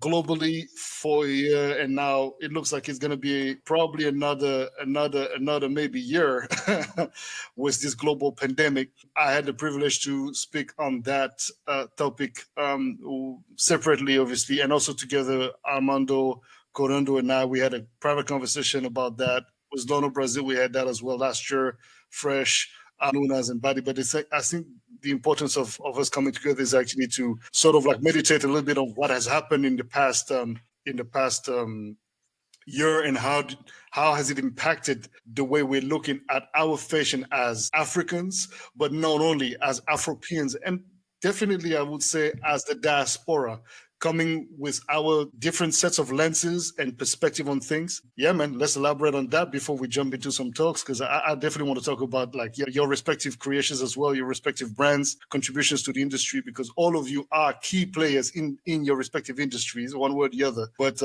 globally for a year, and now it looks like it's going to be probably another maybe year with this global pandemic. I had the privilege to speak on that topic separately, obviously, and also together. Armando Coréon Dú and I, we had a private conversation about that. With Lono Brazil, we had that as well last year. Fresh Nunas and Badi, but it's like, I think the importance of us coming together is actually to sort of like meditate a little bit on what has happened in the past year, and how has it impacted the way we're looking at our fashion as Africans, but not only as Afropeans, and definitely I would say as the diaspora, coming with our different sets of lenses and perspective on things. Yeah, man, let's elaborate on that before we jump into some talks, because I definitely want to talk about like your respective creations as well, your respective brands, contributions to the industry, because all of you are key players in your respective industries, one way or the other. But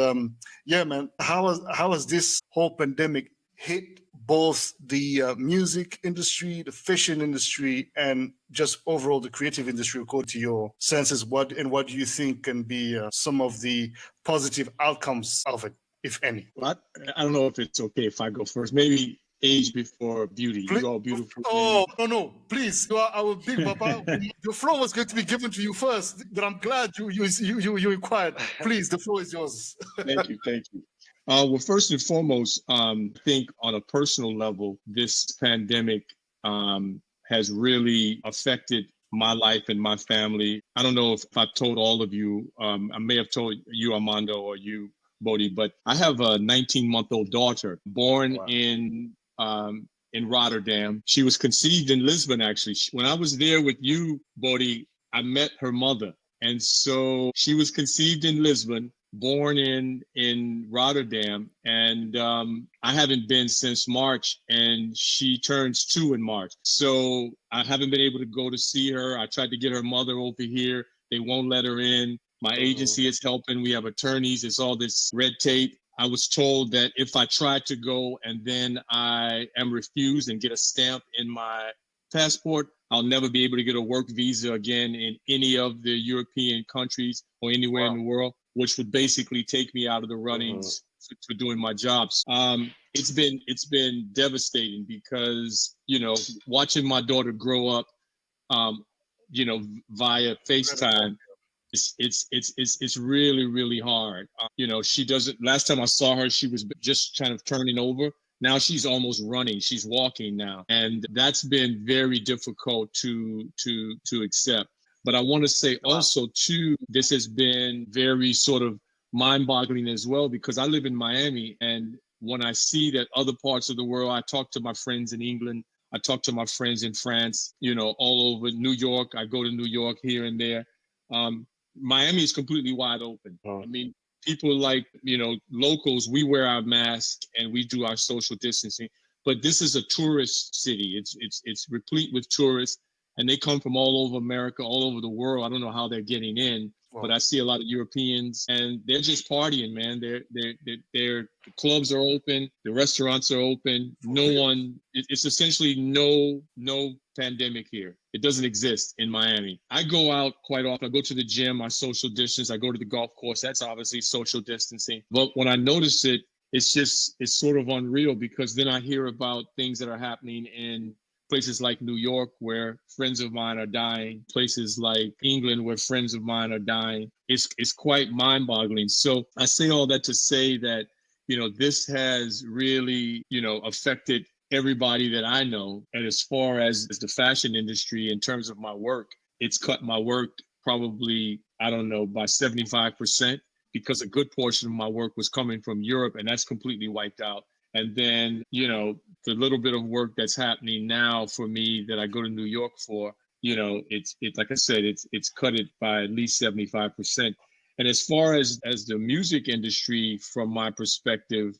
yeah, man, how has this whole pandemic hit both the music industry, the fashion industry, and just overall the creative industry, according to your senses? What do you think can be some of the positive outcomes of it, if any? Well, I don't know if it's okay if I go first. Maybe age before beauty. You all beautiful. Oh, no, please. You are our big papa. The floor was going to be given to you first, but I'm glad you inquired. Please, the floor is yours. Thank you. Well, first and foremost, I think on a personal level, this pandemic has really affected my life and my family. I don't know if I've told all of you, I may have told you, Armando, or you, Boddhi, but I have a 19-month-old daughter born in Rotterdam. She was conceived in Lisbon, actually. When I was there with you, Boddhi, I met her mother. And so she was conceived in Lisbon, born in Rotterdam, and I haven't been since March, and she turns 2 in March. So I haven't been able to go to see her. I tried to get her mother over here. They won't let her in. My agency is helping. We have attorneys. It's all this red tape. I was told that if I tried to go and then I am refused and get a stamp in my passport, I'll never be able to get a work visa again in any of the European countries or anywhere in the world, which would basically take me out of the runnings for doing my jobs. It's been devastating because, watching my daughter grow up, via FaceTime, it's really, really hard. She doesn't, last time I saw her, she was just kind of turning over. Now she's almost running. She's walking now. And that's been very difficult to accept. But I want to say also, too, this has been very sort of mind-boggling as well, because I live in Miami. And when I see that other parts of the world, I talk to my friends in England, I talk to my friends in France, all over New York. I go to New York here and there. Miami is completely wide open. I mean, people like, locals, we wear our mask and we do our social distancing, but this is a tourist city. It's replete with tourists, and they come from all over America, all over the world. I don't know how they're getting in, but I see a lot of Europeans, and they're just partying, man. The clubs are open, the restaurants are open. It's essentially no pandemic here. It doesn't exist in Miami. I go out quite often. I go to the gym, I social distance. I go to the golf course. That's obviously social distancing. But when I notice it, it's sort of unreal, because then I hear about things that are happening in places like New York, where friends of mine are dying, places like England, where friends of mine are dying. It's quite mind-boggling. So I say all that to say that, this has really, affected everybody that I know. And as far as the fashion industry, in terms of my work, it's cut my work probably, I don't know, by 75%, because a good portion of my work was coming from Europe, and that's completely wiped out. And then, the little bit of work that's happening now for me that I go to New York for, it's like I said, it's cut it by at least 75%. And as far as the music industry, from my perspective,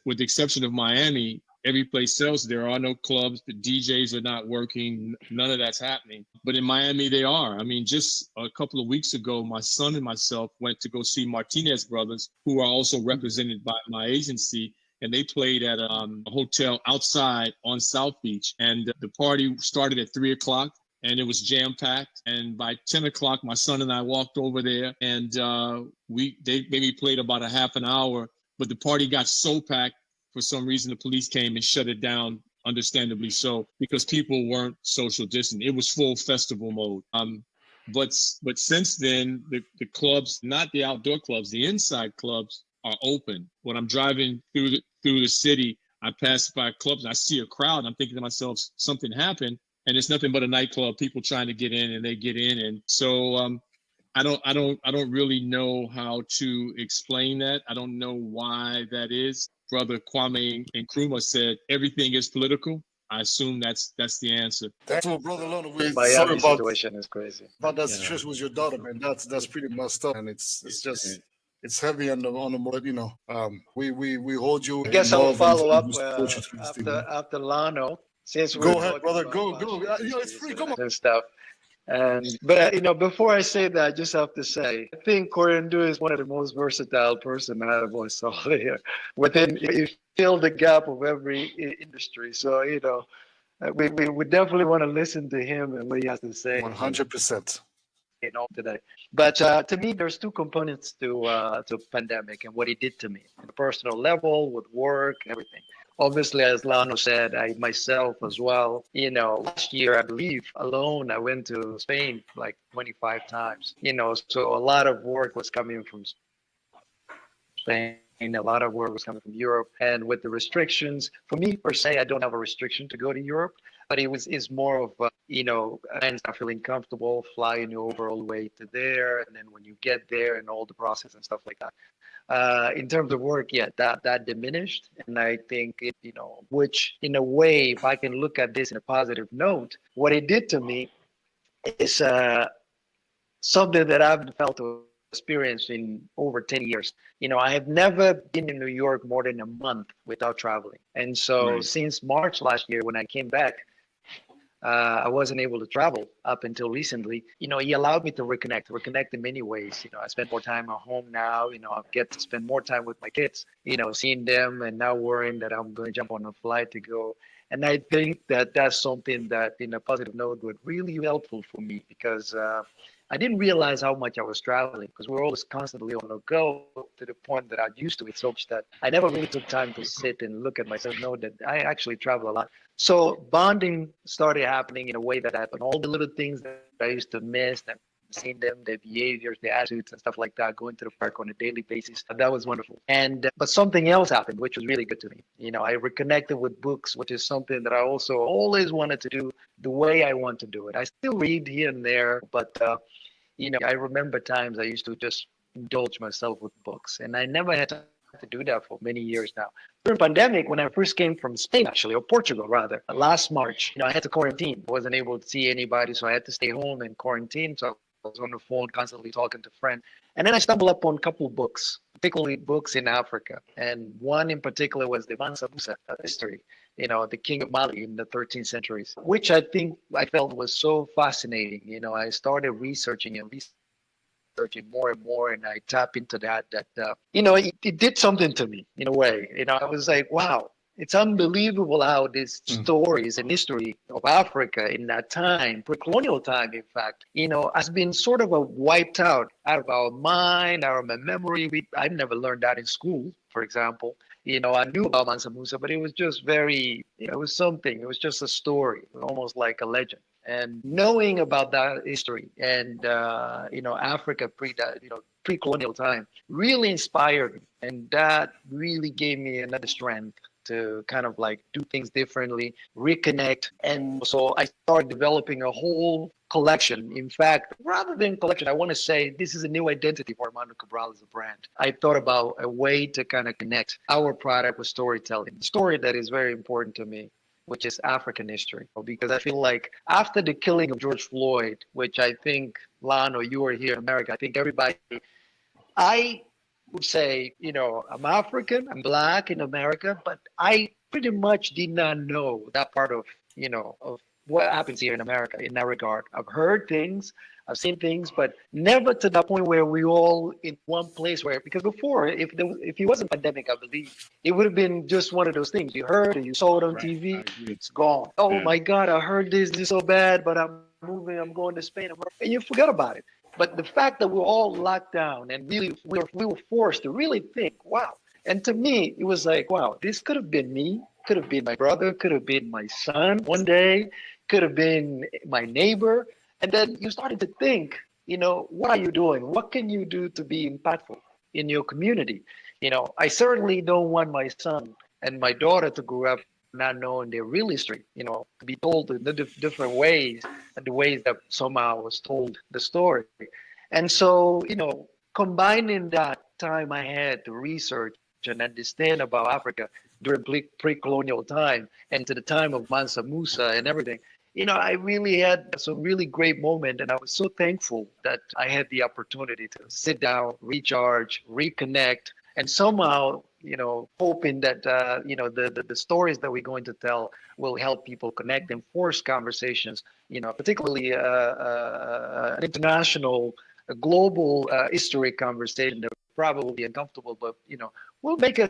with the exception of Miami, every place else, there are no clubs. The DJs are not working. None of that's happening. But in Miami, they are. I mean, just a couple of weeks ago, my son and myself went to go see Martinez Brothers, who are also represented by my agency. And they played at a hotel outside on South Beach. And the party started at 3 o'clock. and it was jam packed. And by 10 o'clock, my son and I walked over there, and they maybe played about a half an hour, but the party got so packed, for some reason, the police came and shut it down, understandably so, because people weren't social distant. It was full festival mode. But since then, the clubs, not the outdoor clubs, the inside clubs are open. When I'm driving through the city, I pass by clubs and I see a crowd, and I'm thinking to myself, something happened, and it's nothing but a nightclub, people trying to get in, and they get in. And so I don't really know how to explain that. I don't know why that is. Brother Kwame Nkrumah said everything is political. I assume that's the answer. That's what Brother Lono. Sorry Miami about situation is crazy. about that situation with your daughter, man. That's pretty messed up, and it's just it's heavy on the more, you know. We hold you. I guess I'll follow up after after Lano, since we're Go ahead, brother. Go. It's free. Come on. and stuff. But before I say that, I just have to say, I think Coréon Dú is one of the most versatile person I ever saw here. Within, he filled the gap of every industry. So we definitely want to listen to him and what he has to say. 100%. Today. But to me, there's two components to pandemic and what it did to me, on a personal level, with work, everything. Obviously, as Lano said, I myself as well, last year, I believe alone, I went to Spain like 25 times, so a lot of work was coming from Spain. A lot of work was coming from Europe, and with the restrictions, for me per se, I don't have a restriction to go to Europe, but it's more of, I'm not feeling comfortable flying over all the way to there, and then when you get there and all the process and stuff like that. In terms of work, yeah, that diminished, and I think which in a way, if I can look at this in a positive note, what it did to me is something that I've felt to experience in over 10 years. I have never been in New York more than a month without traveling, and so since March last year when I came back, I wasn't able to travel up until recently. He allowed me to reconnect in many ways. I spend more time at home now. I get to spend more time with my kids, seeing them and not worrying that I'm going to jump on a flight to go. And I think that that's something that, in a positive note, would really be helpful for me, because I didn't realize how much I was traveling, because we're always constantly on the go, to the point that I used to it so much that I never really took time to sit and look at myself, know that I actually travel a lot. So bonding started happening in a way that happened. All the little things that I used to miss, and seeing them, their behaviors, their attitudes and stuff like that, going to the park on a daily basis, that was wonderful. And but something else happened, which was really good to me. I reconnected with books, which is something that I also always wanted to do the way I want to do it. I still read here and there, but I remember times I used to just indulge myself with books, and I never had to do that for many years now. During pandemic, when I first came from Spain, actually, or Portugal rather, last March, I had to quarantine. I wasn't able to see anybody, so I had to stay home and quarantine. So I was on the phone constantly talking to friends. And then I stumbled upon a couple of books, particularly books in Africa. And one in particular was the Mansa Musa history, the king of Mali in the 13th centuries, which I felt was so fascinating. I started researching more and more, and I tap into that it did something to me in a way. I was like, wow, it's unbelievable how these stories and history of Africa in that time, pre-colonial time, in fact, has been sort of wiped out of our mind, out of my memory. I've never learned that in school, for example. I knew about Mansa Musa, but it was just it was something. It was just a story, almost like a legend. And knowing about that history and, Africa pre-colonial time really inspired me. And that really gave me another strength to kind of like do things differently, reconnect. And so I started developing a whole collection. In fact, rather than collection, I want to say this is a new identity for Armando Cabral as a brand. I thought about a way to kind of connect our product with storytelling, the story that is very important to me, which is African history. Because I feel like after the killing of George Floyd, which I think, Lano, you were here in America, I think everybody, I would say, I'm African, I'm Black in America, but I pretty much did not know that part of what happens here in America in that regard. I've heard things, I've seen things, but never to that point where we all in one place. Where because before, if it wasn't pandemic, I believe it would have been just one of those things you heard or you saw it on Right. I TV. agree. It's gone. Oh Yeah. my God, I heard this is so bad, but I'm moving. I'm going to Spain, and you forget about it. But the fact that we're all locked down and really we were forced to really think, wow. And to me, it was like, wow, this could have been me, could have been my brother, could have been my son one day, could have been my neighbor. And then you started to think, what are you doing? What can you do to be impactful in your community? I certainly don't want my son and my daughter to grow up not knowing their real history, to be told in the different ways and the ways that somehow was told the story. And so, combining that time I had to research and understand about Africa during pre-colonial time and to the time of Mansa Musa and everything, I really had some really great moment, and I was so thankful that I had the opportunity to sit down, recharge, reconnect, and somehow, hoping that the stories that we're going to tell will help people connect and force conversations. Particularly an international, a global history conversation that probably be uncomfortable, but will make us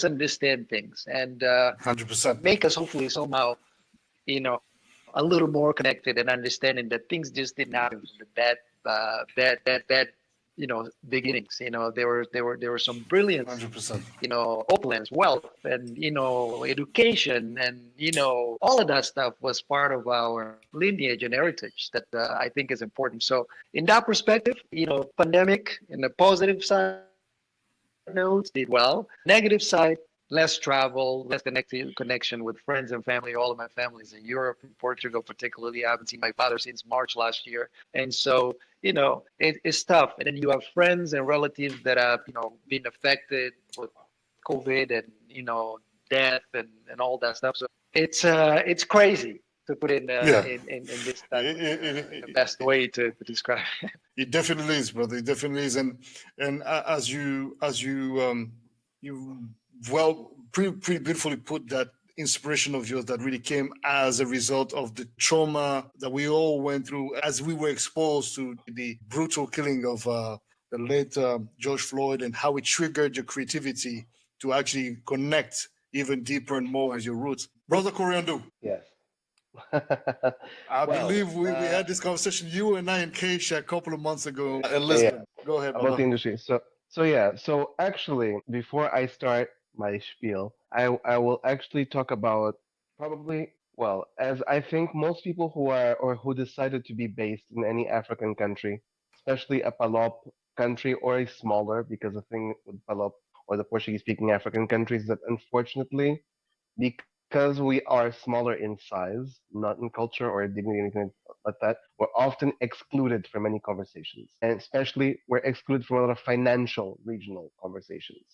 understand things and 100%. make us hopefully somehow a little more connected and understanding that things just didn't happen from the bad beginnings. There were some brilliance, 100%. opulence, wealth, and education, and all of that stuff was part of our lineage and heritage that I think is important. So in that perspective, pandemic in the positive side notes did well. Negative side, less travel, less connection with friends and family. All of my families in Europe, in Portugal, particularly. I haven't seen my father since March last year, and so it's tough. And then you have friends and relatives that have been affected with COVID and death and all that stuff. So it's crazy to put Yeah. in this type of the It, best way to describe it. it definitely is, brother. It definitely is, and you well pretty beautifully put that inspiration of yours that really came as a result of the trauma that we all went through as we were exposed to the brutal killing of the late George Floyd, and how it triggered your creativity to actually connect even deeper and more with your roots, brother Coréon Dú. Yes. I Well, believe we had this conversation, you and I and Keisha, a couple of months ago in yeah, Lisbon. Go ahead, about brother. the industry. So yeah. So actually, before I start my spiel, I will actually talk about probably well, as I think most people who are or who decided to be based in any African country, especially a Palop country or a smaller, because the thing with Palop or the Portuguese speaking African countries that unfortunately because we are smaller in size, not in culture or dignity, anything like that, we're often excluded from many conversations. And especially, we're excluded from a lot of financial regional conversations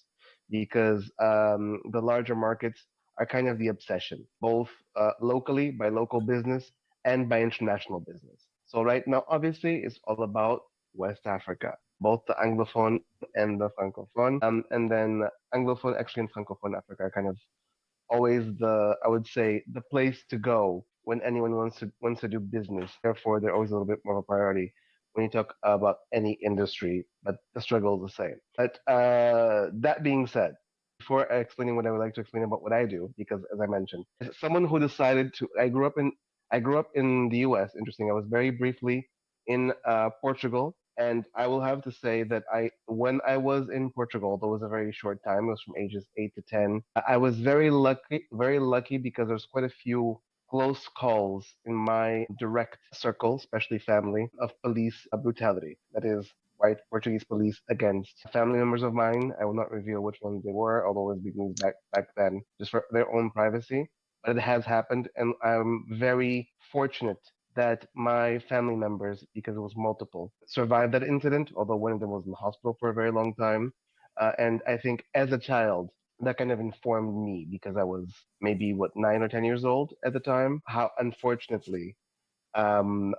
because the larger markets are kind of the obsession, both locally by local business and by international business. So, right now, obviously, it's all about West Africa, both the Anglophone and the Francophone. And then Anglophone, actually, and Francophone Africa are kind of always the I would say the place to go when anyone wants to do business. Therefore, they're always a little bit more of a priority when you talk about any industry, but the struggle is the same. But that being said, before explaining what I would like to explain about what I do, because as I mentioned, as someone who decided to, I grew up in the U.S. Interesting. I was very briefly in Portugal, and I will have to say that when I was in Portugal, that was a very short time. It was from ages 8 to 10. I was very lucky because there's quite a few close calls in my direct circle, especially family, of police brutality. That is, white Portuguese police against family members of mine. I will not reveal which ones they were, although it was big news back then, just for their own privacy. But it has happened, and I'm very fortunate that my family members, because it was multiple, survived that incident, although one of them was in the hospital for a very long time. And I think as a child, that kind of informed me because I was maybe, 9 or 10 years old at the time, how unfortunately, um,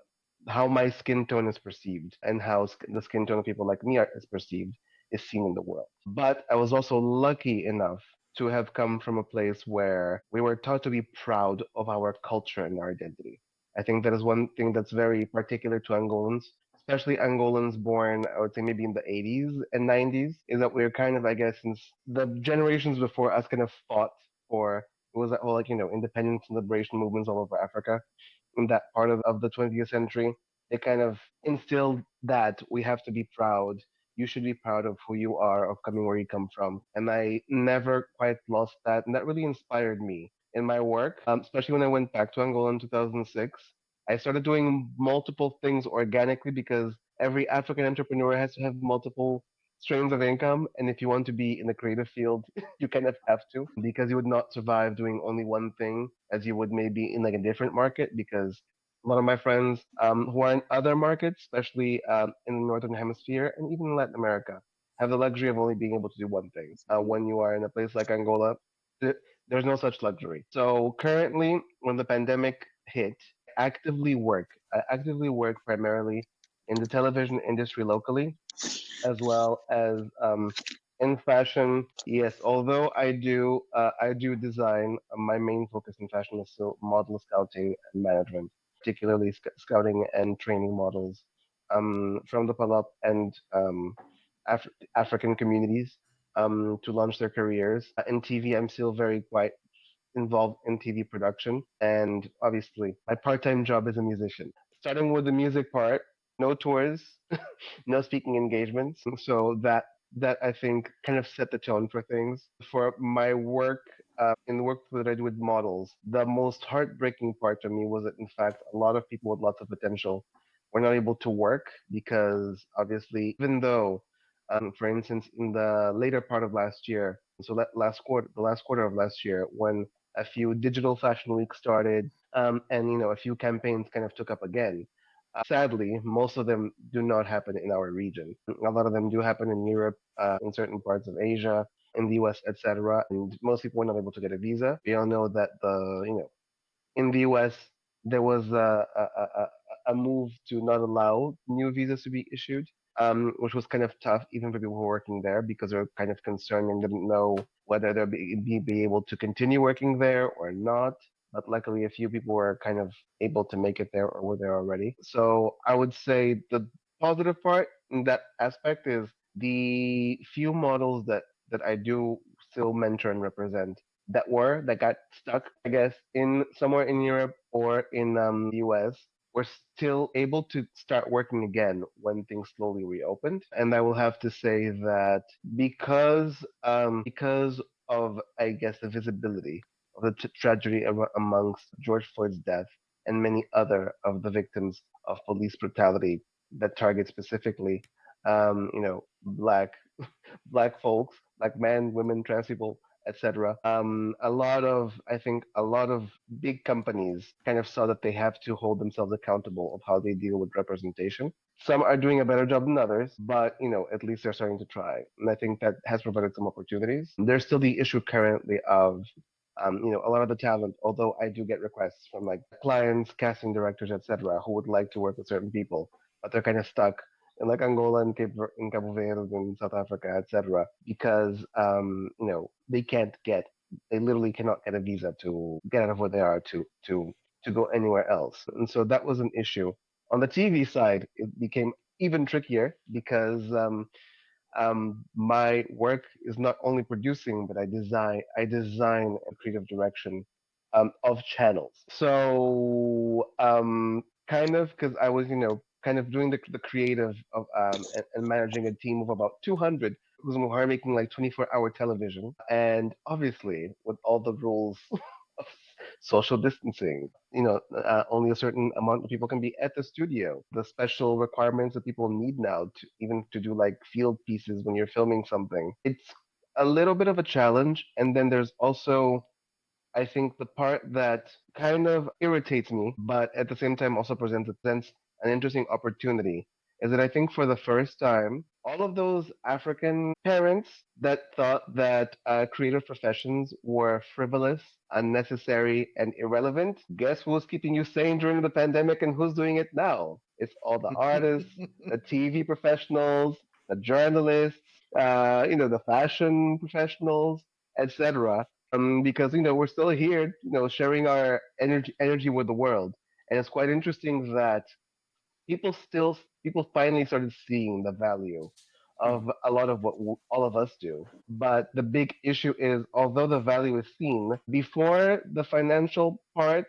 how my skin tone is perceived and how the skin tone of people like me is perceived is seen in the world. But I was also lucky enough to have come from a place where we were taught to be proud of our culture and our identity. I think that is one thing that's very particular to Angolans, especially Angolans born, I would say maybe in the 80s and 90s, is that we're kind of, I guess, since the generations before us kind of fought for, it was that whole, like, independence and liberation movements all over Africa in that part of the 20th century. They kind of instilled that we have to be proud. You should be proud of who you are, of coming where you come from. And I never quite lost that. And that really inspired me in my work, especially when I went back to Angola in 2006. I started doing multiple things organically because every African entrepreneur has to have multiple streams of income. And if you want to be in the creative field, you kind of have to because you would not survive doing only one thing as you would maybe in like a different market because a lot of my friends who are in other markets, especially in the Northern Hemisphere and even in Latin America, have the luxury of only being able to do one thing. When you are in a place like Angola, th- there's no such luxury. So currently, when the pandemic hit, I actively work primarily in the television industry locally as well as in fashion. Yes, although I do design. My main focus in fashion is still model scouting and management, particularly scouting and training models from the Palop and African communities to launch their careers. In TV, I'm still very quite involved in TV production. And obviously, my part time job is a musician. Starting with the music part, no tours, no speaking engagements. So that I think kind of set the tone for things. For my work, in the work that I do with models, the most heartbreaking part to me was that in fact a lot of people with lots of potential were not able to work because obviously, even though, for instance, in the later part of last year, so that the last quarter of last year, when a few digital fashion weeks started, and a few campaigns kind of took up again. Sadly, most of them do not happen in our region. A lot of them do happen in Europe, in certain parts of Asia, in the US, etc. And most people were not able to get a visa. We all know that in the US there was a move to not allow new visas to be issued, which was kind of tough even for people who were working there because they were kind of concerned and didn't know whether they'll be able to continue working there or not. But luckily, a few people were kind of able to make it there or were there already. So I would say the positive part in that aspect is the few models that I do still mentor and represent that got stuck, I guess, in somewhere in Europe or in the US, were still able to start working again when things slowly reopened. And I will have to say that because of, I guess, the visibility of the tragedy amongst George Floyd's death and many other of the victims of police brutality that target specifically, black black folks, like men, women, trans people, etc. I think a lot of big companies kind of saw that they have to hold themselves accountable of how they deal with representation. Some are doing a better job than others, but at least they're starting to try, and I think that has provided some opportunities. There's still the issue currently of a lot of the talent, although I do get requests from like clients, casting directors, etc., who would like to work with certain people, but they're kind of stuck in like Angola and in Cabo Verde and South Africa, etc., because they literally cannot get a visa to get out of where they are to go anywhere else, and so that was an issue. On the TV side, it became even trickier because my work is not only producing, but I design a creative direction of channels. So kind of because I was kind of doing the creative of and managing a team of about 200 who are making like 24-hour television, and obviously with all the rules of social distancing, only a certain amount of people can be at the studio. The special requirements that people need now to even to do like field pieces when you're filming something. It's a little bit of a challenge. And then there's also, I think, the part that kind of irritates me, but at the same time also presents an interesting opportunity, is that I think for the first time, all of those African parents that thought that creative professions were frivolous, unnecessary, and irrelevant, guess who's keeping you sane during the pandemic and who's doing it now? It's all the artists, the TV professionals, the journalists, the fashion professionals, etc. Because we're still here, sharing our energy with the world. And it's quite interesting that people finally started seeing the value of a lot of what all of us do. But the big issue is, although the value is seen before, the financial part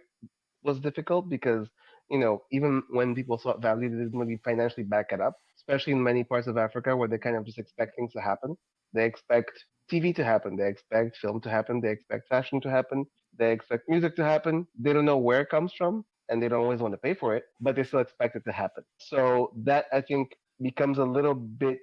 was difficult because, even when people saw value, they didn't really financially back it up, especially in many parts of Africa where they kind of just expect things to happen. They expect TV to happen, they expect film to happen, they expect fashion to happen, they expect music to happen. They don't know where it comes from and they don't always want to pay for it, but they still expect it to happen. So that, I think, becomes a little bit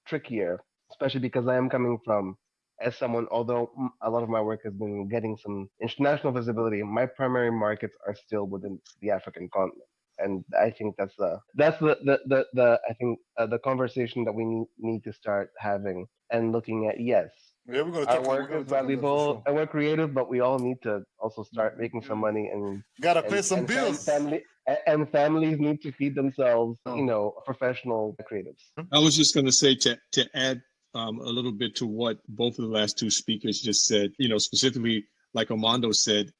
trickier, especially because I am coming from, as someone, although a lot of my work has been getting some international visibility, my primary markets are still within the African continent. And I think that's the I think the conversation that we need to start having and looking at. Yes, Yeah, we're gonna our talk. We're work gonna is talk on that for valuable sure. and we're creative, but we all need to also start making some money, Gotta pay and some and fam- bills. family and families need to feed themselves. Oh. Professional creatives. I was just going to say to add a little bit to what both of the last two speakers just said. Specifically, like Armando said,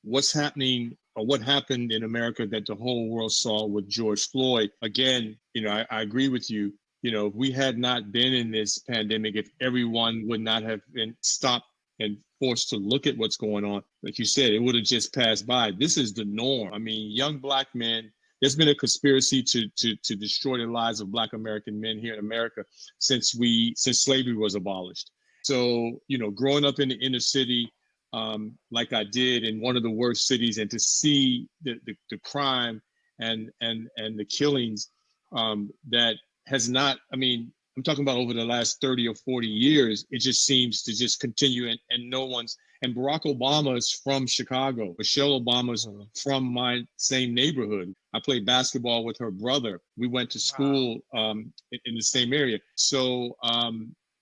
what's happening or what happened in America that the whole world saw with George Floyd. Again, I agree with you. If we had not been in this pandemic, if everyone would not have been stopped and forced to look at what's going on, like you said, it would have just passed by. This is the norm. I mean, young Black men, there's been a conspiracy to destroy the lives of Black American men here in America since slavery was abolished. So, growing up in the inner city, like I did in one of the worst cities, and to see the crime and the killings that has not, I mean, I'm talking about over the last 30 or 40 years, it just seems to just continue, and no one's, and Barack Obama is from Chicago. Michelle Obama's from my same neighborhood. I played basketball with her brother. We went to school in the same area. So,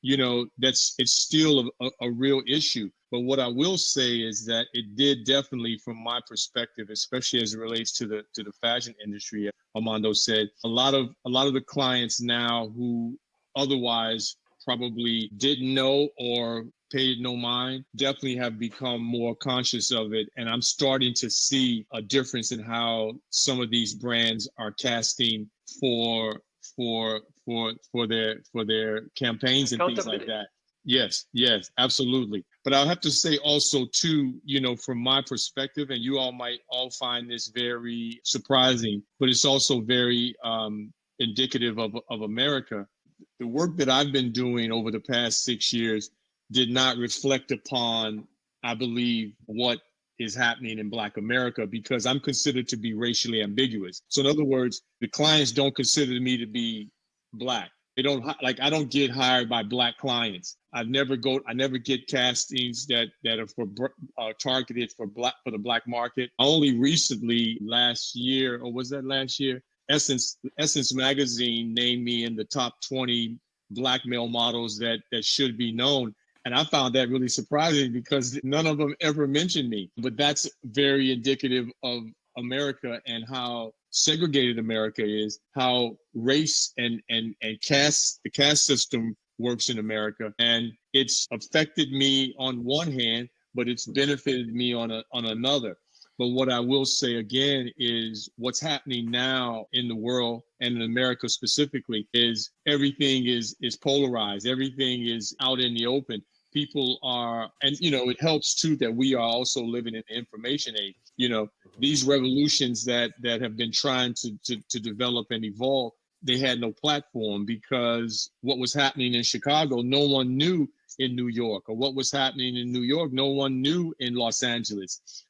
it's still a real issue. But what I will say is that it did definitely, from my perspective, especially as it relates to the fashion industry, Armando said, a lot of the clients now who otherwise probably didn't know or paid no mind definitely have become more conscious of it, and I'm starting to see a difference in how some of these brands are casting for their campaigns and things like that. Yes, absolutely. But I'll have to say also too, from my perspective, and you all might all find this very surprising, but it's also very indicative of America. The work that I've been doing over the past 6 years did not reflect upon, I believe, what is happening in Black America, because I'm considered to be racially ambiguous. So in other words, the clients don't consider me to be Black. They don't, like, I don't get hired by Black clients. I never get castings that are for targeted for the Black market. Only recently, last year, or was that last year? Essence magazine named me in the top 20 Black male models that should be known. And I found that really surprising because none of them ever mentioned me. But that's very indicative of America and how segregated America is, how race and the caste system works in America. And it's affected me on one hand, but it's benefited me on another. But what I will say again is what's happening now in the world and in America specifically is everything is polarized. Everything is out in the open. People are, and it helps too that we are also living in the information age. These revolutions that have been trying to develop and evolve, they had no platform, because what was happening in Chicago, no one knew in New York, or what was happening in New York, no one knew in Los Angeles.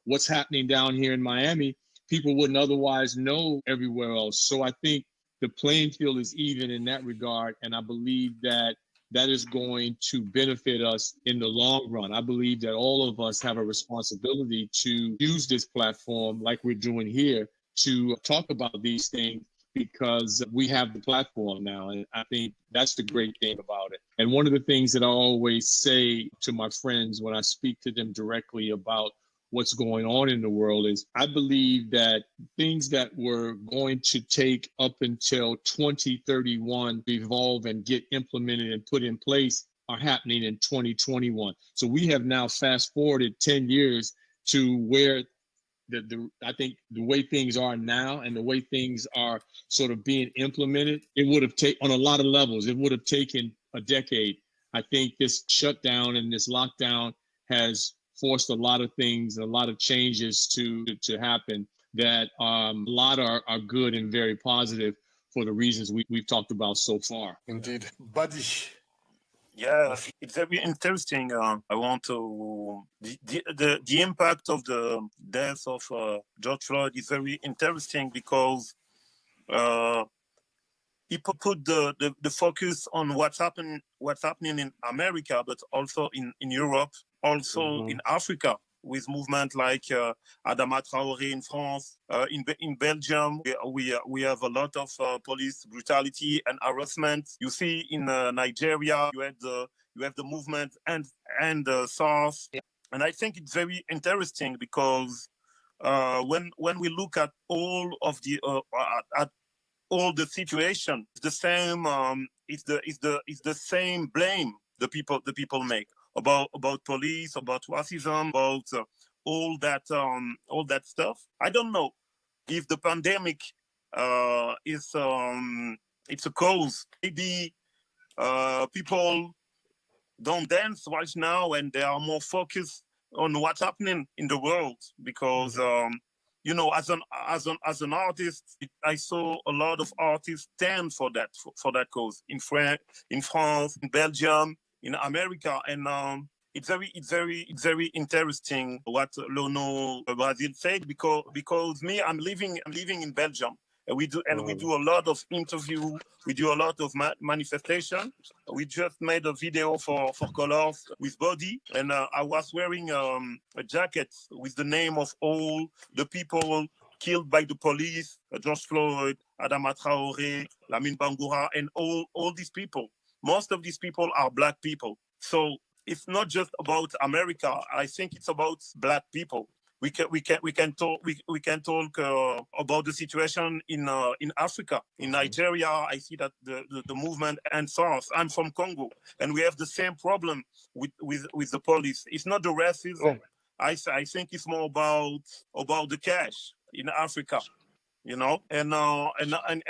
What's happening down here in Miami, people wouldn't otherwise know everywhere else. So I think the playing field is even in that regard. And I believe that is going to benefit us in the long run. I believe that all of us have a responsibility to use this platform like we're doing here to talk about these things, because we have the platform now. And I think that's the great thing about it. And one of the things that I always say to my friends when I speak to them directly about what's going on in the world is, I believe that things that were going to take up until 2031 to evolve and get implemented and put in place are happening in 2021. So we have now fast forwarded 10 years to where I think the way things are now and the way things are sort of being implemented, it would have taken on a lot of levels. It would have taken a decade. I think this shutdown and this lockdown has forced a lot of things, a lot of changes to happen that a lot are good and very positive for the reasons we've talked about so far. Indeed. Badi. Yeah, it's very interesting. I want to the impact of the death of George Floyd is very interesting because people put the focus on what's happening in America, but also in Europe, also in Africa, with movement like Adama Traoré in France, in Belgium. We have a lot of police brutality and harassment. You see in Nigeria, you have the movement and SARS, and I think it's very interesting because when we look at all of the at all the situation, it's the same. It's the same blame the people make about police, about racism, about all that stuff. I don't know if the pandemic is it's a cause. Maybe people don't dance right now and they are more focused on what's happening in the world because you know, as an artist, I saw a lot of artists stand for that cause in France, in Belgium, in America, and it's very interesting what Lono Brazil said because me, I'm living in Belgium. And we do a lot of interview. We do a lot of manifestation. We just made a video for Colors with Boddhi, and I was wearing a jacket with the name of all the people killed by the police: George Floyd, Adama Traoré, Lamine Bangoura, and all these people. Most of these people are Black people. So it's not just about America. I think it's about Black people. We can talk about the situation in Africa, in Nigeria. I see that the movement and SARS. I'm from Congo, and we have the same problem with the police. It's not the racism. I think it's more about the cash in Africa, you know, and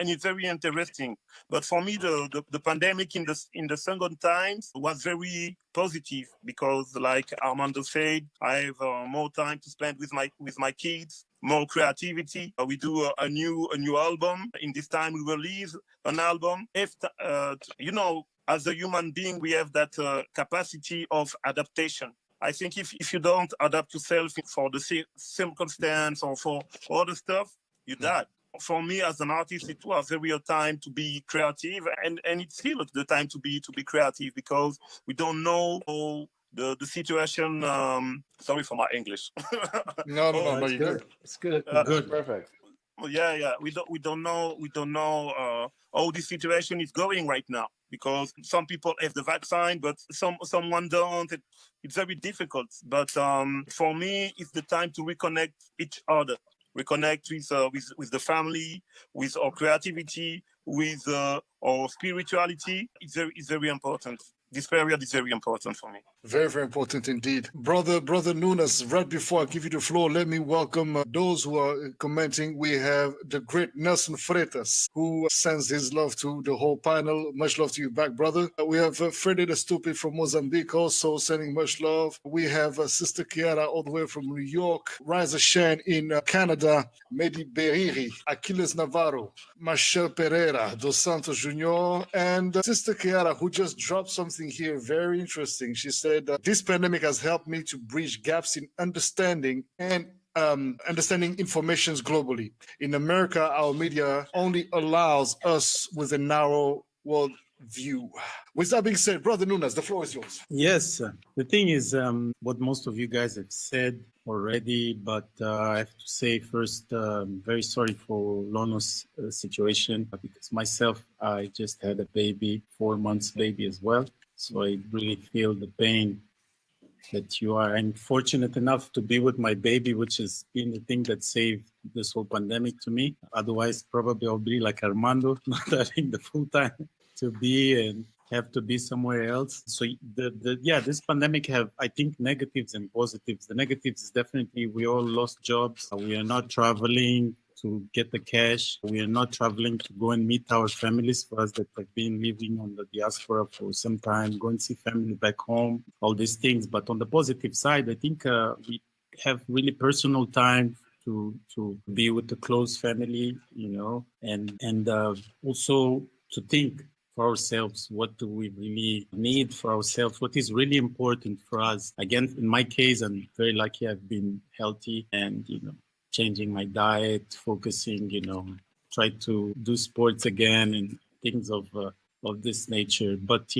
it's very interesting. But for me, the pandemic in the second times was very positive because, like Armando said, I have more time to spend with my kids, more creativity. We do a new album. In this time, we release an album. If you know, as a human being, we have that capacity of adaptation. I think if you don't adapt yourself for the circumstance or for other stuff, you die. For me as an artist, it was a real time to be creative, and it's still the time to be creative because we don't know the situation. Sorry for my English. No, It's you're good. good. It's good. Good. Perfect. Yeah. We don't know how the situation is going right now because some people have the vaccine, but someone don't. It's very difficult. But for me, it's the time to reconnect each other. Reconnect with the family, with our creativity, with our spirituality. It's very important. This period is very important for me. Very, very important indeed. Brother Nunas, right before I give you the floor, let me welcome those who are commenting. We have the great Nelson Freitas, who sends his love to the whole panel. Much love to you back, brother. We have Freddy the Stupid from Mozambique, also sending much love. We have Sister Kiara all the way from New York, Riza Shan in Canada, Medi Beriri, Achilles Navarro, Marcel Pereira, Dos Santos Jr., and Sister Kiara, who just dropped something here very interesting. She said, this pandemic has helped me to bridge gaps in understanding and understanding informations globally. In America, our media only allows us with a narrow world view. With that being said, Brother Nunas, the floor is yours. Yes, the thing is what most of you guys have said already, but I have to say first, very sorry for Lono's situation because myself, I just had a baby, 4 months baby as well. So I really feel the pain that you are. I'm fortunate enough to be with my baby, which has been the thing that saved this whole pandemic to me. Otherwise, probably I'll be like Armando, not having the full time to be and have to be somewhere else. So this pandemic have, I think, negatives and positives. The negatives is definitely we all lost jobs. We are not traveling to get the cash. We are not traveling to go and meet our families, for us that have been living on the diaspora for some time, go and see family back home, all these things. But on the positive side, I think we have really personal time to be with the close family, and also to think for ourselves, what do we really need for ourselves, what is really important for us. Again, in my case, I'm very lucky. I've been healthy and changing my diet, focusing, try to do sports again and things of this nature. But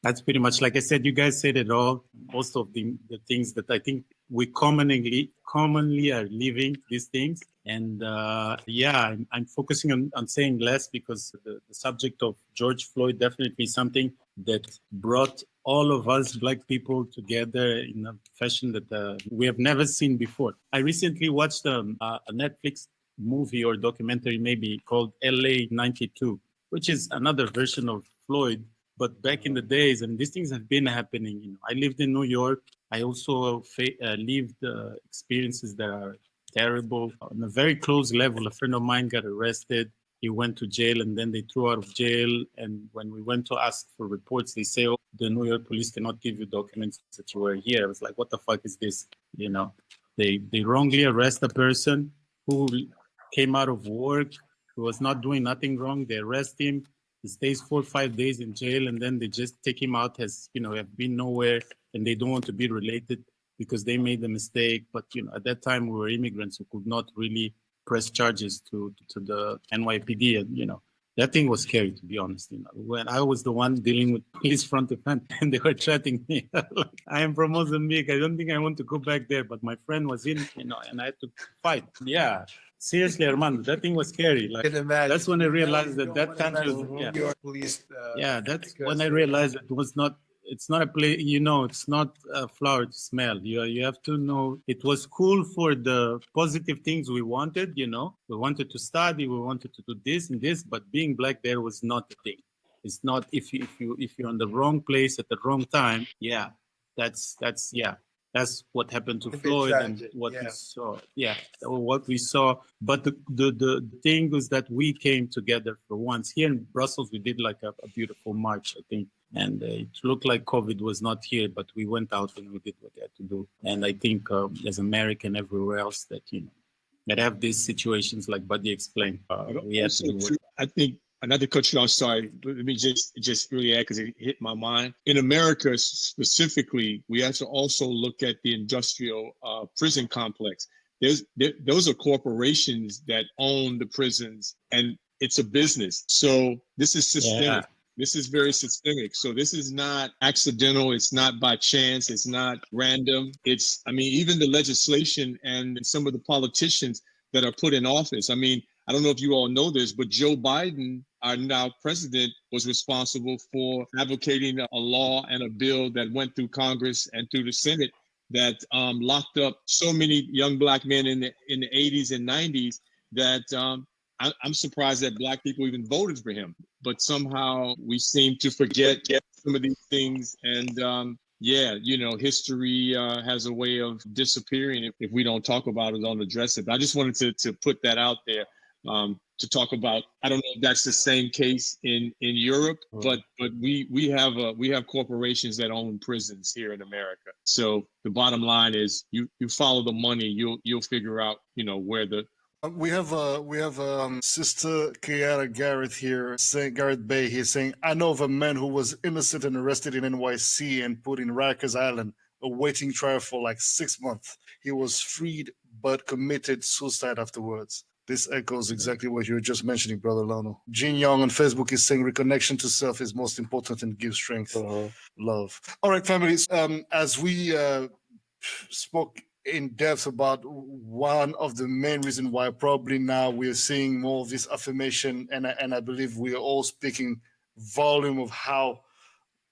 that's pretty much, like I said, you guys said it all. Most of the things that I think we commonly are living these things. And I'm focusing on saying less, because the subject of George Floyd definitely something that brought all of us Black people together in a fashion that we have never seen before. I recently watched a Netflix movie or documentary maybe called LA 92, which is another version of Floyd. But back in the days, and these things have been happening. I lived in New York. I also lived experiences that are terrible. On a very close level, a friend of mine got arrested. He went to jail, and then they threw out of jail. And when we went to ask for reports, they say, "Oh, the New York police cannot give you documents that you were here." I was like, "What the fuck is this?" They wrongly arrest a person who came out of work, who was not doing nothing wrong. They arrest him. He stays 4 or 5 days in jail, and then they just take him out as, have been nowhere, and they don't want to be related because they made a mistake. But, at that time we were immigrants who could not really press charges to the NYPD. And, that thing was scary, to be honest. When I was the one dealing with police front defense and they were threatening me, like, I am from Mozambique. I don't think I want to go back there. But my friend was in, and I had to fight. Yeah. Seriously, Armando, that thing was scary. Like, that's when I realized that country was, New York police. That's when I realized it's not a place, it's not a flower to smell. You have to know it was cool for the positive things we wanted, we wanted to study, we wanted to do this and this, but being Black there was not the thing. It's not, if you're in the wrong place at the wrong time. Yeah, that's what happened to Floyd and what we saw. Yeah, what we saw. But the thing was that we came together for once. Here in Brussels, we did like a beautiful march, I think. And it looked like COVID was not here, but we went out and we did what we had to do. And I think as American everywhere else that, that have these situations like Badi explained, we have to do. I think, another cut you off, sorry, let me just really add, because it hit my mind. In America specifically, we have to also look at the industrial prison complex. Those are corporations that own the prisons, and it's a business. So this is systemic. Yeah. This is very systemic. So this is not accidental. It's not by chance. It's not random. Even the legislation and some of the politicians that are put in office. I don't know if you all know this, but Joe Biden, our now president, was responsible for advocating a law and a bill that went through Congress and through the Senate that locked up so many young Black men in the 80s and 90s that I'm surprised that Black people even voted for him. But somehow we seem to forget some of these things. And history has a way of disappearing if we don't talk about it, don't address it. But I just wanted to put that out there. To talk about, I don't know if that's the same case in Europe, but we have corporations that own prisons here in America. So the bottom line is, you follow the money, you'll figure out where the. We have Sister Kiara Garrett here, Garrett Bay here, saying, "I know of a man who was innocent and arrested in NYC and put in Rikers Island, awaiting trial for like 6 months. He was freed but committed suicide afterwards." This echoes exactly what you were just mentioning, Brother Lono. Jin Young on Facebook is saying reconnection to self is most important and gives strength, love. All right, families, as we spoke in depth about one of the main reasons why probably now we're seeing more of this affirmation, and I believe we are all speaking volume of how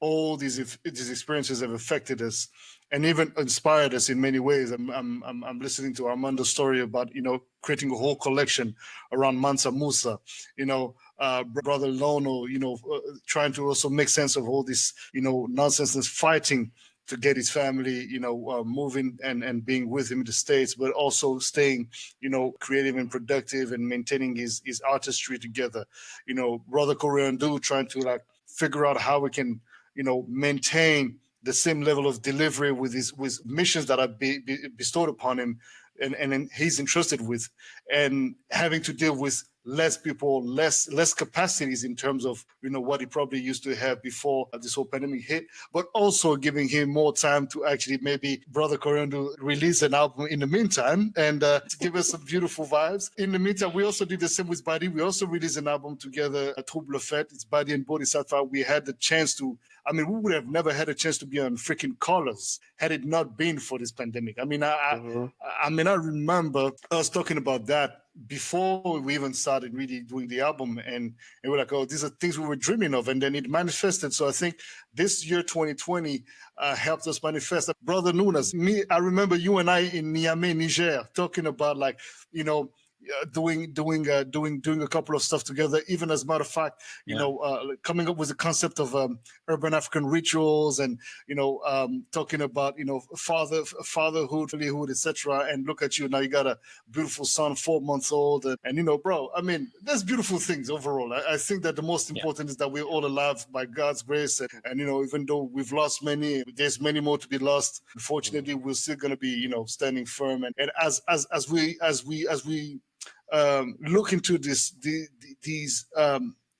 all these experiences have affected us and even inspired us in many ways. I'm listening to Armando's story about, creating a whole collection around Mansa Musa, brother Lono, trying to also make sense of all this, nonsense and fighting to get his family, moving and being with him in the States, but also staying, creative and productive and maintaining his artistry together. Brother Coréon Dú trying to like figure out how we can, maintain the same level of delivery with missions that are bestowed upon him and he's entrusted with, and having to deal with less people, less capacities in terms of what he probably used to have before this whole pandemic hit, but also giving him more time to actually maybe Brother Coréon Dú release an album in the meantime and to give us some beautiful vibes. In the meantime, we also did the same with Badi. We also released an album together, a Trouble Fête. It's Badi and Boddhi Satva. We had the chance to. We would have never had a chance to be on freaking Colors had it not been for this pandemic. I remember us talking about that before we even started really doing the album, and we're like, oh, these are things we were dreaming of, and then it manifested. So I think this year 2020 helped us manifest. Brother Nunas, I remember you and I in Niamey, Niger, talking about doing a couple of stuff together. Even as a matter of fact, coming up with the concept of urban African rituals, and talking about fatherhood, etc. And look at you now, you got a beautiful son, 4 months old, and bro. There's beautiful things overall. I think that the most important is that we're all alive by God's grace, and even though we've lost many, there's many more to be lost. Unfortunately, we're still gonna be standing firm, and as we look into these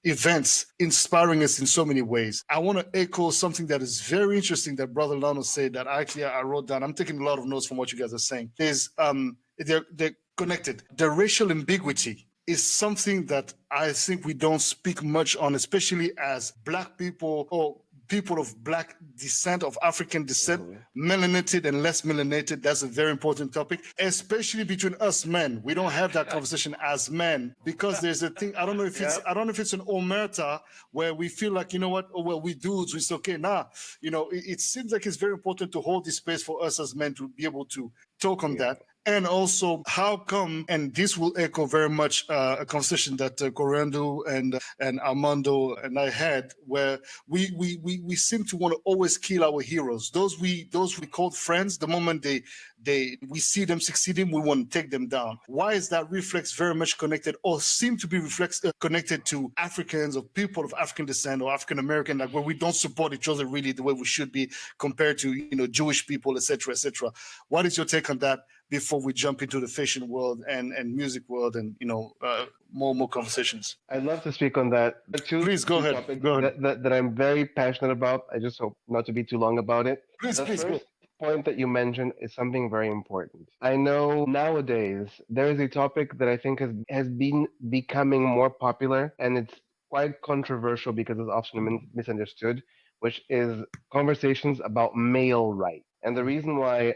events inspiring us in so many ways. I want to echo something that is very interesting that Brother Lono said that actually I wrote down. I'm taking a lot of notes from what you guys are saying. They're connected. The racial ambiguity is something that I think we don't speak much on, especially as Black people or people of Black descent, of African descent, melanated and less melanated. That's a very important topic, especially between us men. We don't have that conversation as men because there's a thing. I don't know if it's an omerta where we feel like, we dudes, it's okay. It seems like it's very important to hold this space for us as men to be able to talk on that. And also, how come, and this will echo very much a conversation that Coréon Dú and Armando and I had, where we seem to want to always kill our heroes. Those we called friends, the moment we see them succeeding, we want to take them down. Why is that reflex very much connected, or seem to be connected to Africans or people of African descent or African American, like where we don't support each other really the way we should be compared to Jewish people, etc., etc. What is your take on that? Before we jump into the fashion world and music world and more conversations. I'd love to speak on that. Please go ahead. Go ahead. That I'm very passionate about. I just hope not to be too long about it. Please go. Point that you mentioned is something very important. I know nowadays there is a topic that I think has been becoming more popular, and it's quite controversial because it's often misunderstood, which is conversations about male rights. And the reason why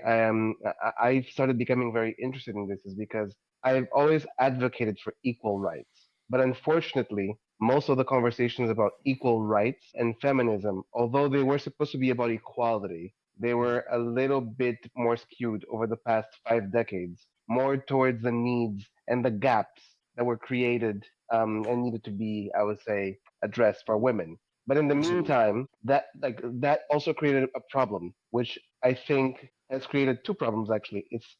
I've started becoming very interested in this is because I've always advocated for equal rights. But unfortunately, most of the conversations about equal rights and feminism, although they were supposed to be about equality, they were a little bit more skewed over the past 5 decades, more towards the needs and the gaps that were created and needed to be, I would say, addressed for women. But in the meantime, that also created a problem, which I think has created 2 problems actually. It's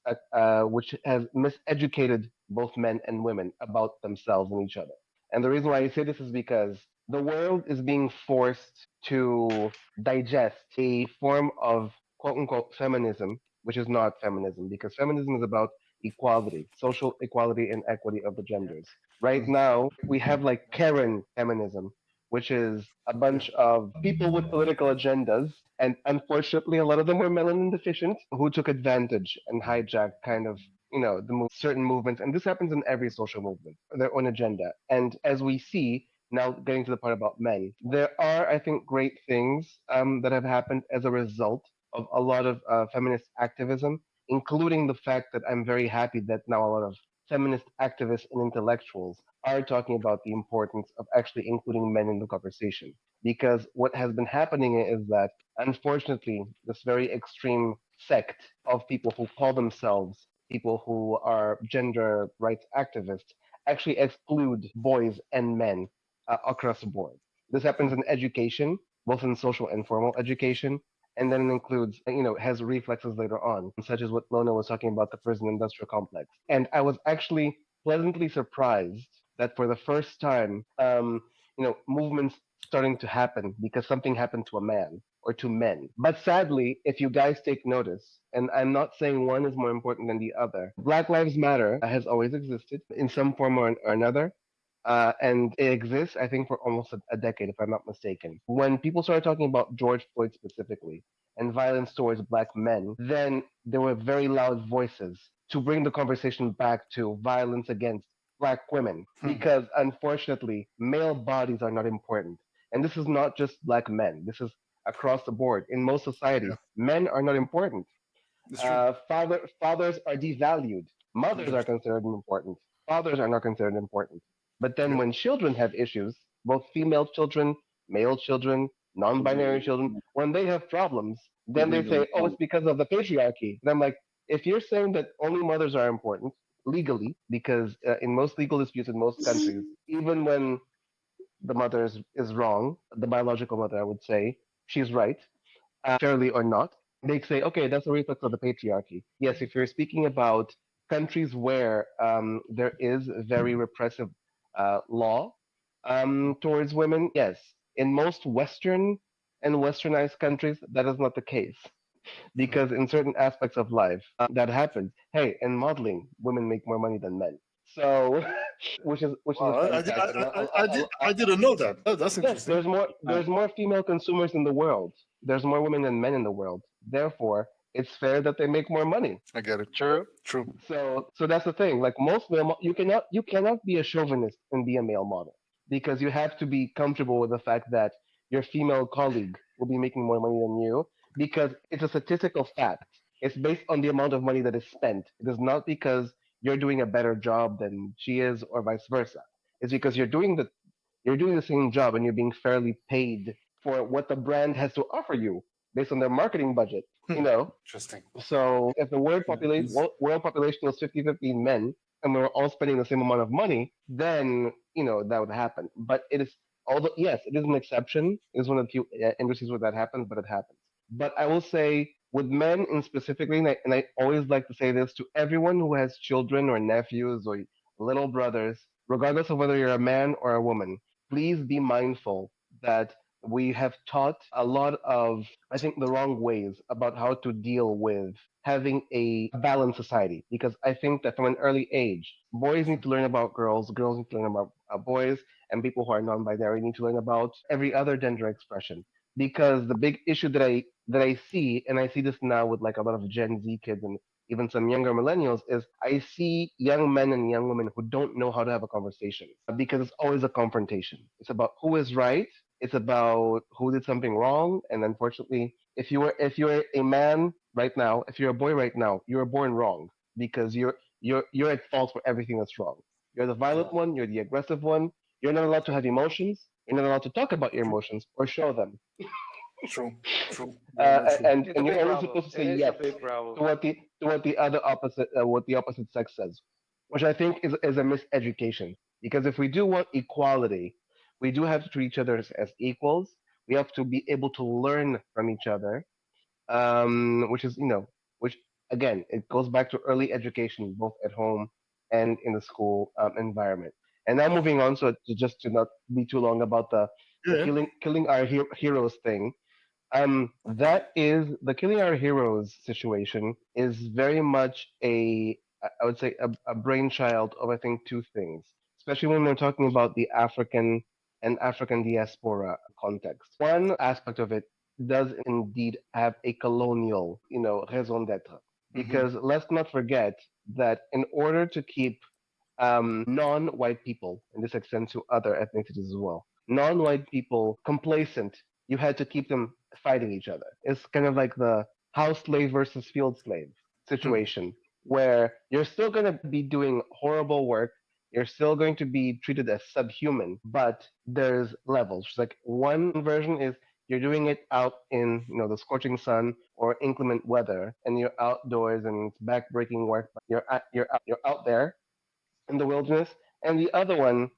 which has miseducated both men and women about themselves and each other. And the reason why I say this is because the world is being forced to digest a form of quote unquote feminism, which is not feminism, because feminism is about equality, social equality and equity of the genders. Right now, we have like Karen feminism, which is a bunch of people with political agendas. And unfortunately, a lot of them were melanin deficient who took advantage and hijacked kind of, certain movements. And this happens in every social movement, their own agenda. And as we see, now getting to the part about men, there are, I think, great things that have happened as a result of a lot of feminist activism, including the fact that I'm very happy that now a lot of feminist activists and intellectuals are talking about the importance of actually including men in the conversation. Because what has been happening is that, unfortunately, this very extreme sect of people who call themselves people who are gender rights activists actually exclude boys and men across the board. This happens in education, both in social and formal education, and then it includes, has reflexes later on, such as what Lono was talking about, the prison industrial complex. And I was actually pleasantly surprised that for the first time, movements starting to happen because something happened to a man or to men. But sadly, if you guys take notice, and I'm not saying one is more important than the other, Black Lives Matter has always existed in some form or another. And it exists, I think, for almost a decade, if I'm not mistaken. When people started talking about George Floyd specifically and violence towards black men, then there were very loud voices to bring the conversation back to violence against black women, because unfortunately, male bodies are not important. And this is not just black men, this is across the board. In most societies, Yeah, men are not important. it's true. Fathers are devalued. Mothers are considered important. Fathers are not considered important. But then Yep. when children have issues, both female children, male children, non-binary children, when they have problems, then they say, "Oh, it's because of the patriarchy." And I'm like, if you're saying that only mothers are important legally, because in most legal disputes in most countries, even when the mother is wrong, the biological mother, I would say, she's right, fairly or not, they say, okay, that's a reflex of the patriarchy. Yes, if you're speaking about countries where there is very repressive law towards women, yes. In most Western and westernized countries, that is not the case. Because in certain aspects of life, that happens. Hey, in modeling, women make more money than men. So, which is a Wow, fun fact. And I didn't know that. That's yes, interesting. there's more female consumers in the world. There's more women than men in the world. Therefore, it's fair that they make more money. I get it. True. True. So that's the thing. Like most you cannot be a chauvinist and be a male model, because you have to be comfortable with the fact that your female colleague will be making more money than you, because it's a statistical fact. It's based on the amount of money that is spent. It is not because you're doing a better job than she is or vice versa. It's because you're doing the same job and you're being fairly paid for what the brand has to offer you based on their marketing budget. You know, Interesting. so if the world population was 50-50 men and we were all spending the same amount of money, then that would happen. But it is, although yes, it is an exception. It is one of the few industries where that happens, but it happens. But I will say with men in specifically, and I always like to say this to everyone who has children or nephews or little brothers, regardless of whether you're a man or a woman, please be mindful that we have taught a lot of, I think, the wrong ways about how to deal with having a balanced society. Because I think that from an early age, boys need to learn about girls need to learn about boys, and people who are non-binary need to learn about every other gender expression. Because the big issue that I see, and I see this now with like a lot of Gen Z kids and even some younger millennials, is I see young men and young women who don't know how to have a conversation, because it's always a confrontation. It's about who is right, it's about who did something wrong, and unfortunately, if you're a man right now, if you're a boy right now, you were born wrong, because you're at fault for everything that's wrong. You're the violent one. You're the aggressive one. You're not allowed to have emotions. You're not allowed to talk about your emotions or show them. True. True. Very true. And It's a and you're big only problem. supposed to It say is a yes big problem. to what the opposite sex says, which I think is a miseducation. Because if we do want equality, we do have to treat each other as equals. We have to be able to learn from each other, which again, it goes back to early education, both at home and in the school environment. And now moving on, so just to not be too long about the Yeah. killing our heroes thing. That is the killing our heroes situation is very much I would say a brainchild of, I think, two things, especially when we're talking about the African diaspora context. One aspect of it does indeed have a colonial, raison d'être, Hmm. because let's not forget that in order to keep non-white people, and this extends to other ethnicities as well, non-white people complacent, you had to keep them fighting each other. It's kind of like the house slave versus field slave situation. where you're still going to be doing horrible work. You're still going to be treated as subhuman, but there's levels. Like one version is you're doing it out in the scorching sun or inclement weather, and you're outdoors and it's backbreaking work. But you're out there in the wilderness, and the other one,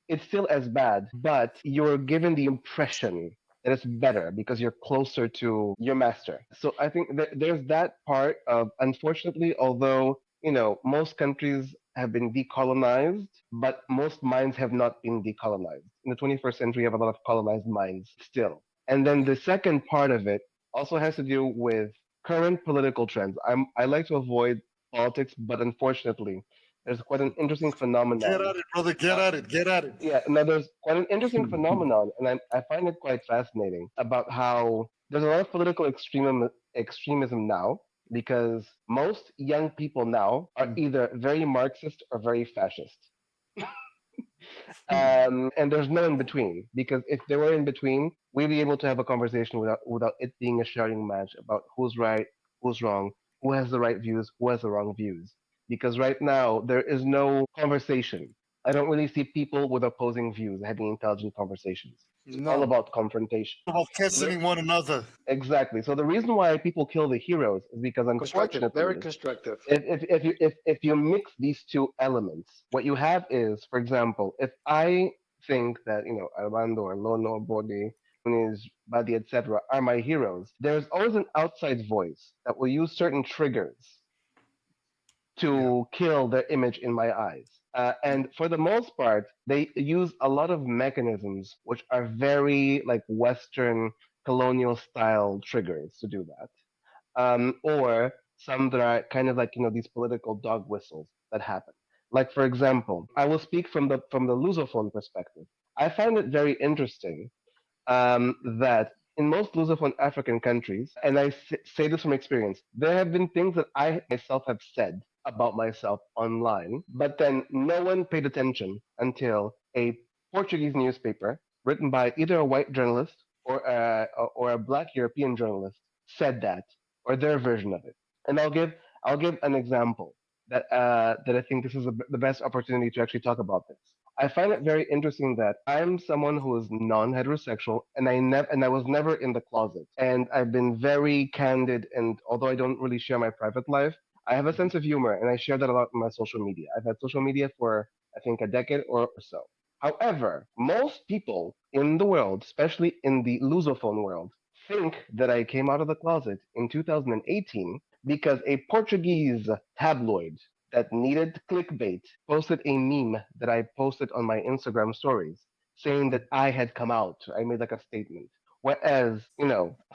it's still as bad, but you're given the impression that it's better because you're closer to your master. So I think that there's that part of, unfortunately, although most countries have been decolonized, but most minds have not been decolonized. In the 21st century, you have a lot of colonized minds still. And then the second part of it also has to do with current political trends. I like to avoid politics, but unfortunately, there's quite an interesting Get phenomenon. at it, brother. Get at it. Get at it. Yeah, now there's quite an interesting phenomenon, and I find it quite fascinating about how there's a lot of political extremism now because most young people now are either very Marxist or very fascist. And there's no in between because if they were in between, we'd be able to have a conversation without it being a shouting match about who's right, who's wrong, who has the right views, who has the wrong views. Because right now there is no conversation. I don't really see people with opposing views having intelligent conversations. It's all No. about confrontation. About canceling one another. Exactly. So the reason why people kill the heroes is because Constructive, unfortunately, very constructive. if you mix these two elements, what you have is, for example, if I think that Armando or Lono or Boddhi, Nunes, Badi, etc., are my heroes, there's always an outside voice that will use certain triggers to kill their image in my eyes. And for the most part, they use a lot of mechanisms which are very like Western colonial style triggers to do that. Or some that are kind of like these political dog whistles that happen. Like for example, I will speak from the Lusophone perspective. I find it very interesting that in most Lusophone African countries, and I say this from experience, there have been things that I myself have said about myself online, but then no one paid attention until a Portuguese newspaper written by either a white journalist or a black European journalist said that, or their version of it. And I'll give an example that I think this is the best opportunity to actually talk about this. I find it very interesting that I'm someone who is non-heterosexual, and I was never in the closet, and I've been very candid. And although I don't really share my private life, I have a sense of humor, and I share that a lot on my social media. I've had social media for I think a decade or so. However, most people in the world, especially in the Lusophone world, think that I came out of the closet in 2018 because a Portuguese tabloid that needed clickbait posted a meme that I posted on my Instagram stories saying that I had come out. I made like a statement. Whereas,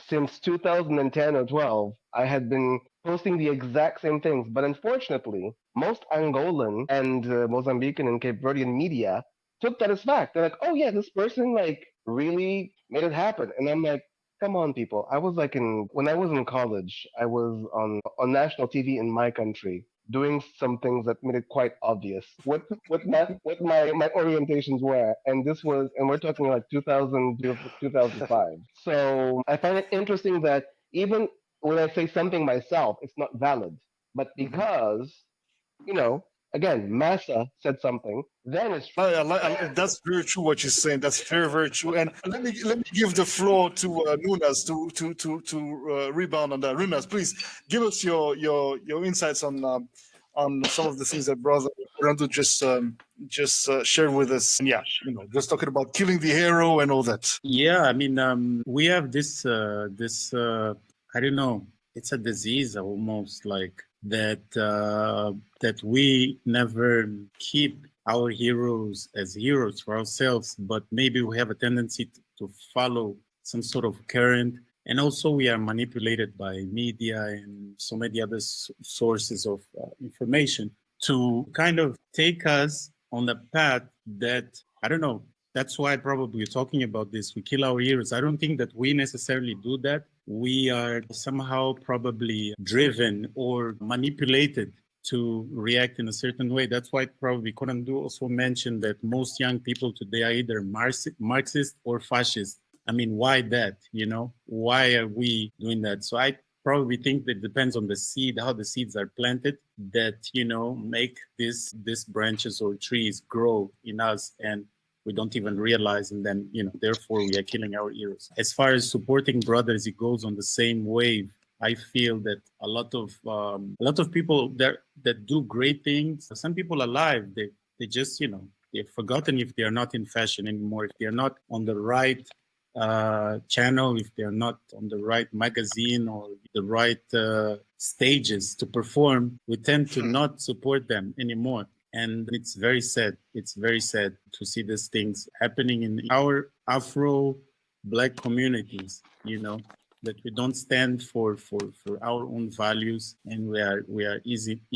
since 2010 or 12, I had been posting the exact same things. But unfortunately, most Angolan and Mozambican and Cape Verdean media took that as fact. They're like, oh yeah, this person like really made it happen. And I'm like, come on, people. I was like when I was in college, I was on national TV in my country doing some things that made it quite obvious what my orientations were, and we're talking like 2000 to 2005. So I find it interesting that even when I say something myself, it's not valid, but because again, Massa said something, then it's That's very true what you're saying. That's very, very true. And let me give the floor to Nunas to rebound on that. Nunas, please give us your insights on some of the things that Brother Armando just shared with us. And yeah, just talking about killing the hero and all that. Yeah, I mean, we have this I don't know, it's a disease almost like that we never keep our heroes as heroes for ourselves, but maybe we have a tendency to follow some sort of current. And also we are manipulated by media and so many other sources of information to kind of take us on the path that, I don't know, that's why probably we're talking about this. We kill our heroes. I don't think that we necessarily do that. We are somehow probably driven or manipulated to react in a certain way. That's why probably Coréon Dú also mentioned that most young people today are either Marxist or fascist. I mean, why that? Why are we doing that? So I probably think that it depends on the seed, how the seeds are planted, that, make these branches or trees grow in us, and we don't even realize, and then, therefore we are killing our heroes. As far as supporting brothers, it goes on the same wave. I feel that a lot of people there that do great things, some people alive, they just, they've forgotten if they're not in fashion anymore, if they're not on the right channel, if they're not on the right magazine or the right stages to perform, we tend to not support them anymore. And it's very sad. It's very sad to see these things happening in our Afro-Black communities, that we don't stand for our own values, and we are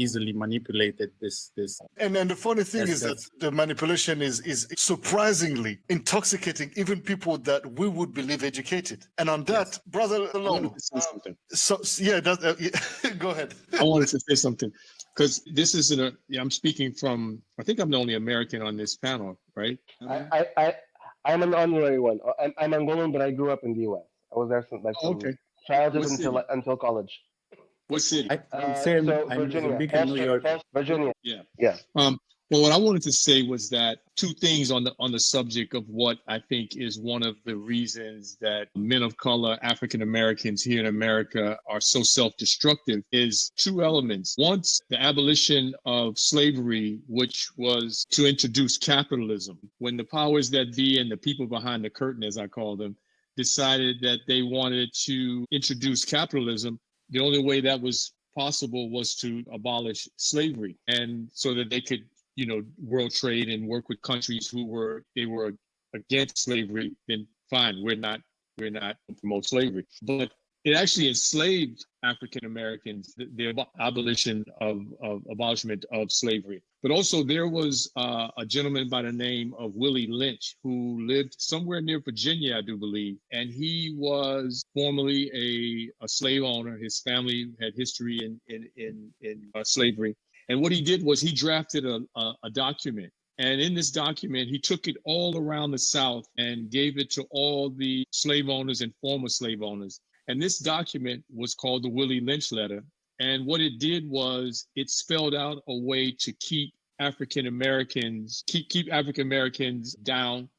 easily manipulated. This And then the funny thing is that the manipulation is surprisingly intoxicating even people that we would believe educated. And on that, brother Lono, go ahead. I wanted to say something, because this isn't I'm speaking from, I think I'm the only American on this panel, right? I'm an honorary one. I'm Angolan, but I grew up in the U.S. I was there since childhood until college. What city? I'm Virginia. New York. Virginia. Yeah. Well, what I wanted to say was that two things on the subject of what I think is one of the reasons that men of color, African Americans here in America, are so self-destructive is two elements. Once the abolition of slavery, which was to introduce capitalism, when the powers that be and the people behind the curtain, as I call them, decided that they wanted to introduce capitalism, the only way that was possible was to abolish slavery, and so that they could world trade and work with countries who were against slavery. Then fine, we're not promote slavery. But it actually enslaved African Americans, the abolishment of slavery. But also there was a gentleman by the name of Willie Lynch, who lived somewhere near Virginia, I do believe, and he was formerly a slave owner. His family had history in slavery. And what he did was he drafted a document. And in this document, he took it all around the South and gave it to all the slave owners and former slave owners. And this document was called the Willie Lynch Letter. And what it did was it spelled out a way to keep African Americans down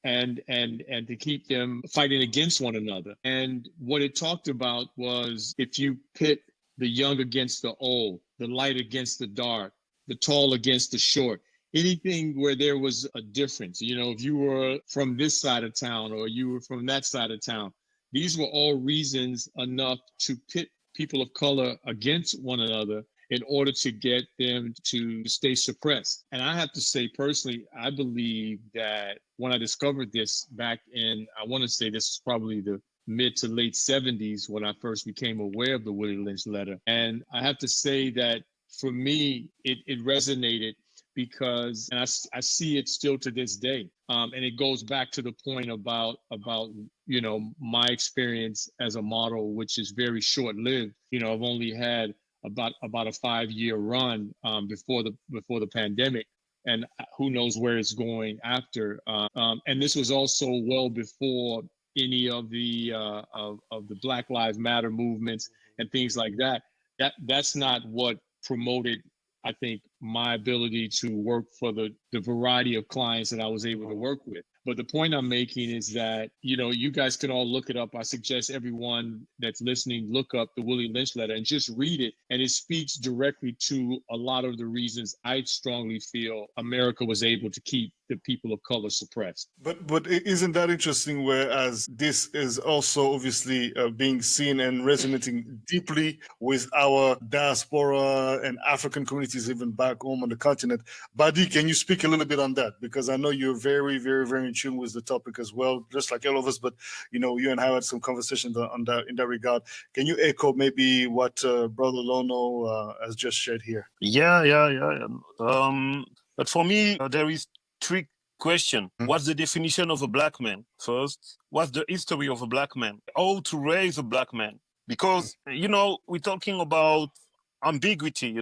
and to keep them fighting against one another. And what it talked about was, if you pit the young against the old, the light against the dark, the tall against the short, anything where there was a difference, if you were from this side of town or you were from that side of town, these were all reasons enough to pit people of color against one another in order to get them to stay suppressed. And I have to say, personally, I believe that when I discovered this back in, I want to say this is probably the mid to late 70s when I first became aware of the Willie Lynch Letter. And I have to say that for me, it resonated because, and I see it still to this day. And it goes back to the point about my experience as a model, which is very short-lived. I've only had about a 5-year run before the pandemic, and who knows where it's going after. And this was also well before any of the Black Lives Matter movements and things like that. That's not what promoted, I think, my ability to work for the variety of clients that I was able to work with. But the point I'm making is that, you guys can all look it up. I suggest everyone that's listening, look up the Willie Lynch Letter and just read it. And it speaks directly to a lot of the reasons I strongly feel America was able to keep the people of color suppressed. But isn't that interesting? Whereas this is also obviously being seen and resonating deeply with our diaspora and African communities, even back home on the continent. Badi, can you speak a little bit on that? Because I know you're very, very, very in tune with the topic as well, just like all of us. But you and I had some conversations on that in that regard. Can you echo maybe what Brother Lono has just shared here? Yeah. But for me, there is three questions. What's the definition of a black man? First, what's the history of a black man? How to raise a black man? Because, we're talking about ambiguity,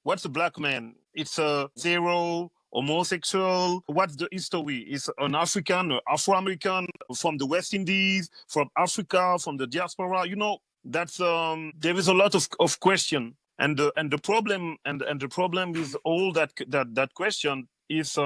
What's a black man? It's a zero, homosexual. What's the history? Is an African or Afro-American from the West Indies, from Africa, from the diaspora? that's there is a lot of question, and the problem is all that question is.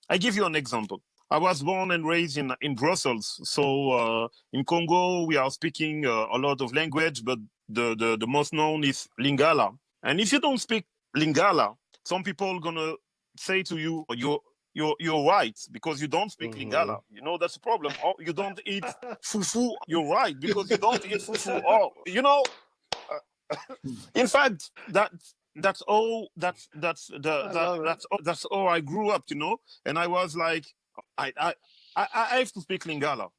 I give you an example. I was born and raised in Brussels, so in Congo we are speaking a lot of language, but the most known is Lingala. And if you don't speak Lingala, some people are gonna say to you, you're white because you don't speak Lingala. You know, that's a problem. Or you don't eat fufu. You're right because you don't eat fufu. Or in fact, that's all. That's all I grew up. And I was like, I have to speak Lingala.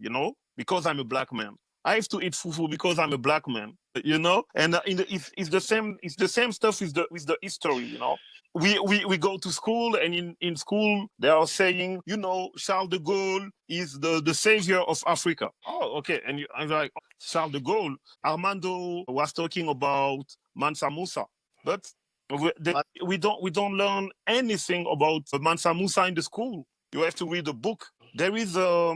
Because I'm a black man. I have to eat fufu because I'm a black man. And it's the same. It's the same stuff with the history. We go to school, and in school they are saying, Charles de Gaulle is the savior of Africa. Oh, okay. And I'm like, Charles de Gaulle. Armando was talking about Mansa Musa, but we don't learn anything about Mansa Musa in the school. You have to read a book. There is I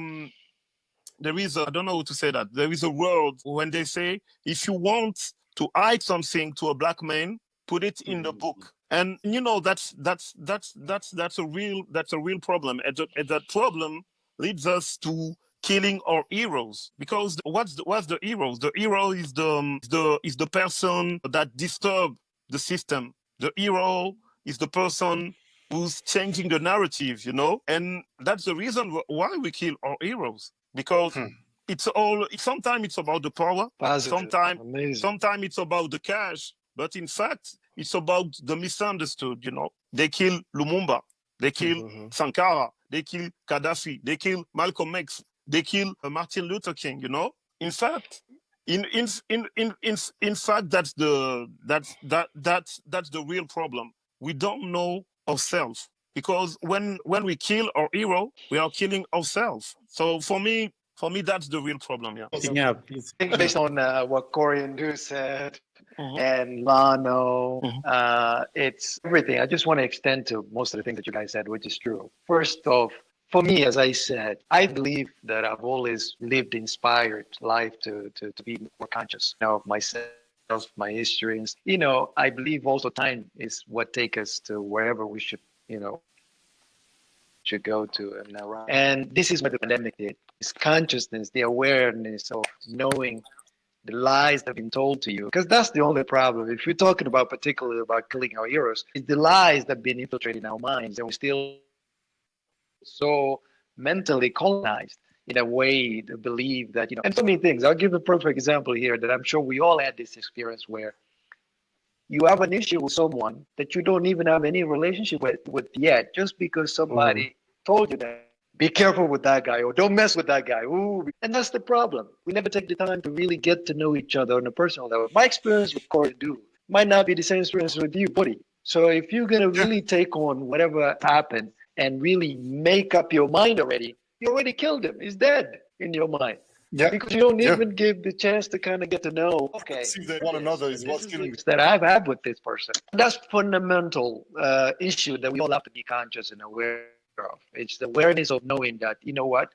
don't know how to say that. There is a word when they say, if you want to hide something to a black man, put it in the book. And that's a real problem. And that problem leads us to killing our heroes. Because what's the heroes? The hero is the person that disturbs the system. The hero is the person who's changing the narrative, and that's the reason why we kill our heroes. Because sometimes it's about the power, sometimes it's about the cash, but in fact, it's about the misunderstood, They kill Lumumba, they kill Sankara, they kill Gaddafi, they kill Malcolm X, they kill Martin Luther King, In fact, in fact, that's the real problem. We don't know ourselves. Because when we kill our hero, we are killing ourselves. So for me, that's the real problem. Yeah. Yeah, please. I think based on what Coréon Dú said and Lono, it's everything. I just want to extend to most of the things that you guys said, which is true. First off, for me, as I said, I believe that I've always lived inspired life to be more conscious of myself, my history. And, I believe also time is what takes us to wherever we should go to and around. And this is what the pandemic did. It's consciousness, the awareness of knowing the lies that have been told to you. Because that's the only problem. If you're talking about particularly about killing our heroes, it's the lies that have been infiltrated in our minds. And we're still so mentally colonized in a way to believe that, and so many things. I'll give a perfect example here that I'm sure we all had this experience where you have an issue with someone that you don't even have any relationship with yet, just because somebody told you that. Be careful with that guy, or don't mess with that guy. Ooh. And that's the problem. We never take the time to really get to know each other on a personal level. My experience with Coréon Dú might not be the same experience with you, Boddhi. So if you're going to really take on whatever happened and really make up your mind already, you already killed him. He's dead in your mind. Yeah. Because you don't even give the chance to kind of get to know, okay, see that one another is what's killing that I've had with this person. That's fundamental issue that we all have to be conscious and aware of. It's the awareness of knowing that,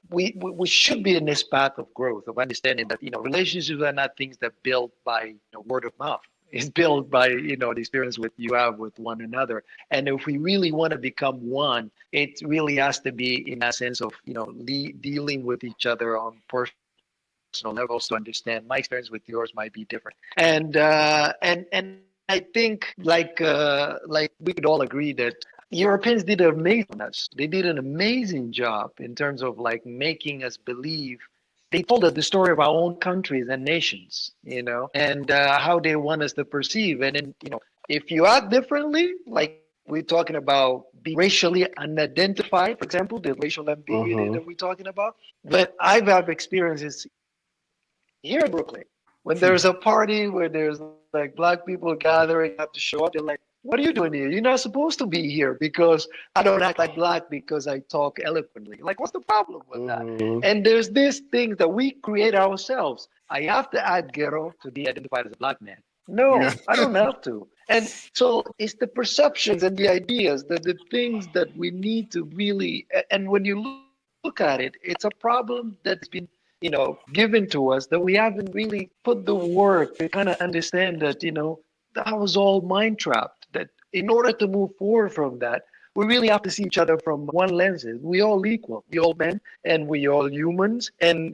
we should be in this path of growth, of understanding that, relationships are not things that build by word of mouth. It's built by, the experience you have with one another. And if we really want to become one, it really has to be in a sense of, dealing with each other on personal levels to understand. My experience with yours might be different. And I think like we could all agree that Europeans did amazing on us. They did an amazing job in terms of making us believe. They told us the story of our own countries and nations, and how they want us to perceive. And then, if you act differently, like we're talking about being racially unidentified, for example, the racial ambiguity that we're talking about. But I've had experiences here in Brooklyn when there's a party where there's black people gathering up to show up. They're like, what are you doing here? You're not supposed to be here because I don't act like black because I talk eloquently. What's the problem with that? And there's these things that we create ourselves. I have to act ghetto to be identified as a black man. No, I don't have to. And so it's the perceptions and the ideas, the things that we need to really, and when you look at it, it's a problem that's been, given to us that we haven't really put the work to kind of understand that, that was all mind trapped. That in order to move forward from that, we really have to see each other from one lens. We all equal. We all men and we all humans. And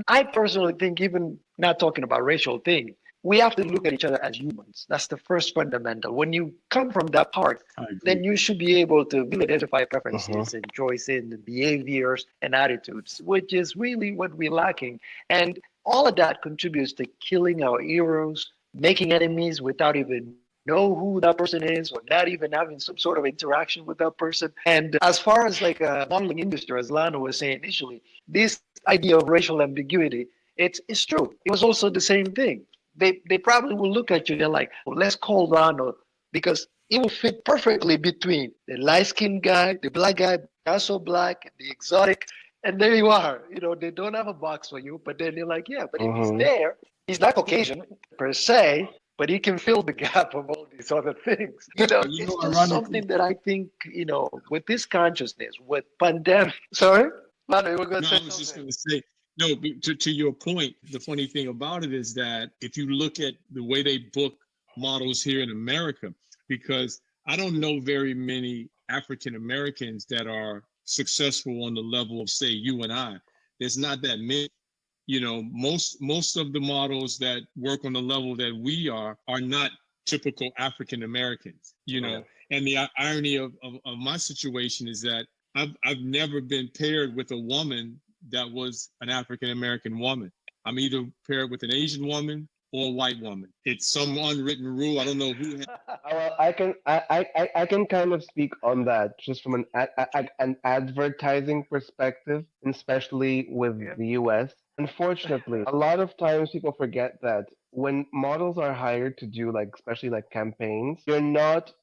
I personally think, even not talking about racial thing, we have to look at each other as humans. That's the first fundamental. When you come from that part, then you should be able to really identify preferences and choices and behaviors and attitudes, which is really what we're lacking. And all of that contributes to killing our heroes, making enemies without even know who that person is, or not even having some sort of interaction with that person. And as far as like a modeling industry, as Lano was saying initially, this idea of racial ambiguity, it's true. It was also the same thing. They probably will look at you, they're like, well, let's call Lano because it will fit perfectly between the light-skinned guy, the black guy, also black, the exotic, and there you are. They don't have a box for you, but then you're like, yeah, but if he's there, he's not Caucasian per se, but he can fill the gap of all these other things. It's just something that I think, with this consciousness, with pandemic. Sorry? Lano, you were going to say something? I was just going to say, no, to your point, the funny thing about it is that if you look at the way they book models here in America, because I don't know very many African Americans that are successful on the level of, say, you and I. There's not that many. Most of the models that work on the level that we are not typical African Americans. And the irony of my situation is that I've never been paired with a woman that was an African American woman. I'm either paired with an Asian woman or a white woman. It's some unwritten rule. I don't know who. Well, I can kind of speak on that just from an advertising perspective, especially with the US. Unfortunately, a lot of times people forget that when models are hired to do especially campaigns, you're not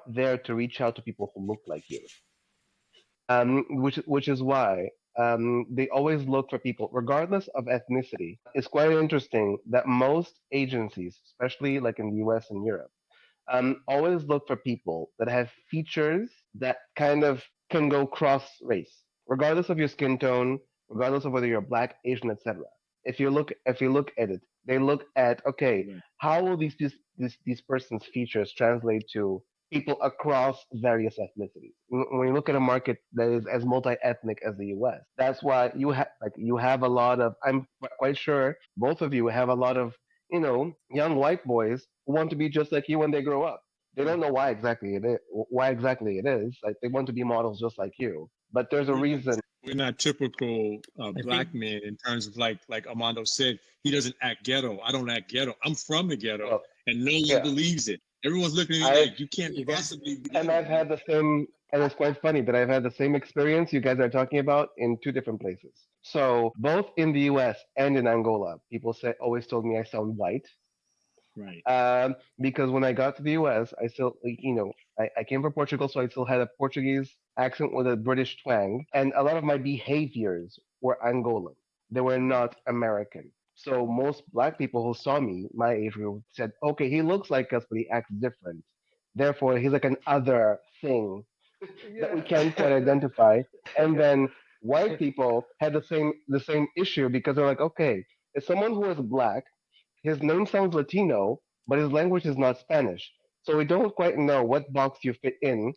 there to reach out to people who look like you. Which is why they always look for people, regardless of ethnicity. It's quite interesting that most agencies, especially in the US and Europe, always look for people that have features that kind of can go cross race, regardless of your skin tone, regardless of whether you're black, Asian, etc. If you look at it, they look at how will these person's features translate to people across various ethnicities. When you look at a market that is as multi-ethnic as the U.S., that's why you have a lot of. I'm quite sure both of you have a lot of young white boys who want to be just like you when they grow up. They don't know why exactly it is. Why exactly it is. They want to be models just like you. But there's a reason. We're not typical black men in terms of like Armando said. He doesn't act ghetto. I don't act ghetto. I'm from the ghetto, and no one believes it. Everyone's looking at me like you can't possibly be. And I've had the same, and it's quite funny that I've had the same experience you guys are talking about in two different places. So both in the U.S. and in Angola, people always told me I sound white. Right. Because when I got to the U.S., I still, I came from Portugal, so I still had a Portuguese accent with a British twang, and a lot of my behaviors were Angolan. They were not American. So most black people who saw me, my age group, said, okay, he looks like us, but he acts different. Therefore, he's like an other thing that we can't quite identify. And then white people had the same issue because they're like, okay, it's someone who is black, his name sounds Latino, but his language is not Spanish. So we don't quite know what box you fit in.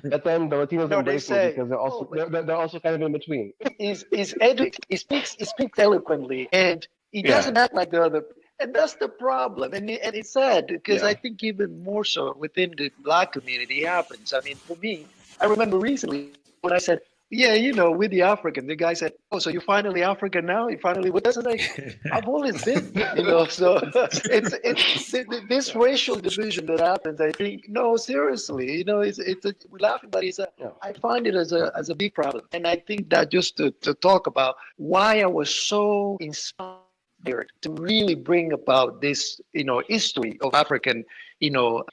But then the Latinos embrace me because they're also kind of in between. He's educated. He speaks eloquently, and he doesn't act like the other. And that's the problem. And it's sad because I think even more so within the black community happens. I mean, for me, I remember recently when I said, we're the African. The guy said, oh, so you're finally African now? You finally with us? And I've always been, so it's this racial division that happens. I think, no, seriously, we're laughing, but I find it as a big problem. And I think that just to talk about why I was so inspired to really bring about this, history of African,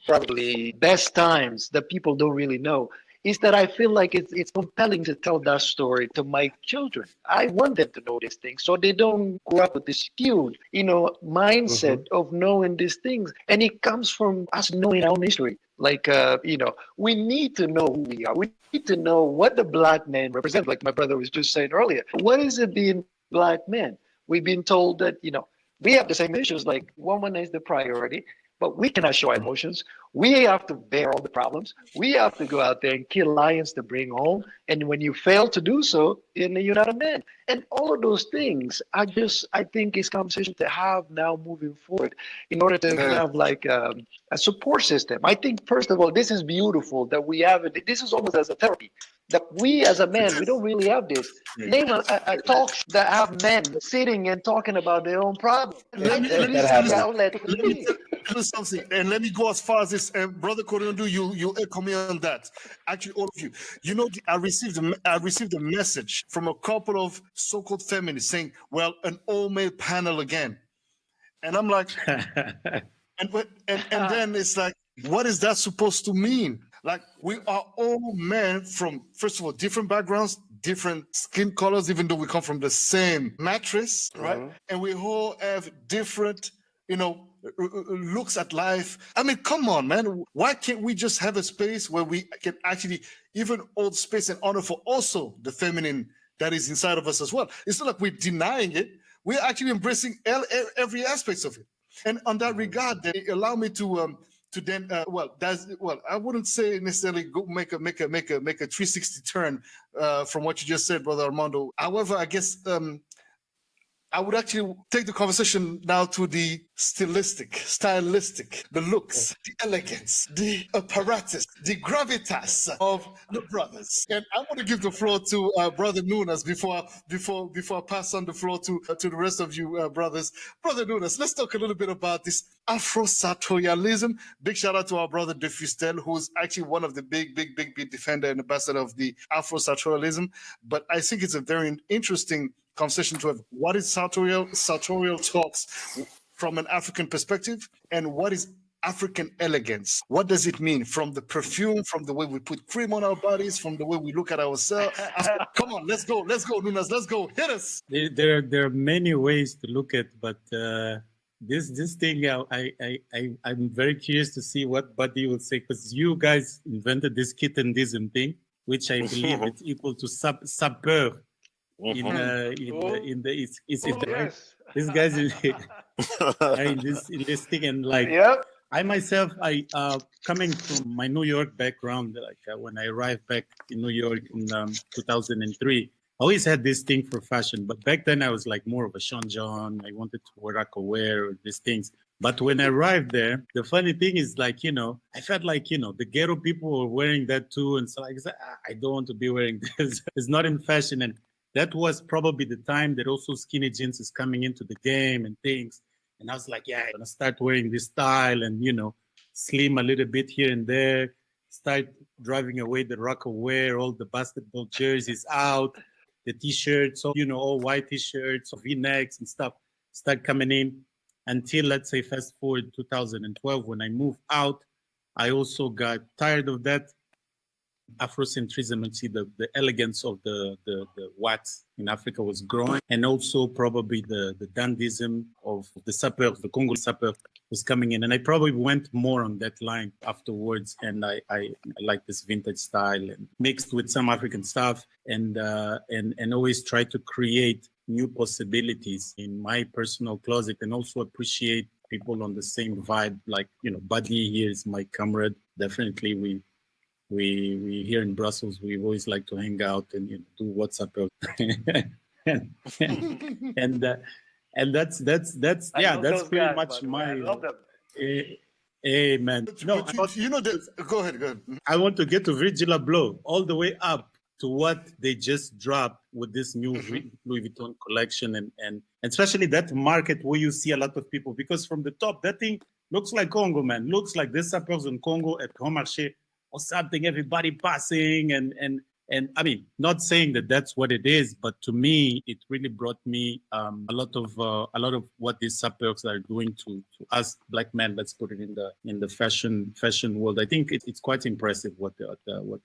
probably best times that people don't really know, is that I feel like it's compelling to tell that story to my children. I want them to know these things so they don't grow up with this skewed, mindset of knowing these things. And it comes from us knowing our own history. Like, we need to know who we are. We need to know what the black man represents, like my brother was just saying earlier. What is it being Black men. We've been told that, we have the same issues, like woman is the priority, but we cannot show emotions. We have to bear all the problems. We have to go out there and kill lions to bring home. And when you fail to do so, you're not a man. And all of those things are just, I think, is conversation to have now moving forward in order to have like a support system. I think, first of all, this is beautiful that we have it. This is almost as a therapy. That we as a man, we don't really have this. Name a talk that have men sitting and talking about their own problems. Let me At least tell the you, outlet for let me me. tell you something, and let me go as far as this. Brother Coréon Dú, you echo me on that. Actually, all of you. I received a message from a couple of so-called feminists saying, "Well, an all-male panel again," and I'm like, and then it's like, what is that supposed to mean? Like, we are all men from, first of all, different backgrounds, different skin colors, even though we come from the same mattress, right? And we all have different, looks at life. I mean, come on, man. Why can't we just have a space where we can actually even hold space and honor for also the feminine that is inside of us as well? It's not like we're denying it. We're actually embracing every aspect of it. And on that regard, then allow me to then I wouldn't say necessarily go make a 360 turn from what you just said, Brother Armando. However, I guess I would actually take the conversation now to the stylistic, the looks, the elegance, the apparatus, the gravitas of the brothers. And I want to give the floor to Brother Nunas before I pass on the floor to the rest of you brothers. Brother Nunas, let's talk a little bit about this Afro-sartorialism. Big shout out to our brother De Fustel, who's actually one of the big defender and ambassador of the Afro-sartorialism. But I think it's a very interesting conversation to have. What is sartorial talks from an African perspective, and what is African elegance? What does it mean, from the perfume, from the way we put cream on our bodies, from the way we look at ourselves? Come on, let's go, Nunas, let's go, hit us. There are many ways to look at, but this thing, I'm very curious to see what Badi will say, because you guys invented this kittendism thing, which I believe it's equal to sapeur. In the Yes. this guy's in this thing, and like I myself, coming from my New York background, like when I arrived back in New York in 2003, I always had this thing for fashion. But back then I was like more of a Sean John. I wanted to wear wear or these things. But when I arrived there, the funny thing is, like, I felt like, the ghetto people were wearing that too. And so I said, I don't want to be wearing this. It's not in fashion. And that was probably the time that also skinny jeans is coming into the game and things. And I was like, I'm going to start wearing this style and, slim a little bit here and there, start driving away the wear, all the basketball jerseys out, the T-shirts, all white T-shirts, V-necks and stuff start coming in until, let's say, fast forward 2012, when I moved out. I also got tired of that Afrocentrism, and see the elegance of the wax in Africa was growing, and also probably the dandism of the sapeur, the Congo sapeur was coming in, and I probably went more on that line afterwards. And I like this vintage style and mixed with some African stuff, and always try to create new possibilities in my personal closet, and also appreciate people on the same vibe. Like, Badi here is my comrade. Definitely, we here in Brussels, we always like to hang out and do WhatsApp and that's pretty much my. Man. No, go ahead. I want to get to Virgil Abloh all the way up to what they just dropped with this new Louis Vuitton collection, and especially that market where you see a lot of people, because from the top, that thing looks like Congo, man. Looks like this suppose in Congo at Grand Marché or something, everybody passing, and I mean, not saying that that's what it is, but to me, it really brought me a lot of what these suburbs are doing to us black men. Let's put it in the fashion world. I think it's quite impressive what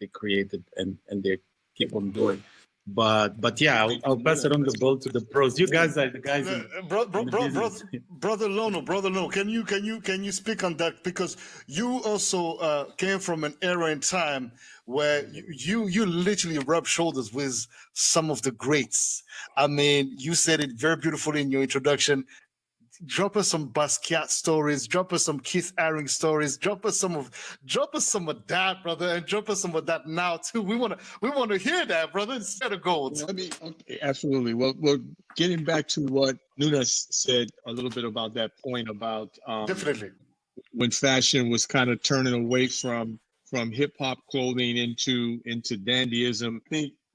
they created and they keep on doing. But yeah, I'll pass it on the ball to the pros. You guys are the guys in the business. Brother Lono, can you speak on that, because you also came from an era in time where you literally rub shoulders with some of the greats. I mean, you said it very beautifully in your introduction. Drop us some Basquiat stories, drop us some Keith Haring stories, drop us some of that, brother, and drop us some of that now too. We wanna hear that, brother, instead of gold. I mean, okay, absolutely. Well, getting back to what Nunas said a little bit about that point about Definitely. when fashion was kind of turning away from hip hop clothing into dandyism.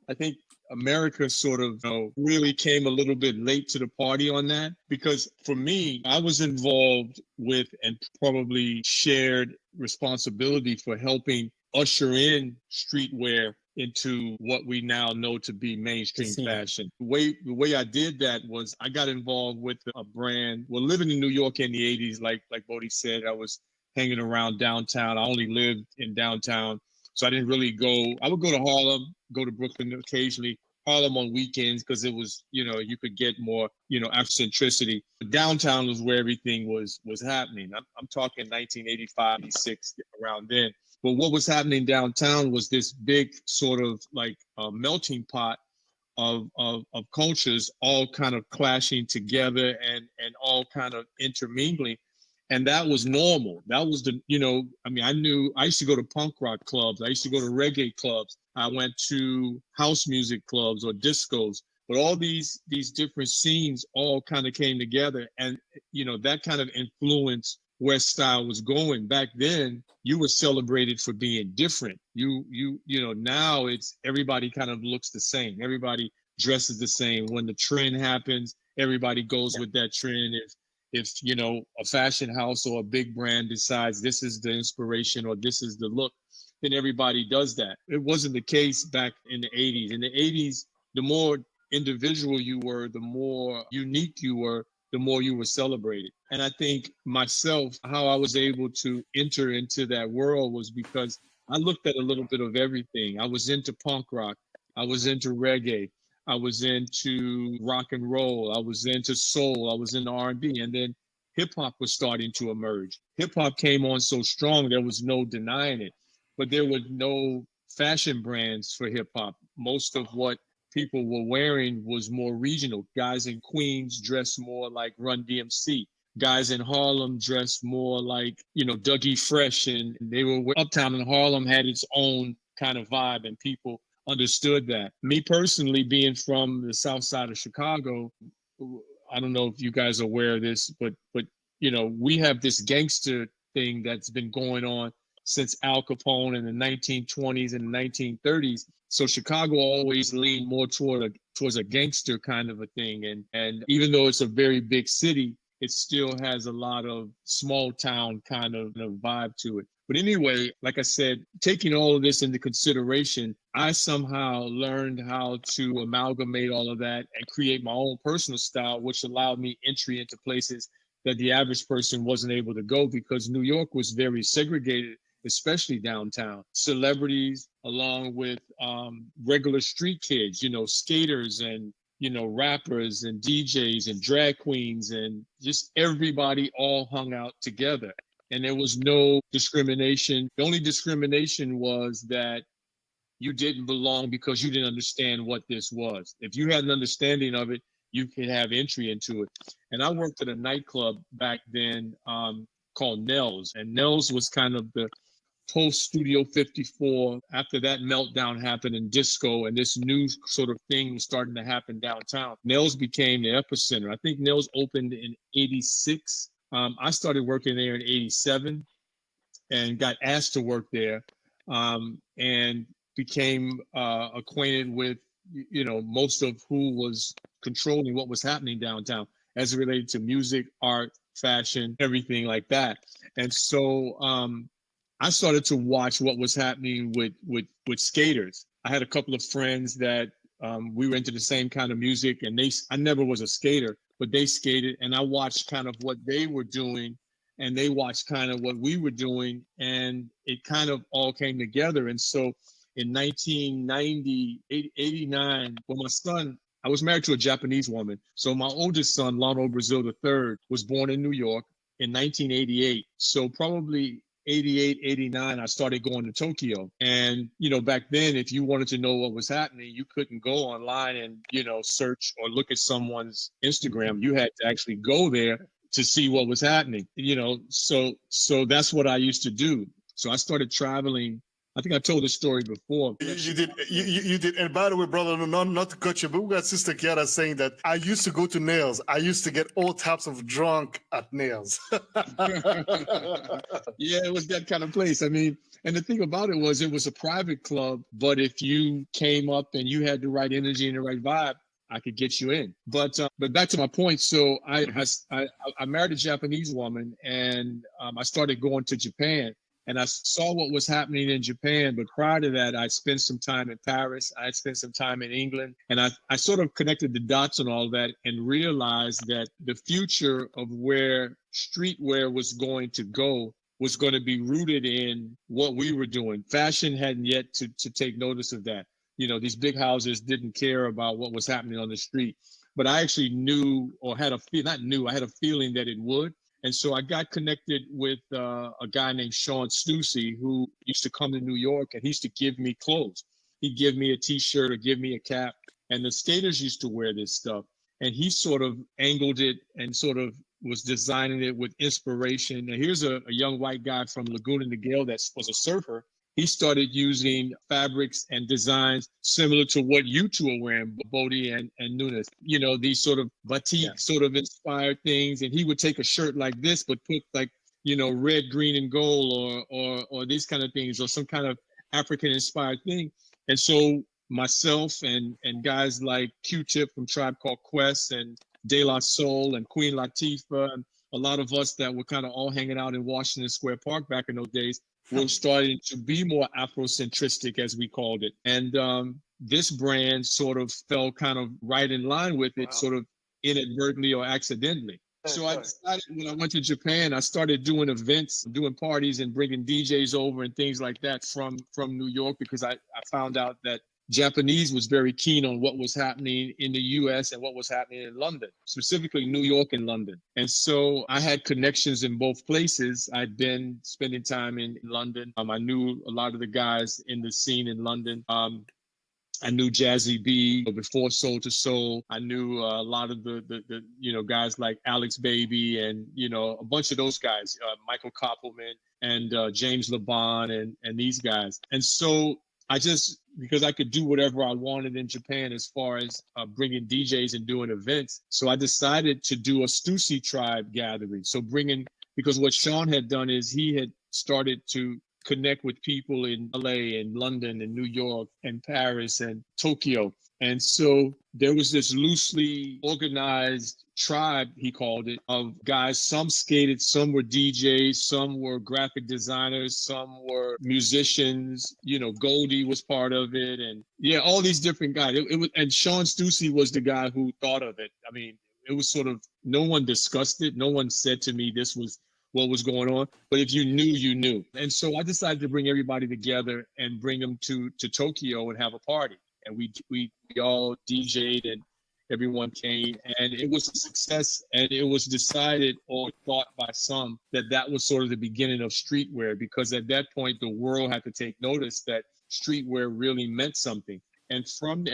I think America sort of really came a little bit late to the party on that, because for me, I was involved with and probably shared responsibility for helping usher in streetwear into what we now know to be mainstream fashion. The way I did that was I got involved with a brand. Well, living in New York in the 80s, like Boddhi said, I was hanging around downtown. I only lived in downtown, so I didn't really go. I would go to Harlem, go to Brooklyn occasionally, Harlem on weekends, because it was, you could get more, Afrocentricity. Downtown was where everything was happening. I'm talking 1985, 86, around then. But what was happening downtown was this big sort of like melting pot of cultures, all kind of clashing together and all kind of intermingling. And that was normal. That was I used to go to punk rock clubs. I used to go to reggae clubs. I went to house music clubs or discos. But all these different scenes all kind of came together. And, that kind of influenced where style was going. Back then, you were celebrated for being different. Now it's everybody kind of looks the same. Everybody dresses the same. When the trend happens, everybody goes with that trend. If a fashion house or a big brand decides this is the inspiration or this is the look, then everybody does that. It wasn't the case back in the 80s. In the 80s, the more individual you were, the more unique you were, the more you were celebrated. And I think myself, how I was able to enter into that world was because I looked at a little bit of everything. I was into punk rock. I was into reggae. I was into rock and roll. I was into soul. I was into R&B. And then hip hop was starting to emerge. Hip hop came on so strong, there was no denying it. But there were no fashion brands for hip hop. Most of what people were wearing was more regional. Guys in Queens dressed more like Run DMC. Guys in Harlem dressed more like, Dougie Fresh. And they were uptown in Harlem had its own kind of vibe, and people understood that. Me personally, being from the south side of Chicago, I don't know if you guys are aware of this, but we have this gangster thing that's been going on since Al Capone in the 1920s and the 1930s. So Chicago always leaned more towards a gangster kind of a thing. And even though it's a very big city, it still has a lot of small town kind of vibe to it. But anyway, like I said, taking all of this into consideration, I somehow learned how to amalgamate all of that and create my own personal style, which allowed me entry into places that the average person wasn't able to go, because New York was very segregated, especially downtown. Celebrities, along with regular street kids, skaters and, rappers and DJs and drag queens, and just everybody all hung out together. And there was no discrimination. The only discrimination was that you didn't belong because you didn't understand what this was. If you had an understanding of it, you could have entry into it. And I worked at a nightclub back then called Nell's. And Nell's was kind of the post Studio 54. After that meltdown happened in disco and this new sort of thing was starting to happen downtown, Nell's became the epicenter. I think Nell's opened in 86. I started working there in 87 and got asked to work there, and became acquainted with, most of who was controlling what was happening downtown as it related to music, art, fashion, everything like that. And so I started to watch what was happening with skaters. I had a couple of friends that we were into the same kind of music, and I never was a skater, but they skated, and I watched kind of what they were doing, and they watched kind of what we were doing, and it kind of all came together. And so in 1990, 89, when my son, I was married to a Japanese woman. So my oldest son, Lono Brazil III, was born in New York in 1988. So probably 88, 89, I started going to Tokyo. And, back then, if you wanted to know what was happening, you couldn't go online and, search or look at someone's Instagram. You had to actually go there to see what was happening, so that's what I used to do. So I started traveling. I think I told this story before. You did. You did. And by the way, brother, not to cut you, but we got Sister Kiara saying that I used to go to nails. I used to get all types of drunk at nails. Yeah, it was that kind of place. I mean, and the thing about it was a private club, but if you came up and you had the right energy and the right vibe, I could get you in. But back to my point. So I married a Japanese woman, and I started going to Japan. And I saw what was happening in Japan. But prior to that, I spent some time in Paris. I spent some time in England. And I sort of connected the dots on all that and realized that the future of where streetwear was going to go was going to be rooted in what we were doing. Fashion hadn't yet to take notice of that. These big houses didn't care about what was happening on the street. But I actually knew, or had I had a feeling that it would. And so I got connected with a guy named Sean Stussy, who used to come to New York, and he used to give me clothes. He'd give me a T-shirt or give me a cap. And the skaters used to wear this stuff. And he sort of angled it and sort of was designing it with inspiration. And here's a young white guy from Laguna Niguel that was a surfer. He started using fabrics and designs similar to what you two are wearing, Boddhi and Nunas. These sort of batik sort of inspired things. And he would take a shirt like this, but put like, red, green, and gold or these kind of things, or some kind of African inspired thing. And so myself and guys like Q-Tip from Tribe Called Quest and De La Soul and Queen Latifah, and a lot of us that were kind of all hanging out in Washington Square Park back in those days, were starting to be more Afrocentristic, as we called it. And this brand sort of fell kind of right in line with it, sort of inadvertently or accidentally. So I decided when I went to Japan, I started doing events, doing parties and bringing DJs over and things like that from New York, because I found out that Japanese was very keen on what was happening in the US and what was happening in London, specifically New York and London. And so I had connections in both places. I'd been spending time in London. I knew a lot of the guys in the scene in London. I knew Jazzy B before Soul to Soul. I knew a lot of the guys like Alex Baby and, a bunch of those guys, Michael Koppelman and James LeBon and these guys. And so because I could do whatever I wanted in Japan as far as bringing DJs and doing events. So I decided to do a Stussy Tribe gathering. So because what Sean had done is he had started to connect with people in LA and London and New York and Paris and Tokyo. And so there was this loosely organized tribe, he called it, of guys. Some skated, some were DJs, some were graphic designers, some were musicians. Goldie was part of it. And all these different guys. And Sean Stussy was the guy who thought of it. I mean, it was sort of, no one discussed it. No one said to me this was what was going on. But if you knew, you knew. And so I decided to bring everybody together and bring them to Tokyo and have a party. And we all DJ'd and everyone came, and it was a success. And it was decided or thought by some that was sort of the beginning of streetwear, because at that point, the world had to take notice that streetwear really meant something. And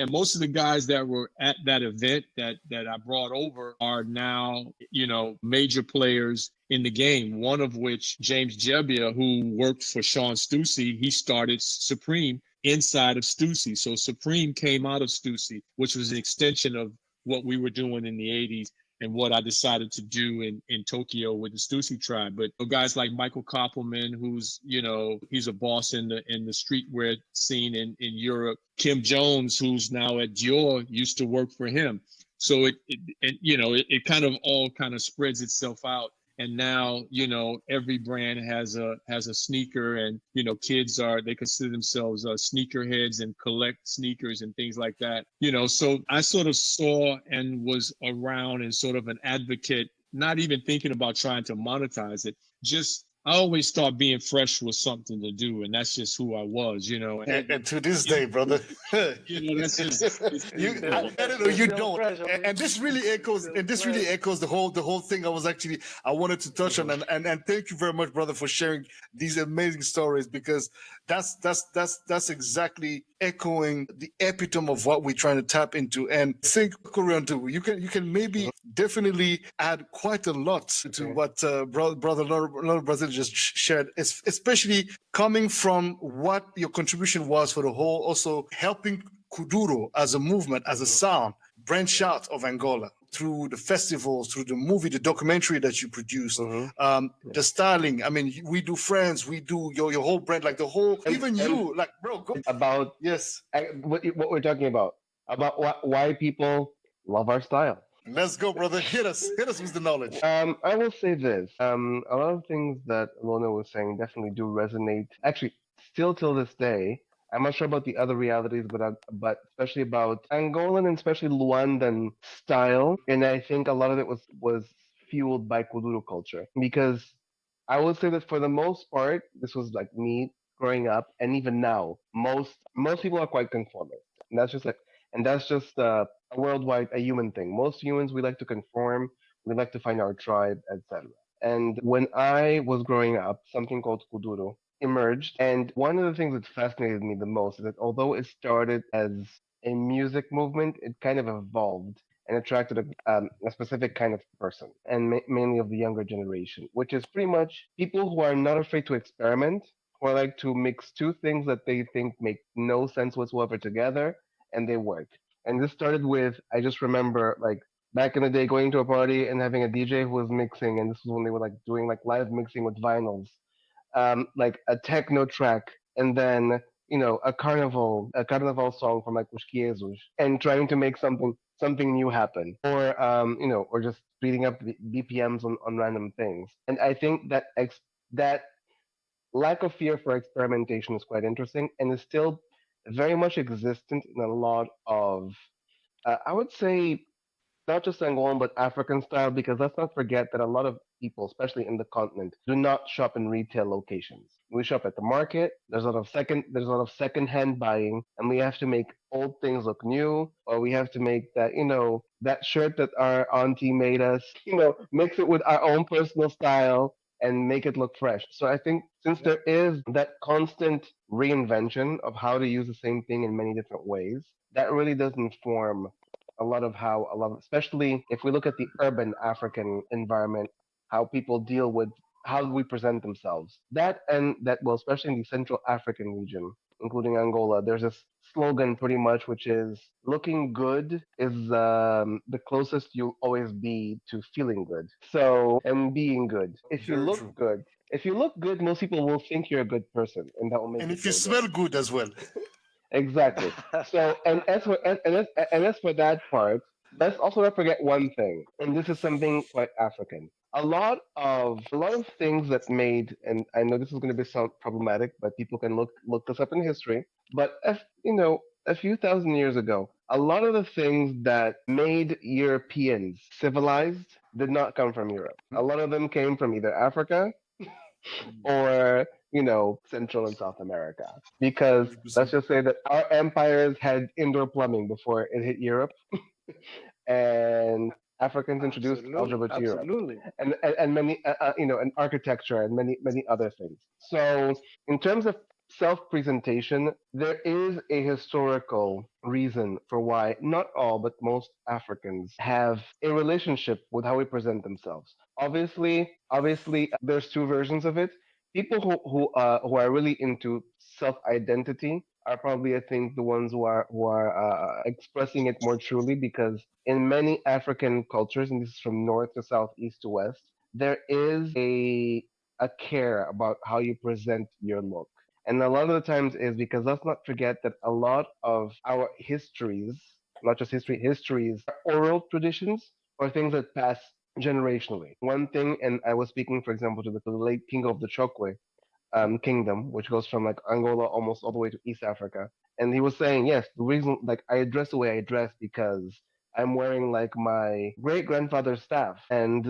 most of the guys that were at that event that I brought over are now, major players in the game. One of which, James Jebbia, who worked for Sean Stussy, he started Supreme inside of Stussy. So Supreme came out of Stussy, which was an extension of what we were doing in the 80s and what I decided to do in Tokyo with the Stussy Tribe. But guys like Michael Koppelman, who's, he's a boss in the streetwear scene in Europe. Kim Jones, who's now at Dior, used to work for him. So it kind of all kind of spreads itself out. And now, every brand has a sneaker, and, kids they consider themselves sneakerheads and collect sneakers and things like that. So I sort of saw and was around and sort of an advocate, not even thinking about trying to monetize it. Just I always thought being fresh was something to do, and that's just who I was, you know. And to this day, brother, That's just I don't know, you don't. And this really echoes, the whole thing I wanted to touch on. And thank you very much, brother, for sharing these amazing stories, because that's exactly echoing the epitome of what we're trying to tap into. And I think, Coréon Dú, you can maybe definitely add quite a lot to what brother Lono Brazil just shared, especially coming from what your contribution was for the whole, also helping Kuduro as a movement, as a sound, branch out of Angola through the festivals, through the movie, the documentary that you produced, the styling. I mean, we do Friends, we do your whole brand, like the whole, even you, like, bro. About yes, what we're talking about why people love our style. Let's go, brother. Hit us with the knowledge. I will say this. A lot of things that Lono was saying definitely do resonate. Actually, still till this day. I'm not sure about the other realities, but especially about Angolan and especially Luandan style, and I think a lot of it was fueled by Kuduro culture, because I would say that for the most part, this was like me growing up, and even now, most people are quite conformist, and that's just a worldwide, a human thing. Most humans, we like to conform, we like to find our tribe, etc. And when I was growing up, something called Kuduro emerged, and one of the things that fascinated me the most is that although it started as a music movement, it kind of evolved and attracted a specific kind of person, and mainly of the younger generation, which is pretty much people who are not afraid to experiment, who like to mix two things that they think make no sense whatsoever together, and they work. And this started with, I just remember like back in the day going to a party and having a DJ who was mixing, and this was when they were like doing like live mixing with vinyls, like a techno track, and then a carnival song from like Os Quiesos, and trying to make something new happen, or or just speeding up the BPMs on random things. And I think that lack of fear for experimentation is quite interesting, and is still very much existent in a lot of, I would say, not just Angolan but African style, because let's not forget that a lot of people, especially in the continent, do not shop in retail locations. We shop at the market. There's a lot of second-hand buying, and we have to make old things look new, or we have to make that shirt that our auntie made us, mix it with our own personal style and make it look fresh. So I think since there is that constant reinvention of how to use the same thing in many different ways, that really does inform especially if we look at the urban African environment, how people deal with how we present themselves. Well, especially in the Central African region, including Angola, there's this slogan pretty much, which is looking good is the closest you'll always be to feeling good. So, and being good. Very true. If you look good, most people will think you're a good person, and that will make And you if you feel smell good. good as well. Exactly. So, and as for that part, let's also not forget one thing, and this is something quite African. A lot of things that made, and I know this is going to be sound problematic, but people can look this up in history. But if a few thousand years ago, a lot of the things that made Europeans civilized did not come from Europe. A lot of them came from either Africa or Central and South America. Because let's 100%. just say that our empires had indoor plumbing before it hit Europe, and Africans introduced Absolutely, algebra to Europe, absolutely. and many and architecture and many other things. So in terms of self-presentation, there is a historical reason for why not all but most Africans have a relationship with how we present themselves. Obviously, there's two versions of it. People who are really into self-identity are probably, I think, the ones who are expressing it more truly, because in many African cultures, and this is from north to south, east to west, there is a care about how you present your look. And a lot of the times is because let's not forget that a lot of our histories, not just histories, are oral traditions or things that pass generationally. One thing, and I was speaking, for example, to the late king of the Chokwe kingdom, which goes from like Angola almost all the way to East Africa. And he was saying, yes, the reason like I dress the way I dress because I'm wearing like my great grandfather's staff, and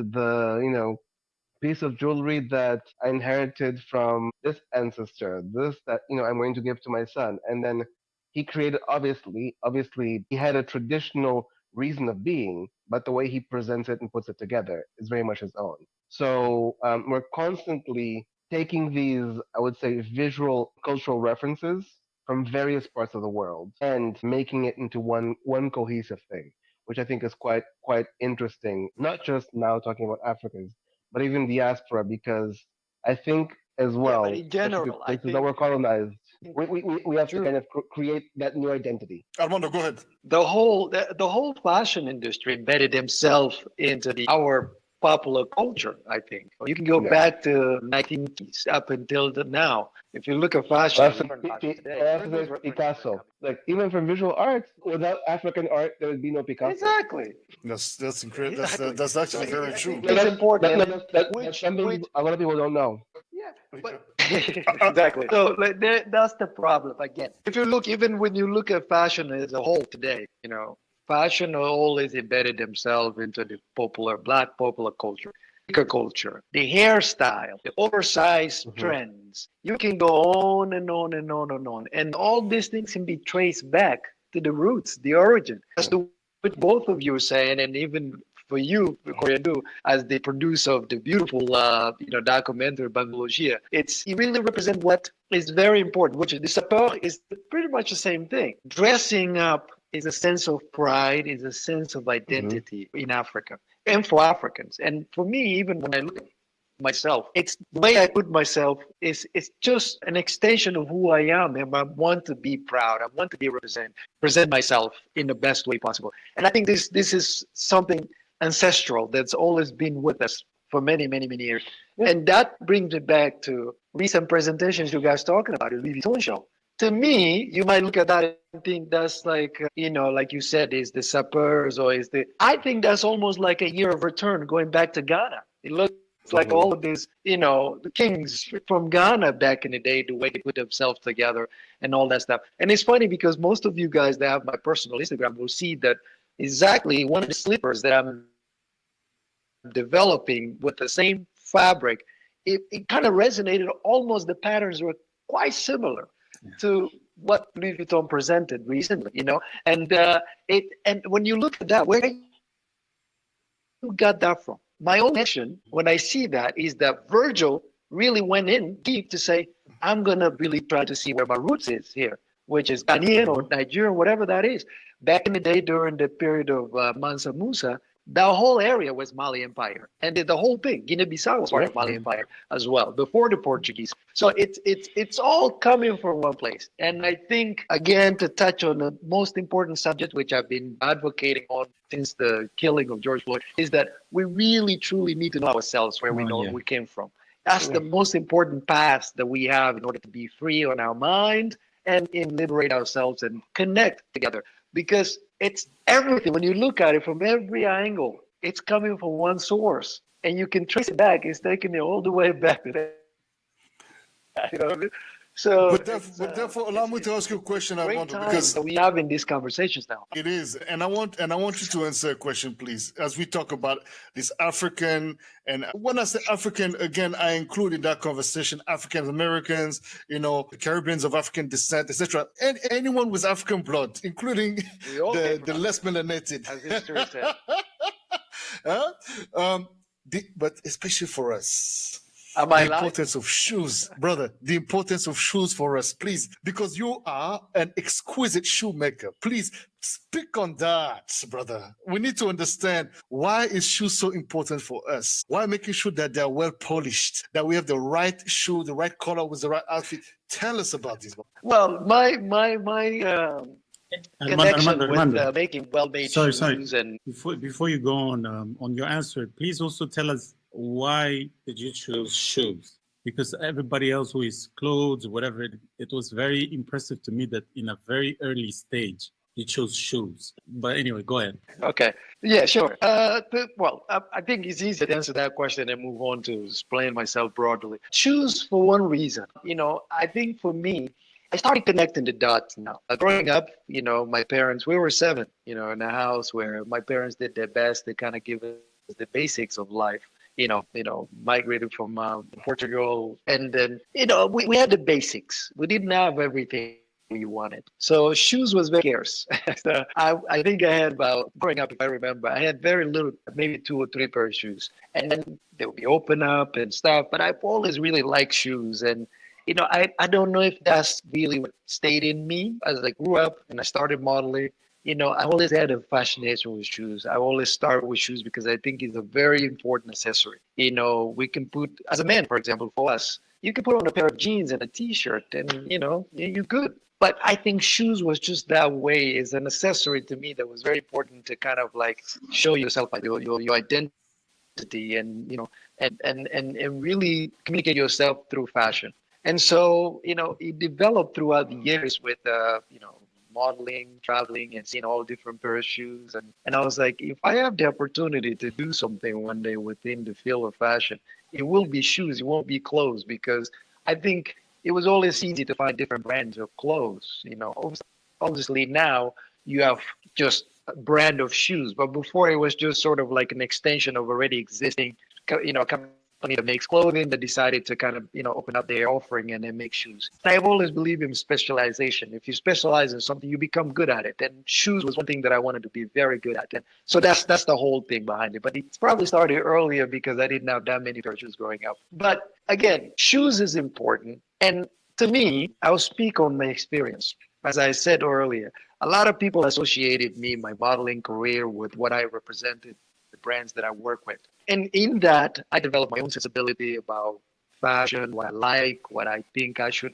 piece of jewelry that I inherited from this ancestor, this that I'm going to give to my son. And then he created, obviously he had a traditional reason of being, but the way he presents it and puts it together is very much his own. So we're constantly taking these, I would say, visual cultural references from various parts of the world and making it into one cohesive thing, which I think is quite interesting. Not just now talking about Africans, but even diaspora, because I think as Yeah, well, but in especially the general, I places that think were colonized, we have to true. kind of create that new identity. Armando, go ahead. The whole fashion industry embedded himself into our popular culture. I think you can go Yeah. back to 1980s up until now. If you look at fashion, modern fashion today, where are those references Picasso. Like even from visual arts, without African art, there would be no Picasso. exactly. That's incredible. Exactly. That's So actually very I true. think it's important. That's Which, something which, a lot of people don't know. yeah, but exactly. So like, that's the problem. Again, if you look, even when you look at fashion as a whole today, fashion always embedded themselves into the black popular culture, the hairstyle, the oversized Mhm. trends. You can go on and on and on and on, and all these things can be traced back to the roots, the origin, as to what both of you are saying, and even for you, Coréon Dú, as the producer of the beautiful, documentary Bangalogia, it really represents what is very important, which is the sapeur is pretty much the same thing. Dressing up is a sense of pride, is a sense of Mhm. identity in Africa and for Africans. And for me, even when I look at myself, it's the way I put myself is it's just an extension of who I am, and I want to be proud. I want to be present myself in the best way possible. And I think this is something ancestral that's always been with us for many, many, many years. And that brings me back to recent presentations you guys talking about the Louis Vuitton show. To me, you might look at that and think that's like, like you said, is the suppers or is the. I think that's almost like a year of return going back to Ghana. It looks like all of these, the kings from Ghana back in the day, the way they put themselves together and all that stuff. And it's funny because most of you guys that have my personal Instagram will see that exactly one of the slippers that I'm developing with the same fabric, it kind of resonated. Almost the patterns were quite similar to what Louis Vuitton presented recently, and when you look at that, where you got that from? My own mission when I see that is that Virgil really went in deep to say, I'm gonna really try to see where my roots is here, which is Ghanaian or Nigerian, whatever that is. Back in the day, during the period of Mansa Musa, the whole area was Mali Empire, and the whole thing, Guinea-Bissau was part of Mali Empire as well before the Portuguese. So it's all coming from one place. And I think again to touch on the most important subject, which I've been advocating on since the killing of George Floyd, is that we really truly need to know ourselves where we know we came from. That's the most important path that we have in order to be free on our mind and liberate ourselves and connect together. Because it's everything. When you look at it from every angle, it's coming from one source. And you can trace it back. It's taking it all the way back to that. You know what I mean? So But therefore, allow me to ask you a question, great Armando, time because that we have in these conversations now. it is, and I want you to answer a question, please, as we talk about this African. And when I say African, again, I include in that conversation African Americans, Caribbeans of African descent, etc. And anyone with African blood, including We all came the from less melanated. as history said. Huh? But especially for us. Am I The lying? importance of shoes, brother. The importance of shoes for us, please, because you are an exquisite shoemaker. Please speak on that, brother. We need to understand, why is shoes so important for us? Why making sure that they're well polished, that we have the right shoe, the right color with the right outfit? Tell us about this. Well, my connection with Armando. making well-made Sorry. shoes and Before you go on your answer, please also tell us, why did you choose shoes? Because everybody else who is clothes, whatever, it was very impressive to me that in a very early stage you chose shoes. But anyway, go ahead. okay, yeah, sure. I think it's easy to answer that question and move on to explain myself broadly. Shoes for one reason. I think for me, I started connecting the dots now. Growing up, my parents, we were seven, in a house where my parents did their best to kind of give us the basics of life. migrated from Portugal, and then we had the basics. We didn't have everything we wanted, so shoes was very scarce. So I think I had about growing up, if I remember, I had very little, maybe 2 or 3 pair of shoes, and then they would be open up and stuff. But I've always really liked shoes, and I don't know if that's really what stayed in me as I grew up and I started modeling. I always had a fascination with shoes. I always start with shoes because I think it's a very important accessory. We can put, as a man, for example, for us, you can put on a pair of jeans and a t-shirt and, you're good. But I think shoes was just that way, as an accessory to me that was very important to kind of like show yourself, like your identity, and, and really communicate yourself through fashion. And so, it developed throughout the years with, modeling, traveling, and seeing all different pair of shoes. And I was like, if I have the opportunity to do something one day within the field of fashion, it will be shoes, it won't be clothes, because I think it was always easy to find different brands of clothes. Obviously now you have just a brand of shoes, but before it was just sort of like an extension of already existing, company that makes clothing that decided to kind of, open up their offering and then make shoes. And I've always believed in specialization. If you specialize in something, you become good at it. And shoes was one thing that I wanted to be very good at. And so that's the whole thing behind it. But it's probably started earlier because I didn't have that many pairs of shoes growing up. But again, shoes is important. And to me, I'll speak on my experience. As I said earlier, a lot of people associated me, my modeling career, with what I represented, the brands that I work with. And in that, I developed my own sensibility about fashion, what I like, what I think I should,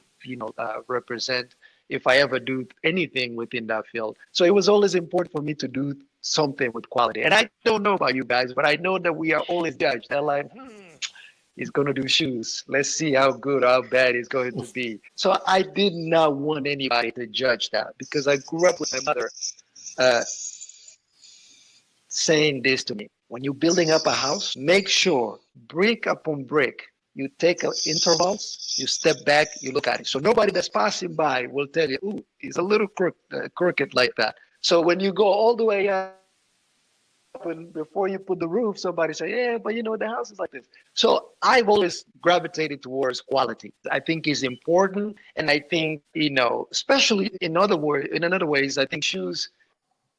represent if I ever do anything within that field. So it was always important for me to do something with quality. And I don't know about you guys, but I know that we are always judged. They're like, he's going to do shoes. Let's see how good or how bad it's going to be. So I did not want anybody to judge that, because I grew up with my mother saying this to me. When you're building up a house, make sure brick upon brick, you take intervals, you step back, you look at it. So nobody that's passing by will tell you, ooh, it's a little crooked like that. So when you go all the way up, and before you put the roof, somebody say, yeah, but the house is like this. So I've always gravitated towards quality. I think is important. And I think, especially in other ways, I think shoes,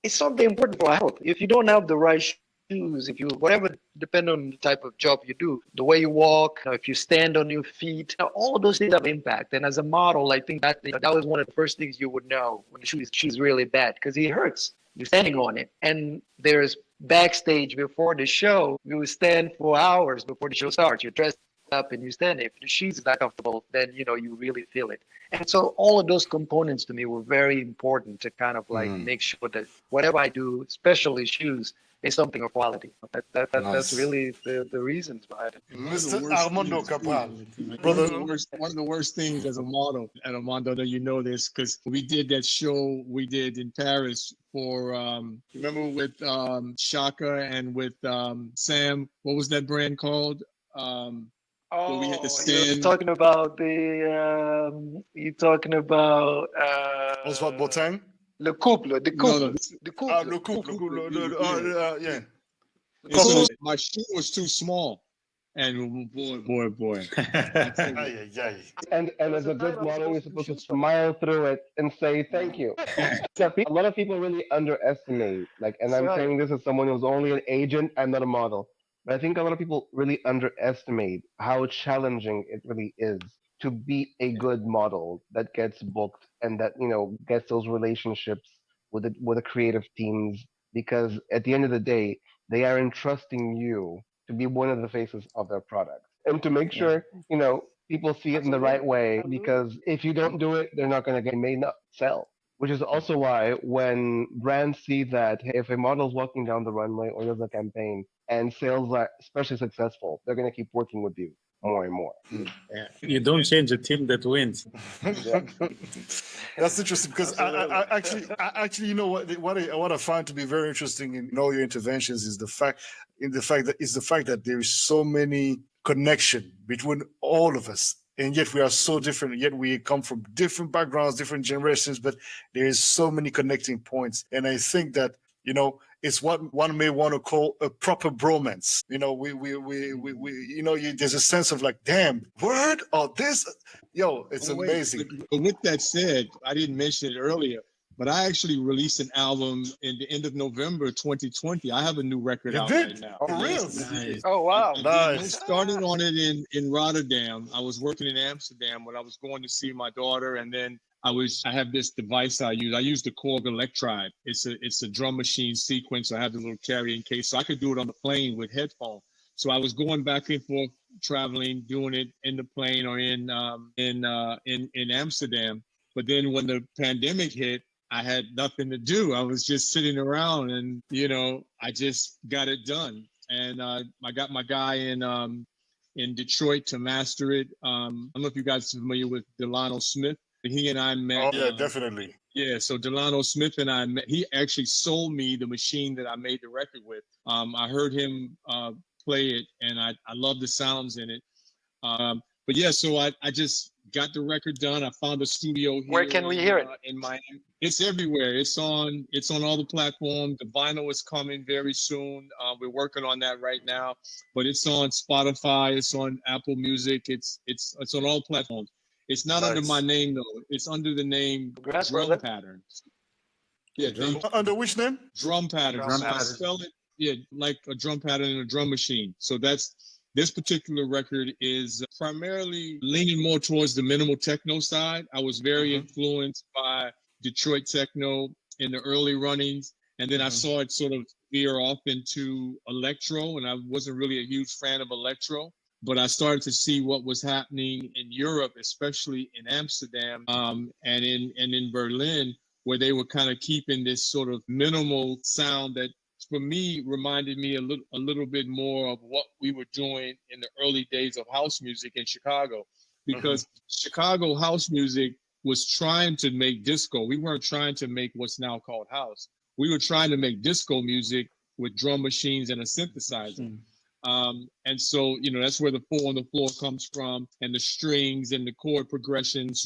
it's something important for our health. If you don't have the right shoes, if you, whatever, depending on the type of job you do, the way you walk, if you stand on your feet, all of those things have impact. And as a model, I think that that was one of the first things you would know when the shoe's really bad, because it hurts. You're standing on it. And there's backstage before the show, you would stand for hours before the show starts. You're dressed up and you stand. If the shoes are not comfortable, then you really feel it. And so all of those components to me were very important to kind of like make sure that whatever I do, especially shoes, is something of quality. That's really the reasons behind it. Mr. Armando Cabral, brother, one of the worst things as a model, and Armando, that this, because we did that show we did in Paris for remember with Shaka and with Sam. What was that brand called? We had to stand. You're talking about the. You're talking about. Oswald Botang? Le couple, the couple, the couple. Le couple, yeah. So my shoe was too small, and boy. And as a good model, we're supposed to smile through it and say thank you. A lot of people really underestimate, and I'm saying this as someone who's only an agent, I'm not a model. But I think a lot of people really underestimate how challenging it really is to be a good model that gets booked and that gets those relationships with the creative teams, because at the end of the day they are entrusting you to be one of the faces of their product and to make sure people see it in the right way, because if you don't do it, they're not going to may not sell. Which is also why when brands see that if a model's walking down the runway or there's a campaign and sales are especially successful, they're going to keep working with you more and more. Yeah. You don't change a team that wins. That's interesting, because I actually, what I find to be very interesting in all your interventions is the fact that there is so many connection between all of us. And yet we are so different, yet we come from different backgrounds, different generations, but there is so many connecting points. And I think that, it's what one may want to call a proper bromance. You know, there's a sense of like, damn, word or this, yo, it's amazing. But with that said, I didn't mention it earlier, but I actually released an album in the end of November 2020. I have a new record out right now. Oh, real? Nice. Oh, wow. I started on it in Rotterdam. I was working in Amsterdam when I was going to see my daughter, and then I have this device I use. I use the Korg Electribe. It's a drum machine sequence. I have the little carrying case, so I could do it on the plane with headphones. So I was going back and forth, traveling, doing it in the plane or in Amsterdam. But then when the pandemic hit, I had nothing to do. I was just sitting around, and I just got it done. And I got my guy in Detroit to master it. I don't know if you guys are familiar with Delano Smith. He and I met. Oh, yeah, definitely. Yeah, so Delano Smith and I met. He actually sold me the machine that I made the record with. I heard him play it, and I love the sounds in it. But yeah, so I just got the record done. I found a studio here. Where can we hear it? In Miami. It's everywhere. It's on all the platforms. The vinyl is coming very soon. We're working on that right now. But it's on Spotify. It's on Apple Music. It's on all platforms. It's not under my name though. It's under the name Drum Patterns. Yeah, under which name? Drum Patterns. I spell it, like a drum pattern in a drum machine. So this particular record is primarily leaning more towards the minimal techno side. I was very influenced by Detroit techno in the early runnings, and then I saw it sort of veer off into electro, and I wasn't really a huge fan of electro. But I started to see what was happening in Europe, especially in Amsterdam and in Berlin, where they were kind of keeping this sort of minimal sound that, for me, reminded me a little bit more of what we were doing in the early days of house music in Chicago, because Chicago house music was trying to make disco. We weren't trying to make what's now called house. We were trying to make disco music with drum machines and a synthesizer. And so, that's where the 4 on the floor comes from, and the strings and the chord progressions,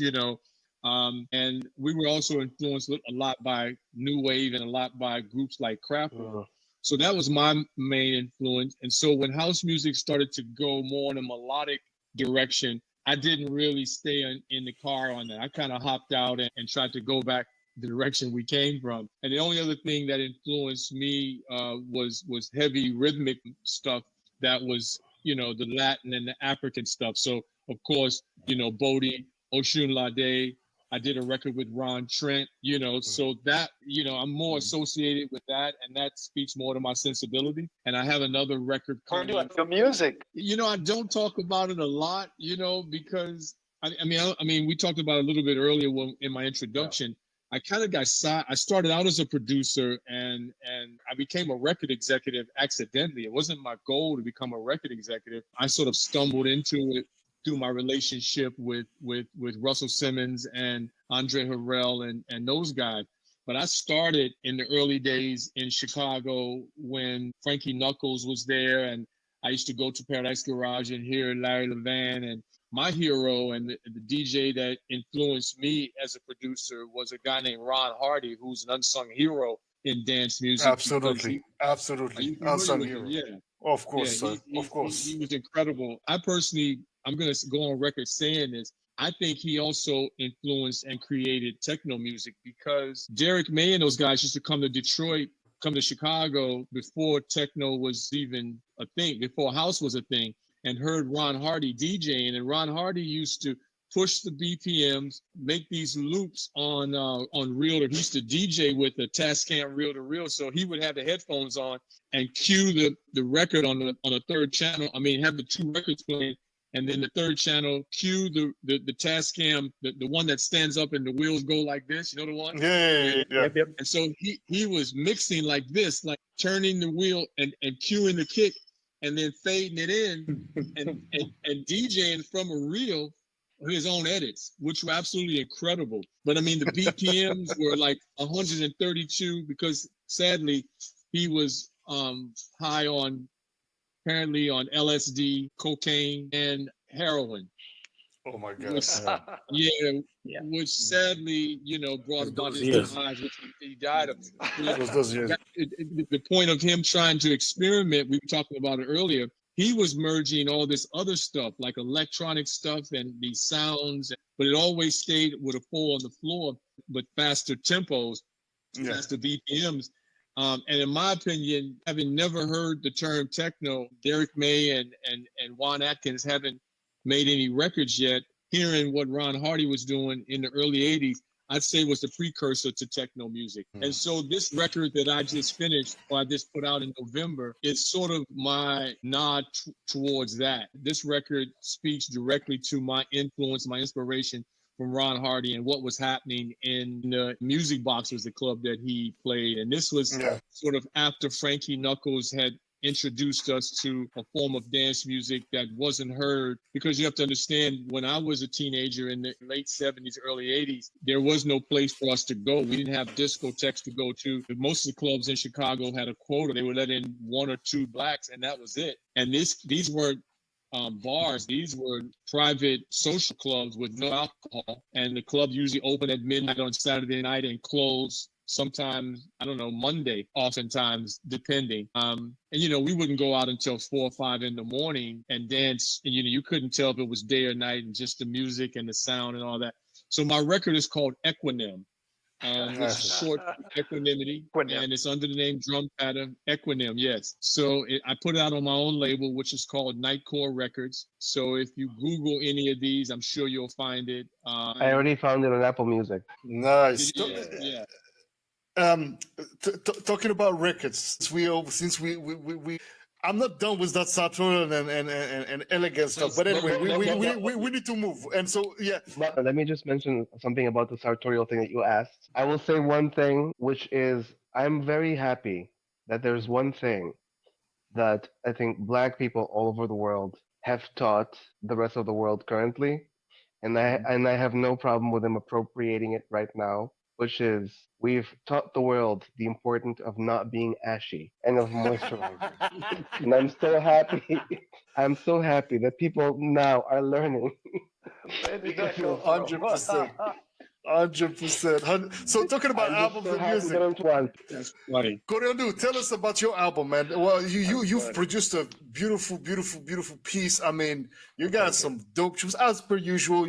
and we were also influenced a lot by new wave and a lot by groups like Kraftwerk. So that was my main influence. And so when house music started to go more in a melodic direction, I didn't really stay in the car on that. I kind of hopped out and tried to go back the direction we came from. And the only other thing that influenced me was heavy rhythmic stuff. That was, the Latin and the African stuff. So, of course, Boddhi, Oshun Lade. I did a record with Ron Trent, so that, I'm more associated with that, and that speaks more to my sensibility. And I have another record coming. Your music. I don't talk about it a lot, because, I mean, we talked about it a little bit earlier in my introduction. I kind of I started out as a producer and I became a record executive accidentally. It wasn't my goal to become a record executive. I sort of stumbled into it through my relationship with Russell Simmons and Andre Harrell and those guys. But I started in the early days in Chicago when Frankie Knuckles was there, and I used to go to Paradise Garage and hear Larry Levan. And my hero and the DJ that influenced me as a producer was a guy named Ron Hardy, who's an unsung hero in dance music. Absolutely. Unsung hero. Yeah. Of course, yeah, sir. Of course. He was incredible. I personally, I'm going to go on record saying this. I think he also influenced and created techno music, because Derek May and those guys used to come to Detroit, come to Chicago before techno was even a thing, before house was a thing, and heard Ron Hardy DJing. And Ron Hardy used to push the BPMs, make these loops on reel. He used to DJ with a Tascam reel to reel. So he would have the headphones on and cue the record on the third channel. I mean, have the two records playing, and then the third channel cue the Tascam, the one that stands up and the wheels go like this. You know the one? Yeah. Yep. And so he was mixing like this, like turning the wheel and cueing the kick, and then fading it in and DJing from a reel, his own edits, which were absolutely incredible. But I mean, the BPMs were like 132 because sadly he was high on, apparently on LSD, cocaine, and heroin. Oh my which, God. yeah, Yeah. which sadly, brought It's about those his years. demise, which he died of. It was those years. The point of him trying to experiment, we were talking about it earlier, he was merging all this other stuff, like electronic stuff and these sounds, but it always stayed with a 4 on the floor, but faster tempos, Yeah. faster BPMs. And in my opinion, having never heard the term techno, Derek May and Juan Atkins haven't made any records yet. Hearing what Ron Hardy was doing in the early 80s, I'd say was the precursor to techno music. And so this record that I just finished, or I just put out in November, is sort of my nod towards that. This record speaks directly to my influence, my inspiration from Ron Hardy and what was happening in the Music Box, was the club that he played. And this was sort of after Frankie Knuckles had introduced us to a form of dance music that wasn't heard, because you have to understand, when I was a teenager in the late 70s, early 80s, there was no place for us to go. We didn't have discotheques to go to. Most of the clubs in Chicago had a quota. They would let in 1 or 2 blacks, and that was it. And these weren't bars. These were private social clubs with no alcohol, and the club usually opened at midnight on Saturday night and closed sometimes, I don't know, Monday, oftentimes, depending. And, we wouldn't go out until 4 or 5 in the morning and dance. And, you couldn't tell if it was day or night, and just the music and the sound and all that. So my record is called Equanym, which is short for equanimity, and it's under the name Drum Pattern. Equanym, yes. So I put it out on my own label, which is called Nightcore Records. So if you Google any of these, I'm sure you'll find it. I already found it on Apple Music. Nice. Yeah. Talking about records, since we I'm not done with that sartorial and elegant stuff, but anyway, we need to move. And so, yeah. But let me just mention something about the sartorial thing that you asked. I will say one thing, which is I'm very happy that there's one thing that I think Black people all over the world have taught the rest of the world currently, and I have no problem with them appropriating it right now, which is we've taught the world the importance of not being ashy and of moisturizing. And I'm so happy. I'm so happy that people now are learning. 100%. 100%. So talking about albums and music. That's funny. Coréon Dú, tell us about your album, man. Well, you've produced a beautiful piece. I mean, you got some dope tunes as per usual.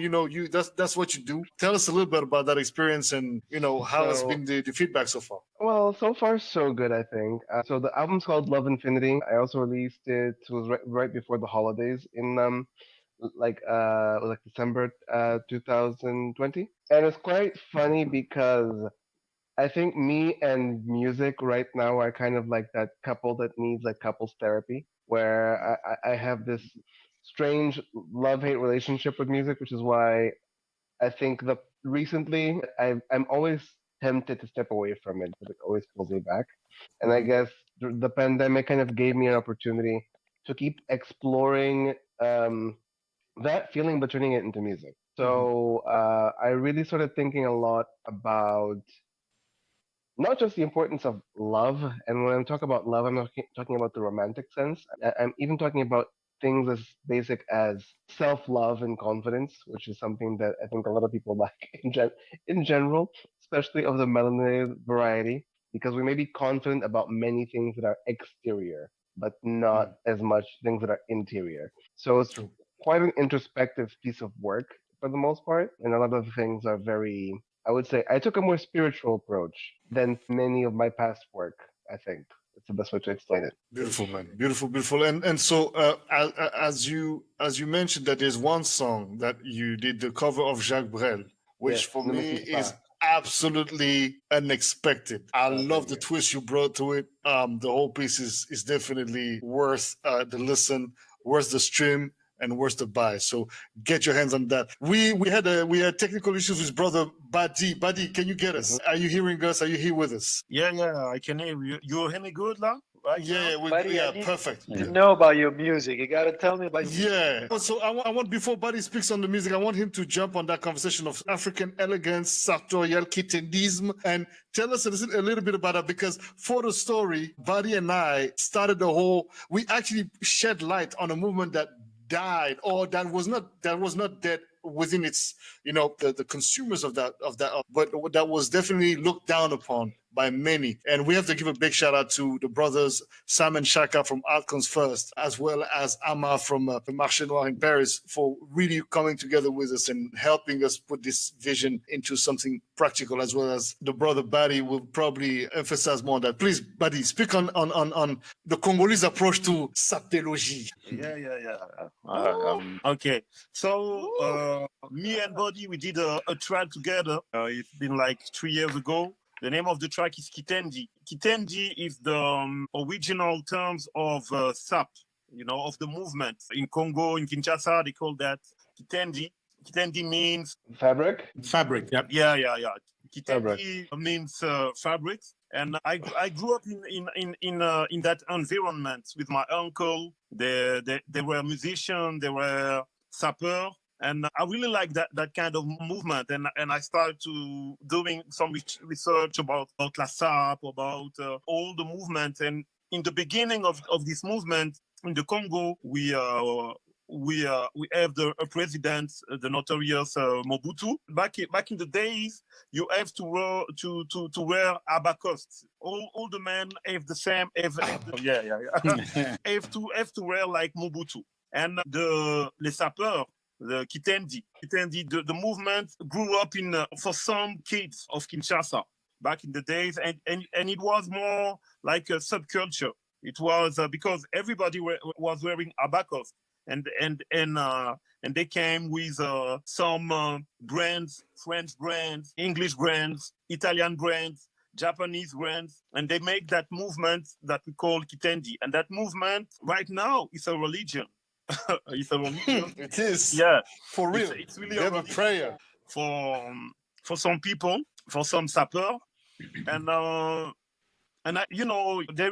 That's what you do. Tell us a little bit about that experience and how has been the feedback so far. Well, so far so good, I think. So the album's called Love Infinity. I also released it. It was right before the holidays in like December 2020, and it's quite funny because I think me and music right now are kind of like that couple that needs like couples therapy, where I have this strange love-hate relationship with music, which is why I think recently I'm always tempted to step away from it, but it always pulls me back. And I guess the pandemic kind of gave me an opportunity to keep exploring that feeling, but turning it into music. So I really started thinking a lot about not just the importance of love. And when I talk about love, I'm not talking about the romantic sense. I'm even talking about things as basic as self-love and confidence, which is something that I think a lot of people lack in general, especially of the melanated variety, because we may be confident about many things that are exterior, but not as much things that are interior. So it's quite an introspective piece of work for the most part, and a lot of the things are very, I would say, I took a more spiritual approach than many of my past work, I think. That's the best way to explain it. Beautiful, man. Beautiful. And so as you mentioned that there's one song that you did the cover of Jacques Brel, which for me is absolutely unexpected. I love the twist you brought to it. The whole piece is definitely worth the listen, worth the stream, and worth the buy. So get your hands on that. We had technical issues with brother Badi. Badi, can you get us? Are you hearing us? Are you here with us? Yeah, I can hear you. You hear me good now? Right Perfect. I know about your music. You got to tell me about your music. So I want, before Badi speaks on the music, I want him to jump on that conversation of African elegance, sartorial quitendism, and tell us a little bit about that, because for the story, Badi and I started we actually shed light on a movement that died, or that was not dead within its, the consumers of that, but that was definitely looked down upon by many. And we have to give a big shout out to the brothers Sam and Shaka from Art Comes First, as well as Ama from the Marché Noir in Paris, for really coming together with us and helping us put this vision into something practical, as well as the brother Badi will probably emphasize more on that. Please, Badi, speak on the Congolese approach to saptology. Okay. So me and Boddhi, we did a track together. It's been like 3 years ago. The name of the track is Kitendi. Kitendi is the original terms of sap, of the movement. In Congo, in Kinshasa, they call that Kitendi. Kitendi means Fabric. Fabric. Yep. Yeah. Kitendi means fabric. And I grew up in that environment with my uncle. They were musicians, they were sappers. And I really like that kind of movement. And I started to doing some research about La Sap, about all the movement. And in the beginning of this movement in the Congo, we have a president, the notorious Mobutu. Back in the days, you have to wear abacos. All the men have the same. Have to wear like Mobutu. And les sapeurs, the Kitendi, the movement grew up for some kids of Kinshasa back in the days, and it was more like a subculture. It was because everybody was wearing abacos, and they came with some brands, French brands, English brands, Italian brands, Japanese brands, and they make that movement that we call Kitendi. And that movement right now is a religion. It's a religion. It is. Yeah. For real. It's really they have a prayer. For some people, for some sapper. And there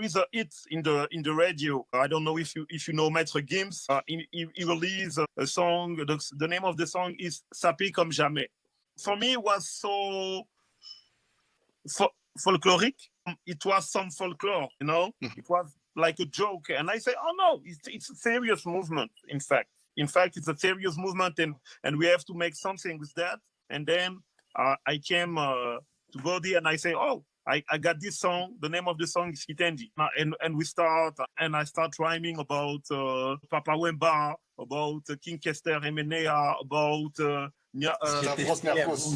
is a hit in the radio. I don't know if you know Maître Gims. He released a song. The name of the song is Sapé comme jamais. For me, it was so folkloric. It was some folklore, It was like a joke. And I say, oh no, it's a serious movement, in fact. In fact, it's a serious movement, and we have to make something with that. And then I came to Boddhi and I say, oh, I got this song. The name of the song is Kitendi. And we start, and I start rhyming about Papa Wemba, about King Kester Emenea, about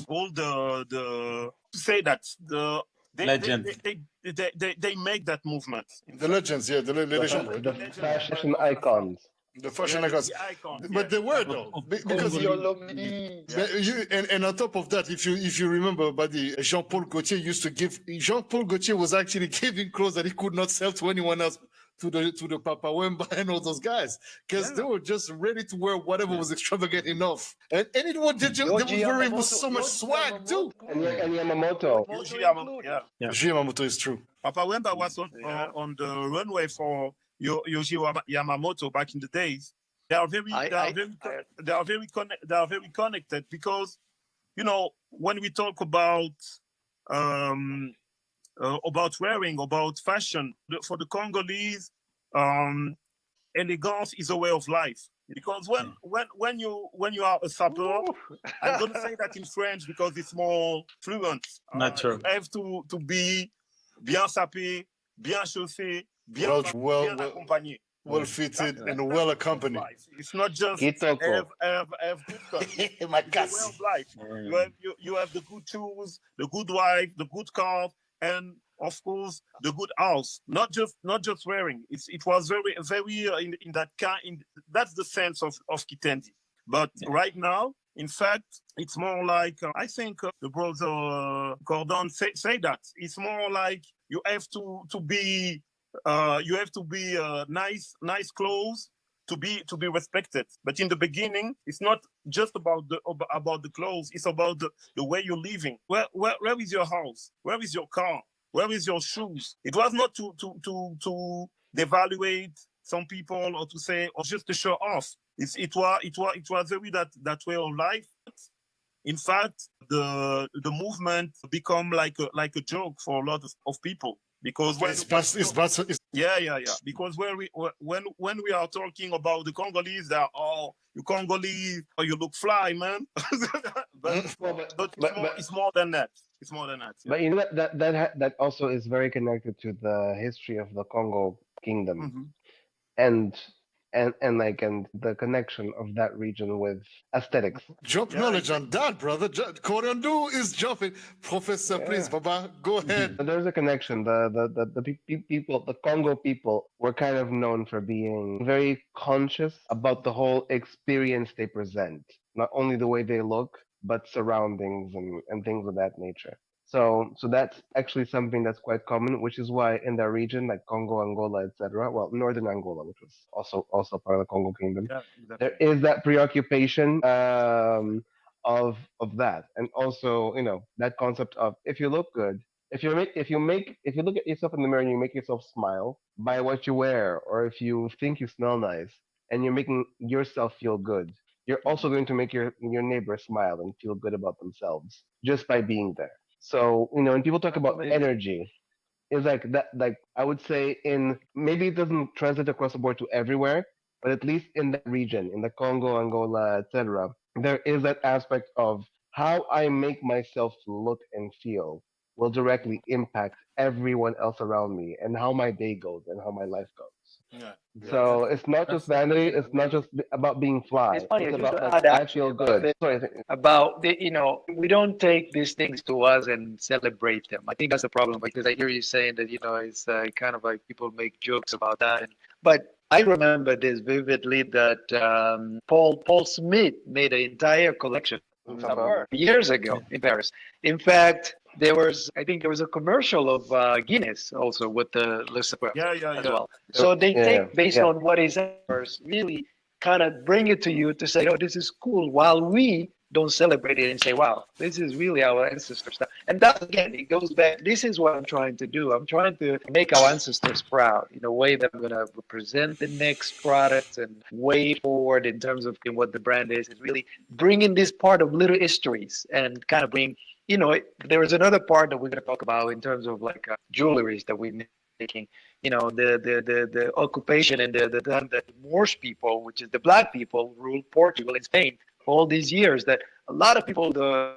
all the to say that legends. They make that movement. The legends, yeah, the legends. The fashion icons. The fashion icons. But they were though, because and on top of that, if you remember, Badi, Jean-Paul Gaultier was actually giving clothes that he could not sell to anyone else, to the Papa Wemba and all those guys, because they were just ready to wear whatever was extravagant enough, and it was so much swag too. And Yamamoto. Yamamoto is true. Papa Wemba was on the runway for Yoji Yamamoto back in the days. They are very connected, because when we talk about wearing, about fashion, for the Congolese, elegance is a way of life. Because when you are a sapper, I'm going to say that in French because it's more fluent. Natural. You have to be bien sapé, bien chaussé, bien accompagné. Well fitted and well accompanied. It's not just have good stuff. It's a way of life. You have the good shoes, the good wife, the good car, and of course the good house. Not just wearing. It was very in that kind. That's the sense of Kitendi. But right now, in fact, it's more like I think the brother Gordon say that it's more like you have to be nice clothes to be respected. But in the beginning, it's not just about the clothes. It's about the way you're living. Where is your house? Where is your car? Where is your shoes? It was not to devaluate some people or to say or just to show off. It was very that way of life. In fact, the movement become like a joke for a lot of people. Because Yeah, yeah, yeah. Because when we are talking about the Congolese, they're all you Congolese or you look fly, man. but Well, it's more than that. It's more than that. Yeah. but you know that also is very connected to the history of the Congo Kingdom Mm-hmm. and and the connection of that region with aesthetics. Drop Yeah, knowledge exactly. on that, brother. Coréon Dú is jumping. Professor, please, Yeah. Baba, go ahead. So there's a connection. The people, the Congo people, were kind of known for being very conscious about the whole experience they present, not only the way they look, but surroundings and things of that nature. So that's actually something that's quite common, which is why in that region, like Congo, Angola, etc., well, northern Angola, which was also part of the Congo Kingdom, Yeah, there exactly. is that preoccupation of that, and also that concept of if you look good, if you look at yourself in the mirror and you make yourself smile by what you wear, or if you think you smell nice and you're making yourself feel good, you're also going to make your neighbor smile and feel good about themselves just by being there. So when people talk about Absolutely. energy, it's like that. Like I would say, in maybe it doesn't translate across the board to everywhere, but at least in that region, in the Congo, Angola, etc., there is that aspect of how I make myself look and feel will directly impact everyone else around me and how my day goes and how my life goes. Yeah, yeah, Yeah. So exactly. it's not just That's vanity. yeah, It's not just about being it's fly. funny It's just about to like add I actually feel about good. the Sorry. we don't take these things to us and celebrate them. I think that's the problem because I hear you saying that it's kind of like people make jokes about that. But I remember this vividly that Paul Smith made an entire collection of Satva. Satva years ago in Paris. In fact, I think there was a commercial of Guinness also with the Lucifer Yeah, yeah, as yeah. well. So they Yeah, take based yeah. on what is ours, really kind of bring it to you to say, oh, this is cool, while we don't celebrate it and say, wow, this is really our ancestors stuff. And that again, it goes back. This is what I'm trying to do. I'm trying to make our ancestors proud in a way that I'm going to represent the next product and way forward in terms of what the brand is really bringing this part of little histories and kind of bring, there is another part that we're going to talk about in terms of like jewelries that we're making, the occupation and the Moorish people, which is the black people, ruled Portugal and Spain for all these years. That a lot of people are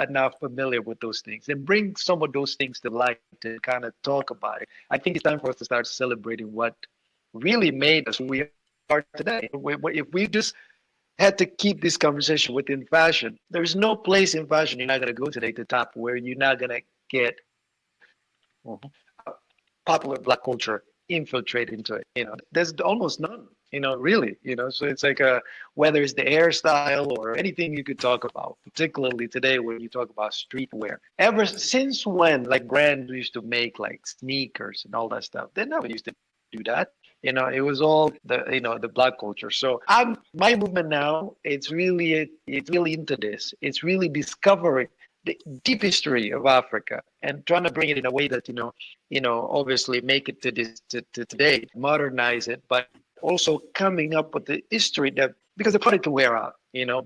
not familiar with those things, and bring some of those things to light to kind of talk about it. I think it's time for us to start celebrating what really made us who we are today. If we just had to keep this conversation within fashion, there's no place in fashion you're not going to go today to top where you're not going to get popular black culture infiltrate into it. There's almost none. Really. So it's like whether it's the hairstyle or anything you could talk about, particularly today when you talk about streetwear. Ever since when, like brands used to make like sneakers and all that stuff, they never used to do that. It was all the black culture. So my movement now. It's really into this. It's really discovering the deep history of Africa and trying to bring it in a way that obviously make it to today, modernize it, but also coming up with the history that because the product to wear out,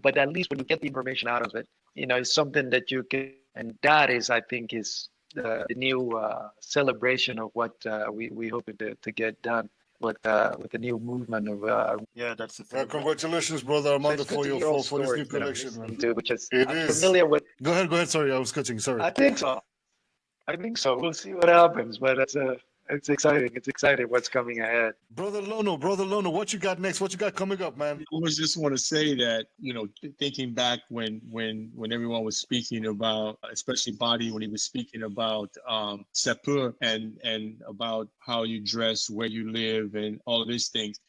but at least when you get the information out of it, it's something that you can, and that is, I think, is the new celebration of what we hope to get done with the new movement of. Yeah, that's the Well, thing. congratulations, brother So Armando, it's good for to your hear all for this new stories that I'm collection, man. listening to, which is It I'm is. familiar with. Go ahead. Sorry, I was cutting. Sorry. I think so. I think so. We'll see what happens, but it's exciting. It's exciting what's coming ahead. Brother Lono, what you got next? What you got coming up, man? I always just want to say that, thinking back when everyone was speaking about, especially Badi, when he was speaking about Sapur and about how you dress, where you live, and all of these things.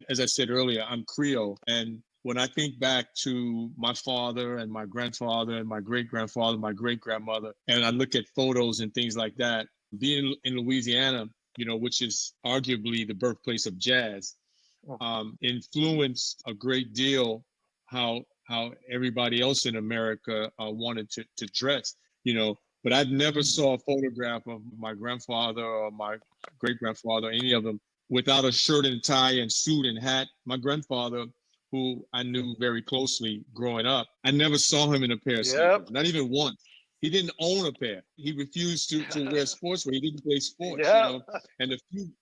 As I said earlier, I'm Creole, and when I think back to my father and my grandfather and my great grandfather, my great grandmother, and I look at photos and things like that, being in Louisiana, which is arguably the birthplace of jazz, influenced a great deal how everybody else in America wanted to dress, But I never saw a photograph of my grandfather or my great grandfather, any of them, without a shirt and tie and suit and hat. My grandfather, who I knew very closely growing up, I never saw him in a pair of Yep. sneakers, not even once. He didn't own a pair. He refused to wear sportswear. He didn't play sports, Yeah. you know. And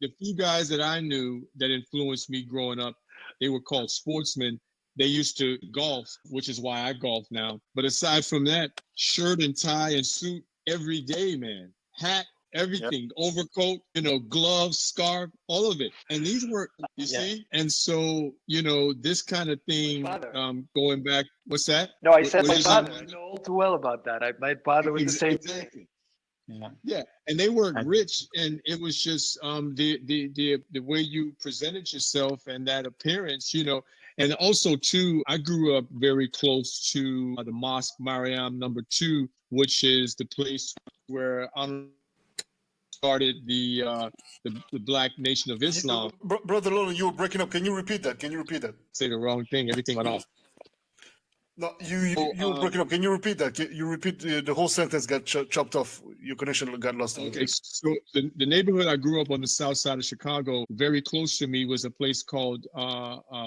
the few guys that I knew that influenced me growing up, they were called sportsmen. They used to golf, which is why I golf now. But aside from that, shirt and tie and suit every day, man. Hat, everything, overcoat, you know, gloves, scarf, all of it. And these were, you see? And so, you know, this kind of thing, going back, what's that? No, I said What my did you father. say? I know all too well about that. My father was the same thing. Exactly. Yeah, and they weren't rich, and it was just the way you presented yourself and that appearance, you know. And also too, I grew up very close to the Mosque Mariam #2, which is the place where started the Black Nation of Islam. Brother Lono, you were breaking up. Can you repeat that? Say the wrong thing, everything went off. No, you were breaking up. Can you repeat that? You repeat the whole sentence got chopped off. Your connection got lost. Okay, so the neighborhood I grew up on the south side of Chicago, very close to me, was a place called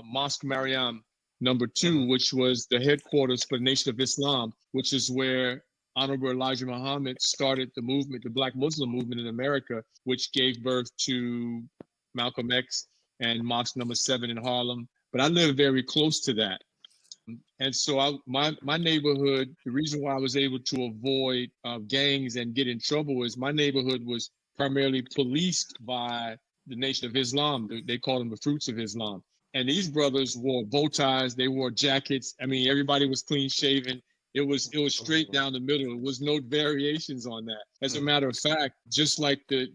Mosque Mariam #2, which was the headquarters for the Nation of Islam, which is where Honorable Elijah Muhammad started the movement, the Black Muslim movement in America, which gave birth to Malcolm X and Mosque #7 in Harlem. But I live very close to that. And so my neighborhood, the reason why I was able to avoid gangs and get in trouble is my neighborhood was primarily policed by the Nation of Islam. They call them the Fruits of Islam. And these brothers wore bow ties, they wore jackets. I mean, everybody was clean shaven. It was straight down the middle. There was no variations on that. As a matter of fact, just like the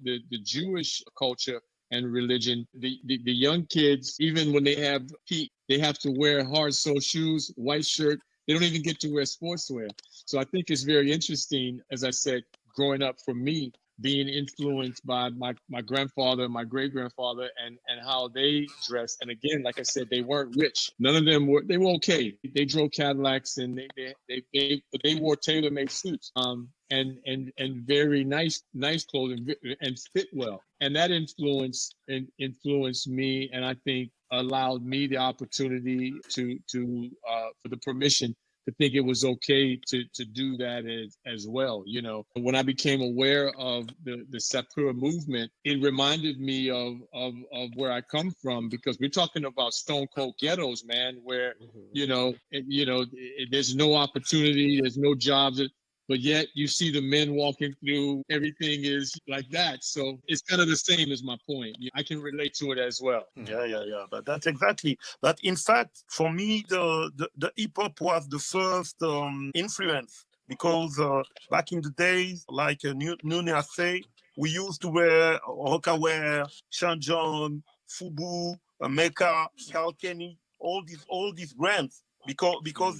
Jewish culture and religion, the young kids, even when they have feet, they have to wear hard sole shoes, white shirt. They don't even get to wear sportswear. So I think it's very interesting, as I said, growing up for me, being influenced by my grandfather, my great-grandfather, and how they dressed. And again, like I said, they weren't rich. None of them they were okay. They drove Cadillacs and they wore tailor-made suits. And very nice clothing and fit well. And that influenced me, and I think allowed me the opportunity to for the permission to think it was okay to do that as well. You know, when I became aware of the Sapura movement, it reminded me of where I come from, because we're talking about stone cold ghettos, man, where there's no opportunity, there's no jobs. But yet you see the men walking through, everything is like that. So it's kind of the same as my point. I can relate to it as well. Yeah. But that's exactly. But in fact, for me, the hip hop was the first influence, because back in the days, like Nunas say, we used to wear Rocawear, Shanjon, Fubu, Mecca, Kalkeni, all these brands, because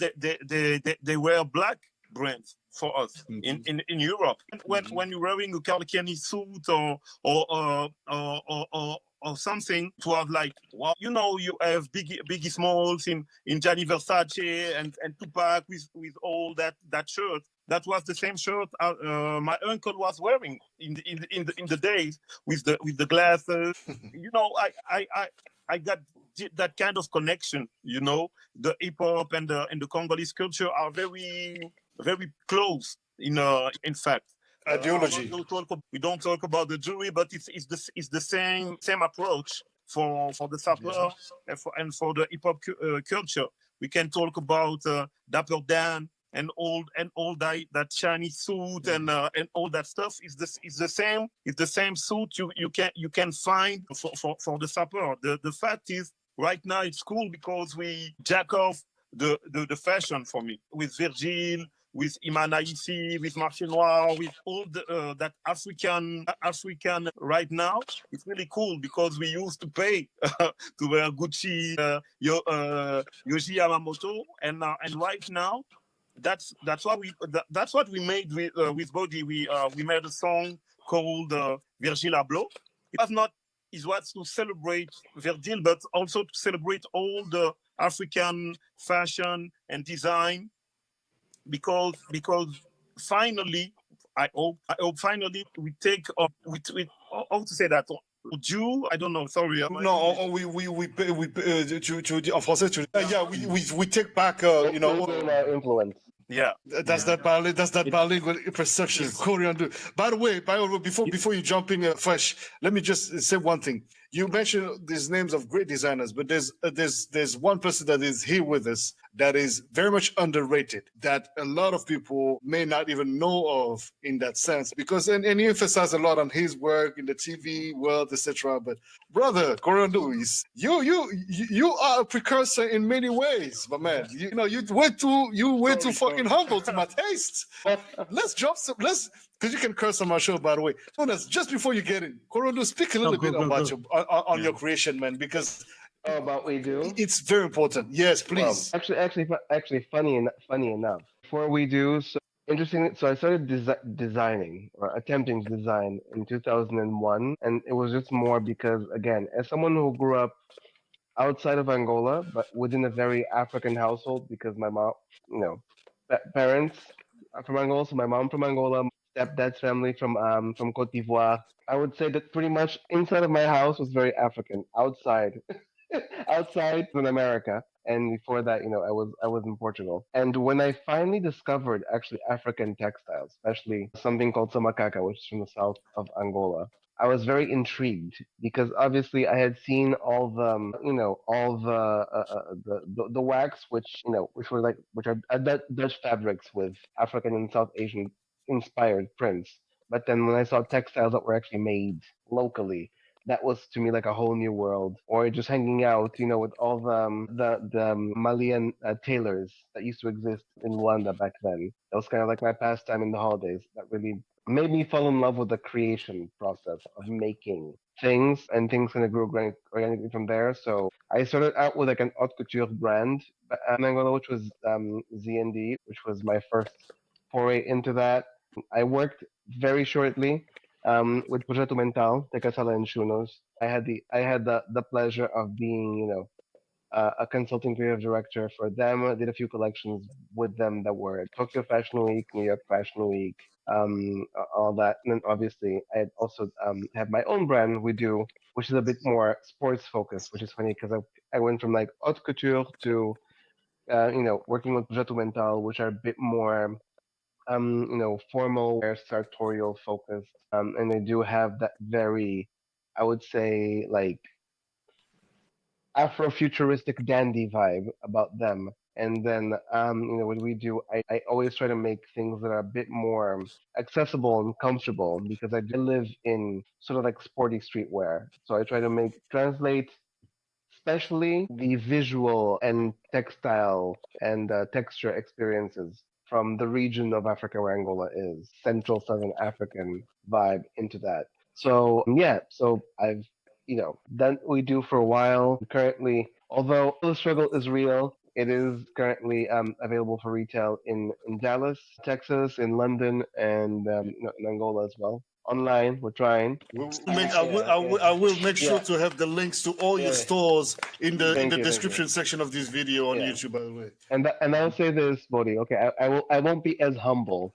they were black brands for us in Europe. When you're wearing a Kalkeni suit or something, to have like, well, you know, you have Biggie Smalls in Gianni Versace and Tupac with all that shirt. That was the same shirt my uncle was wearing in the days with the glasses. You know, I got that kind of connection. You know, the hip hop and the Congolese culture are very close in fact. Ideology. We don't talk about the Jewry, but it's the same approach for the Satva and for the hip hop culture. We can talk about Dapper Dan and all that shiny suit and all that stuff. Is the same. It's the same suit you can find for the Satva. The fact is, right now it's cool because we jack off the fashion for me with Virgil, with Imana ici, with Marché Noir, with all that African right now. It's really cool because we used to pay to wear Gucci, Yohji Yamamoto, and right now that's what we made with Boddhi. We made a song called Virgil Abloh. It was to celebrate Virgil, but also to celebrate all the African fashion and design, because finally, I hope finally we take up with how to say that. Jew, I don't know. Sorry. No, en français, we take back, Influence. Yeah. That's that bilingual perception. Coréon Dú. By the way, before you jump in, Fresh, let me just say one thing. You mentioned these names of great designers, but there's one person that is here with us that is very much underrated, that a lot of people may not even know of in that sense, because and he emphasized a lot on his work in the TV world, etc. But brother, Coréon Dú, you are a precursor in many ways, my man. You know, you way too fucking humble to my taste. Let's because you can curse on my show, by the way. Jonas, just before you get in, Coréon Dú, speak a little bit about your creation, man, because about we do. It's very important. Yes, please. Well, actually, funny enough. Before we do, so interesting. So I started designing or attempting to design in 2001, and it was just more because, again, as someone who grew up outside of Angola, but within a very African household, because my mom, parents are from Angola, so my mom from Angola, stepdad's family from Cote d'Ivoire. I would say that pretty much inside of my house was very African. Outside in America, and before that, I was in Portugal. And when I finally discovered actually African textiles, especially something called samacacca, which is from the south of Angola, I was very intrigued because obviously I had seen all the wax, which are Dutch fabrics with African and South Asian inspired prints. But then when I saw textiles that were actually made locally, that was to me like a whole new world. Or just hanging out, with all the Malian tailors that used to exist in Luanda back then. That was kind of like my pastime in the holidays. That really made me fall in love with the creation process of making things, and things kind of grew organically from there. So I started out with like an haute couture brand in Angola, which was ZND, which was my first foray into that. I worked very shortly with Projeto Mental, Tekasala and Shunos. I had the pleasure of being, a consulting creative director for them. I did a few collections with them that were Tokyo Fashion Week, New York Fashion Week, all that. And then obviously I had also have my own brand, We Do, which is a bit more sports focused, which is funny because I went from like haute couture to, working with Projeto Mental, which are a bit more formal, sartorial focused, and they do have that very, I would say, like Afro-futuristic dandy vibe about them. And then, what we do, I always try to make things that are a bit more accessible and comfortable because I do live in sort of like sporty streetwear. So I try to translate especially the visual and textile and texture experiences from the region of Africa where Angola is, Central Southern African vibe into that. So so I've done what we do for a while. Currently, although the struggle is real, it is currently available for retail in Dallas, Texas, in London, and in Angola as well. Online, we're trying. I will make sure to have the links to all your stores in the description section of this video on YouTube, by the way. And I'll say this, Boddhi. Okay, I won't be as humble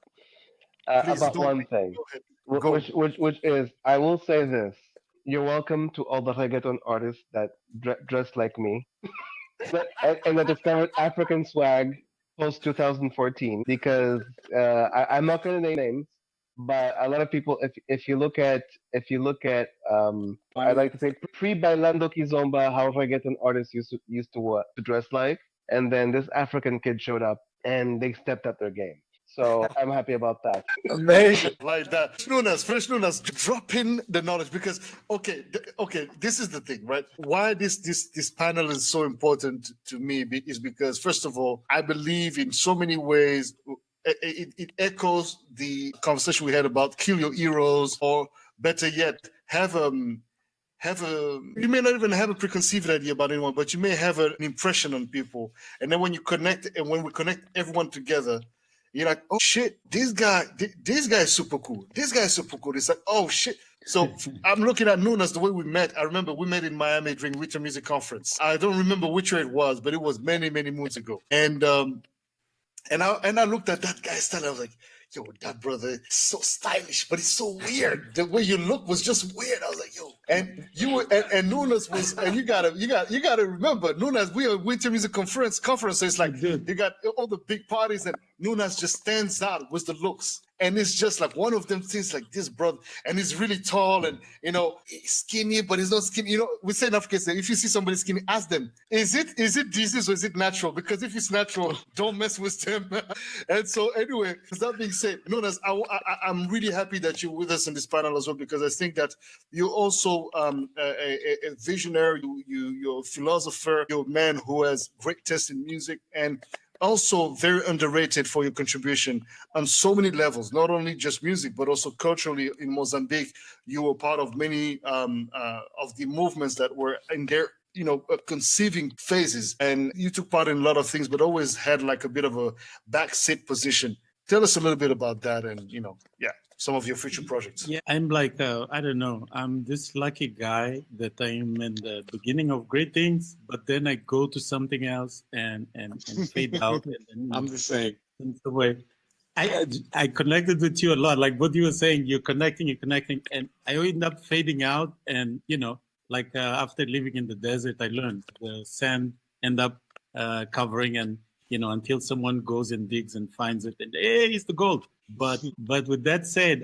about one thing, which is I will say this. You're welcome to all the reggaeton artists that dress like me, and that discovered African swag post 2014. Because I'm not going to name names. But a lot of people, if you look at, I like to say pre-Bailando Kizomba, how reggaeton artists used to dress like, and then this African kid showed up and they stepped up their game. So I'm happy about that. Amazing. Like that. Fresh Nunas, drop in the knowledge because, okay, this is the thing, right? Why this panel is so important to me is because, first of all, I believe in so many ways. It echoes the conversation we had about kill your heroes, or better yet, you may not even have a preconceived idea about anyone, but you may have an impression on people. And then when we connect everyone together, you're like, oh shit, this guy is super cool. This guy is super cool. It's like, oh shit. So I'm looking at Nunas the way we met. I remember we met in Miami during Winter Music Conference. I don't remember which year it was, but it was many, many moons ago. And I looked at that guy's style. I was like, yo, that brother is so stylish, but he's so weird. The way you look was just weird. I was like, yo. And you were, and Nunas was, and you gotta remember, Nunas, we are Winter Music Conference. So it's like you got all the big parties, and Nunas just stands out with the looks. And it's just like one of them things like this, brother. And he's really tall and, he's skinny, but he's not skinny. We say in Africa, if you see somebody skinny, ask them, is it disease or is it natural? Because if it's natural, don't mess with them. And so anyway, that being said, Nunas, I'm really happy that you're with us in this panel as well, because I think that you're also a visionary, you're a philosopher, you're a man who has great taste in music, and also very underrated for your contribution on so many levels, not only just music, but also culturally in Mozambique. You were part of many of the movements that were in their conceiving phases, and you took part in a lot of things, but always had like a bit of a backseat position. Tell us a little bit about that and, some of your future projects. Yeah, I'm like, I don't know. I'm this lucky guy that I'm in the beginning of great things, but then I go to something else and fade out. And then, I'm the same. The way I connected with you a lot. Like what you were saying, you're connecting, and I end up fading out. And, after living in the desert, I learned the sand end up covering and, until someone goes and digs and finds it and, hey, it's the gold. But with that said,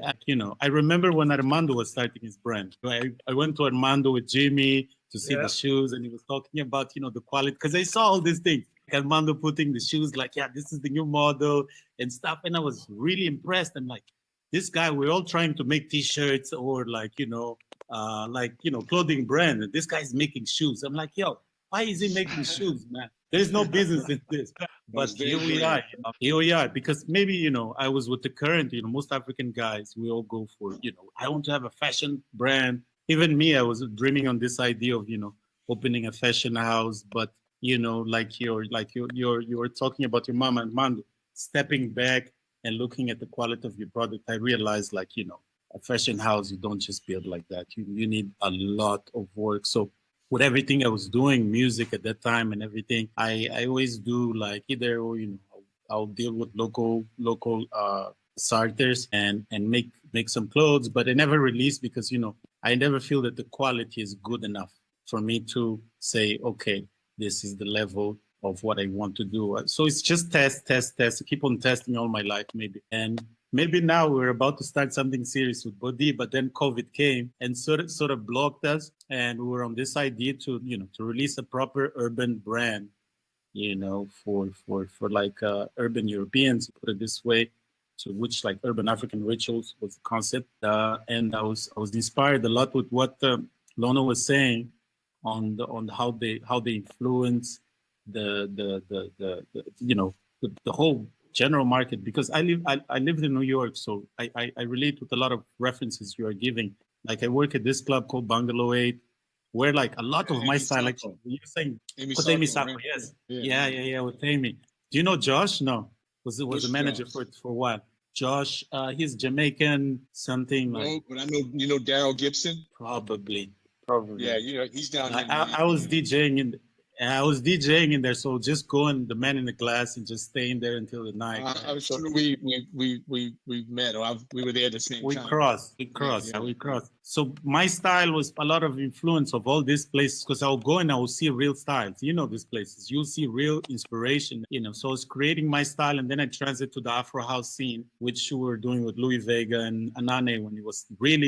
I remember when Armando was starting his brand. I went to Armando with Jimmy to see the shoes, and he was talking about, the quality, because I saw all these things. Like Armando putting the shoes, like, yeah, this is the new model and stuff. And I was really impressed. I'm like, this guy, we're all trying to make T-shirts or clothing brand. And this guy's making shoes. I'm like, yo, why is he making shoes, man? There's no business in this. But here we are. Here we are. Because maybe, I was with the current, most African guys, we all go for, I want to have a fashion brand. Even me, I was dreaming on this idea of, opening a fashion house. But, you were talking about your mama and Mando, stepping back and looking at the quality of your product. I realized, a fashion house, you don't just build like that. You need a lot of work. So with everything I was doing, music at that time and everything, I always do either, I'll deal with local starters and make some clothes, but I never release because, I never feel that the quality is good enough for me to say, okay, this is the level of what I want to do. So it's just test, keep on testing all my life, maybe. And maybe now we're about to start something serious with Boddhi, but then COVID came and sort of blocked us. And we were on this idea to release a proper urban brand, for urban Europeans, put it this way, to which urban African rituals was the concept. And I was inspired a lot with what Lono was saying on how they influence the whole general market, because I lived in New York, so I relate with a lot of references you are giving. I work at this club called Bungalow 8, where a lot of my style, you're saying, Amy Satva, yes, yeah, with Amy. Do you know Josh? No, was the manager for a while. Josh, he's Jamaican, something like. But I know, Daryl Gibson. Probably. Yeah, he's down here. I was DJing in there, so just going the man in the glass and just staying there until the night. I'm sure we met, or we were there at the same time. We crossed. So my style was a lot of influence of all these places, because I'll go and I will see real styles. These places, you'll see real inspiration. So I was creating my style, and then I transited to the Afro house scene, which we were doing with Louis Vega and Anane when it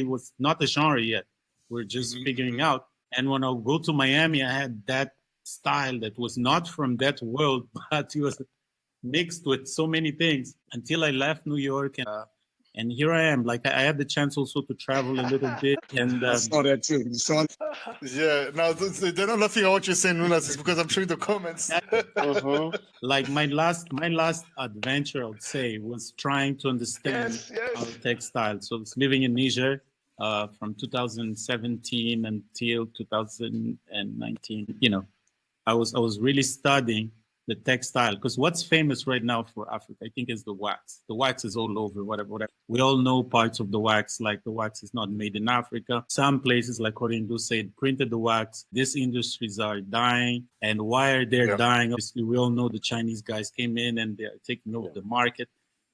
was not a genre yet. We're just figuring out. And when I go to Miami, I had that style that was not from that world, but it was mixed with so many things until I left New York. And here I am. I had the chance also to travel a little bit. And I saw that too. You saw it? Yeah. Now, they're not laughing at what you're saying, Nunas. It's because I'm showing the comments. My last adventure, I would say, was trying to understand our textile. So it's living in Niger. From 2017 until 2019, I was really studying the textile, because what's famous right now for Africa, I think, is the wax. The wax is all over, whatever. We all know parts of the wax, like the wax is not made in Africa. Some places like Coréon Dú said, printed the wax. These industries are dying. And why are they dying? Obviously, we all know the Chinese guys came in and they're taking over the market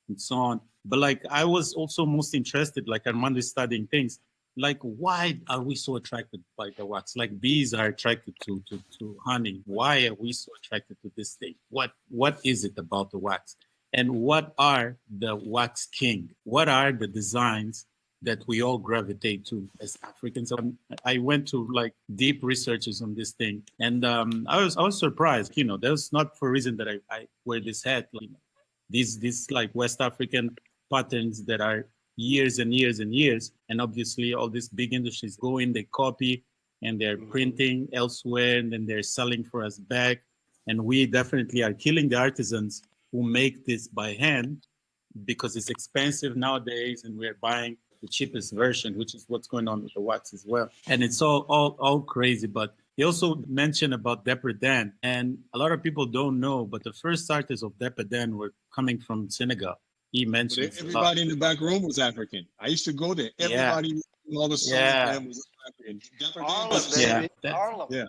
and so on. But I was also most interested, Armando is studying things, why are we so attracted by the wax? Bees are attracted to honey. Why are we so attracted to this thing? What is it about the wax? And what are the wax king? What are the designs that we all gravitate to as Africans? I went to like deep researches on this thing, and I was surprised. You know, that's not for a reason that I wear this hat. Like, these like West African patterns that are years and years and years, and obviously all these big industries go in, they copy, and they're printing elsewhere, and then they're selling for us back. And we definitely are killing the artisans who make this by hand because it's expensive nowadays, and we're buying the cheapest version, which is what's going on with the wax as well. And it's all crazy. But he also mentioned about Dapper Dan, and a lot of people don't know, but the first artists of Dapper Dan were coming from Senegal. He mentioned everybody in the back room was African. I used to go there. Everybody, all the songs was African.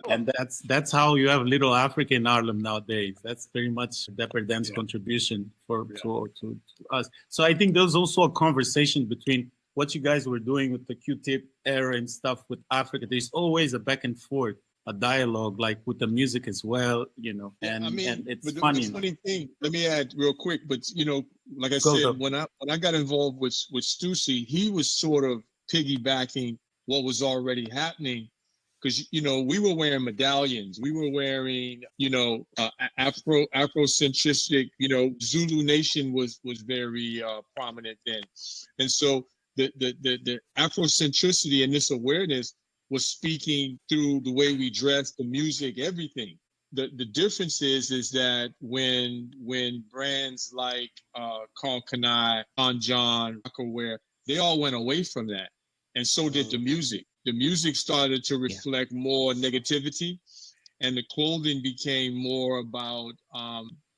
And that's how you have little Africa in Harlem nowadays. That's very much Dapper Dan's contribution to us. So I think there's also a conversation between what you guys were doing with the Q-tip era and stuff with Africa. There's always a back and forth, a dialogue, like with the music as well, you know. And it's funny. The funny thing, let me add real quick, but you know, like I said, when I got involved with Stussy, he was sort of piggybacking what was already happening, because you know we were wearing medallions, we were wearing Afrocentric, you know, Zulu Nation was very prominent then, and so the Afrocentricity and this awareness was speaking through the way we dressed, the music, everything. The difference is that when brands like Carl Kanai, Don John, Rockaware, they all went away from that. And so did the music. The music started to reflect more negativity, and the clothing became more about,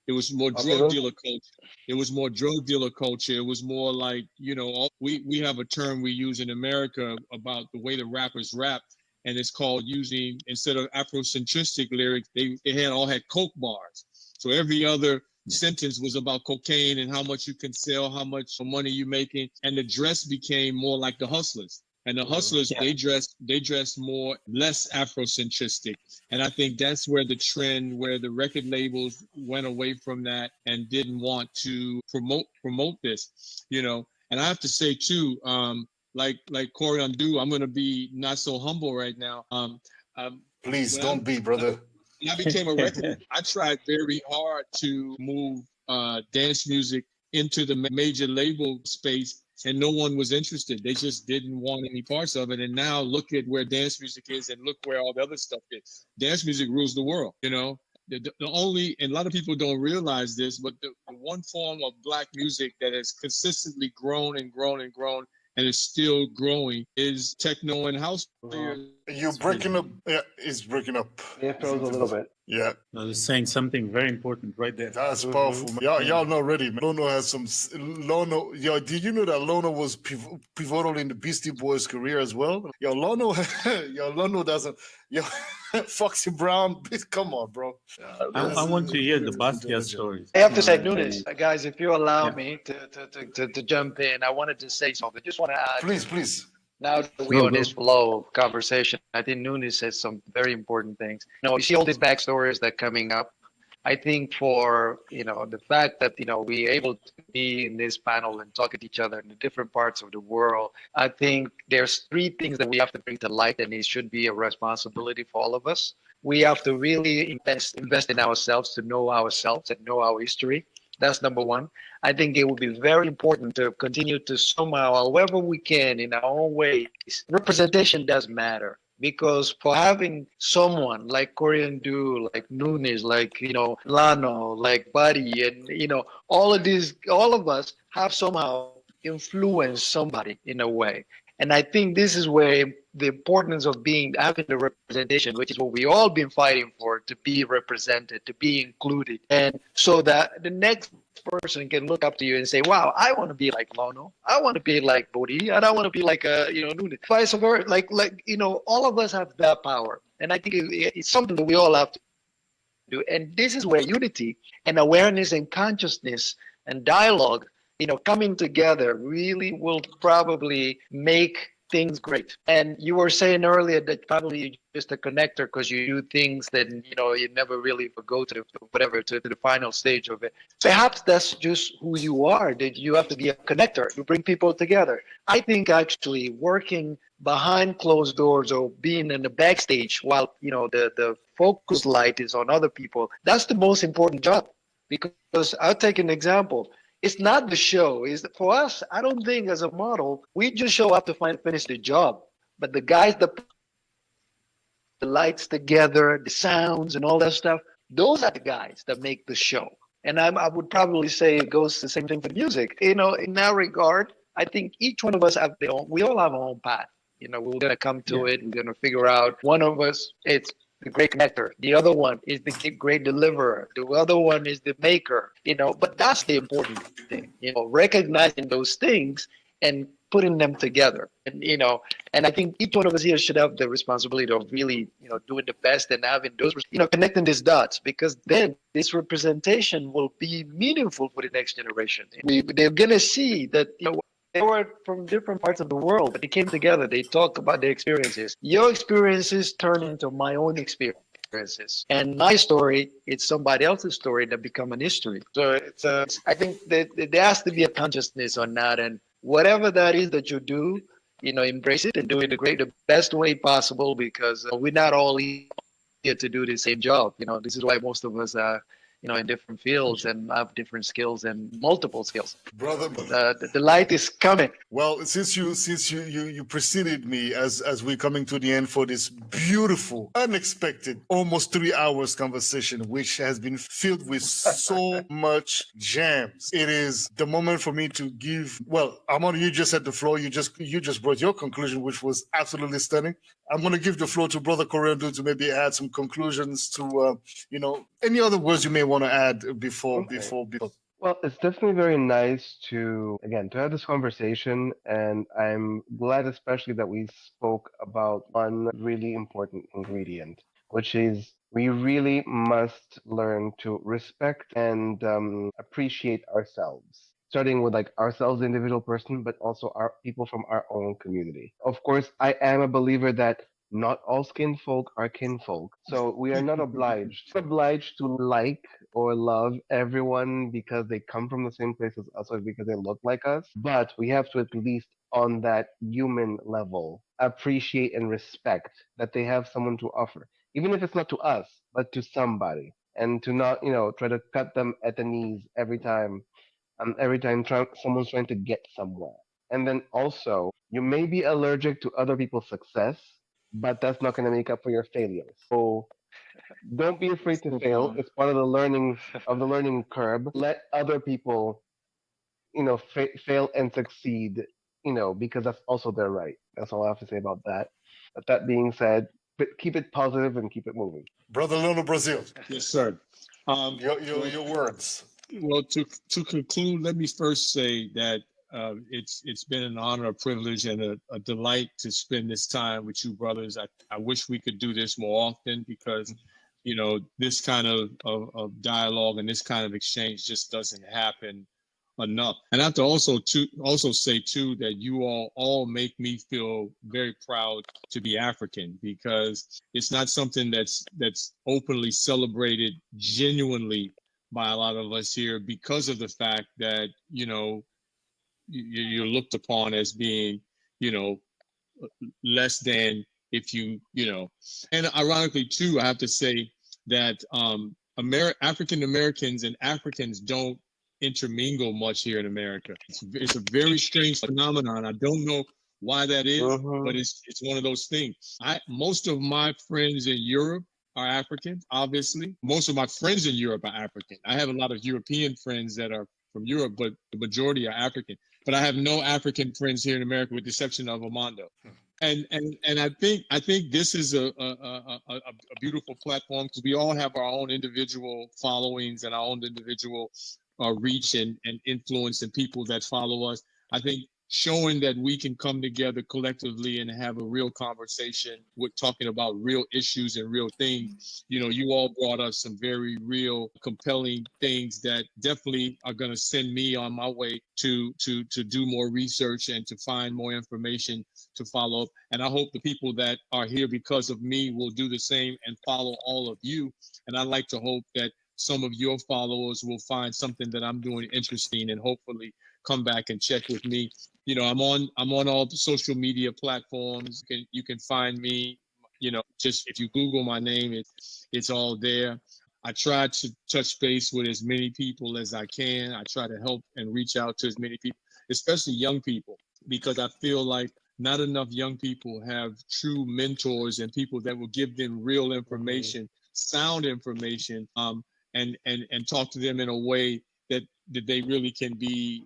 it was more drug dealer culture. It was more drug dealer culture. It was more like, you know, we have a term we use in America about the way the rappers rap, and it's called using, instead of Afrocentric lyrics, they all had Coke bars. So every other sentence was about cocaine and how much you can sell, how much money you're making, and the dress became more like the Hustlers. And the Hustlers, they dress more, less Afrocentric. And I think that's where the trend, where the record labels went away from that and didn't want to promote this, you know. And I have to say too, like Coréon Dú, I'm gonna be not so humble right now. Please don't be, brother. When I became a record, I tried very hard to move dance music into the major label space, and no one was interested. They just didn't want any parts of it. And now look at where dance music is, and look where all the other stuff is. Dance music rules the world, you know. The only, and a lot of people don't realize this, but the one form of Black music that has consistently grown and grown and grown and is still growing is techno and house. You're breaking up. Yeah, it's breaking up. It froze a little bit. Yeah. I was saying something very important right there. That's powerful, man. Y'all not ready, man. Lono has some. Lono, yo, did you know that Lono was pivotal in the Beastie Boys' career as well? Yo, Lono doesn't. Yo, Foxy Brown, come on, bro. I want to hear the Basquiat stories. I have to say, Nunes, guys, if you allow me to jump in, I wanted to say something. Just want to add. Please. Now that we're on this flow of conversation, I think Nunes said some very important things. You know, you see all these backstories that are coming up. I think for, you know, the fact that, you know, we're able to be in this panel and talk at each other in the different parts of the world, I think there's three things that we have to bring to light, and it should be a responsibility for all of us. We have to really invest in ourselves, to know ourselves and know our history. That's number one. I think it would be very important to continue to somehow, however we can, in our own ways, representation does matter. Because for having someone like Coréon Dú, like Nunes, like, you know, Lano, like Badi, and, you know, all of us have somehow influenced somebody in a way. And I think this is where the importance of having the representation, which is what we all been fighting for, to be represented, to be included. And so that the next person can look up to you and say, wow, I want to be like Lono. I want to be like Boddhi. And I want to be like, Nunes. Vice versa. Like, you know, all of us have that power. And I think it's something that we all have to do. And this is where unity and awareness and consciousness and dialogue, you know, coming together really will probably make things great. And you were saying earlier that probably you're just a connector because you do things that you never really go to the final stage of it. Perhaps that's just who you are. That you have to be a connector. You bring people together. I think actually working behind closed doors or being in the backstage while the focus light is on other people. That's the most important job. Because I'll take an example. It's not the show. Is for us. I don't think as a model we just show up to finish the job. But the guys that put the lights together, the sounds, and all that stuff, those are the guys that make the show. And I would probably say it goes the same thing for music. In that regard, I think each one of us have their own. We all have our own path. We're gonna come to it. We're gonna figure out. One of us, it's the great connector. The other one is the great deliverer. The other one is the maker. But that's the important thing. Recognizing those things and putting them together. And I think each one of us here should have the responsibility of really, doing the best and having those, connecting these dots, because then this representation will be meaningful for the next generation. They're gonna see that, they were from different parts of the world, but they came together. They talk about their experiences. Your experiences turn into my own experiences, and my story it's somebody else's story that become an history. So I think that there has to be a consciousness on that, and whatever that is that you do, embrace it and do it the best way possible, because we're not all here to do the same job. This is why most of us are in different fields and have different skills and multiple skills. Brother, the light is coming. well, since you preceded me as we're coming to the end for this beautiful, unexpected, almost 3 hours conversation, which has been filled with so much gems. It is the moment for me to give. Well, Armando, you just had the floor. You just brought your conclusion, which was absolutely stunning. I'm going to give the floor to Brother Coréon Dú to maybe add some conclusions to any other words you may want to add before. Well, it's definitely very nice to have this conversation, and I'm glad especially that we spoke about one really important ingredient, which is we really must learn to respect and appreciate ourselves. Starting with like ourselves, the individual person, but also our people from our own community. Of course, I am a believer that not all skin folk are kinfolk. So we are not obliged to like or love everyone because they come from the same place as us or because they look like us. But we have to at least on that human level appreciate and respect that they have someone to offer. Even if it's not to us, but to somebody. And to not, try to cut them at the knees every time someone's trying to get somewhere. And then also, you may be allergic to other people's success, but that's not going to make up for your failures. So don't be afraid to fail. It's part of the learning curve. Let other people, fail and succeed, because that's also their right. That's all I have to say about that. But that being said, but keep it positive and keep it moving. Brother Lono Brazil. Yes, sir. Your words. Well, to conclude, let me first say that it's been an honor, a privilege, and a delight to spend this time with you, brothers. I wish we could do this more often because, this kind of dialogue and this kind of exchange just doesn't happen enough. And I have to also say too that you all make me feel very proud to be African, because it's not something that's openly celebrated genuinely by a lot of us here, because of the fact that you're looked upon as being less than if you. And ironically too, I have to say that African Americans and Africans don't intermingle much here in America. It's a very strange phenomenon. I don't know why that is, but it's one of those things. Most of my friends in Europe are African, obviously. Most of my friends in Europe are African. I have a lot of European friends that are from Europe, but the majority are African. But I have no African friends here in America, with the exception of Armando. And I think this is a beautiful platform, because we all have our own individual followings and our own individual reach and influence and people that follow us. I think showing that we can come together collectively and have a real conversation with talking about real issues and real things. You know, you all brought us some very real, compelling things that definitely are going to send me on my way to do more research and to find more information to follow up. And I hope the people that are here because of me will do the same and follow all of you. And I like to hope that some of your followers will find something that I'm doing interesting and hopefully come back and check with me. You know, I'm on all the social media platforms. You can find me, you know, just if you Google my name, it's all there. I try to touch base with as many people as I can. I try to help and reach out to as many people, especially young people, because I feel like not enough young people have true mentors and people that will give them real information, sound information, and talk to them in a way that they really can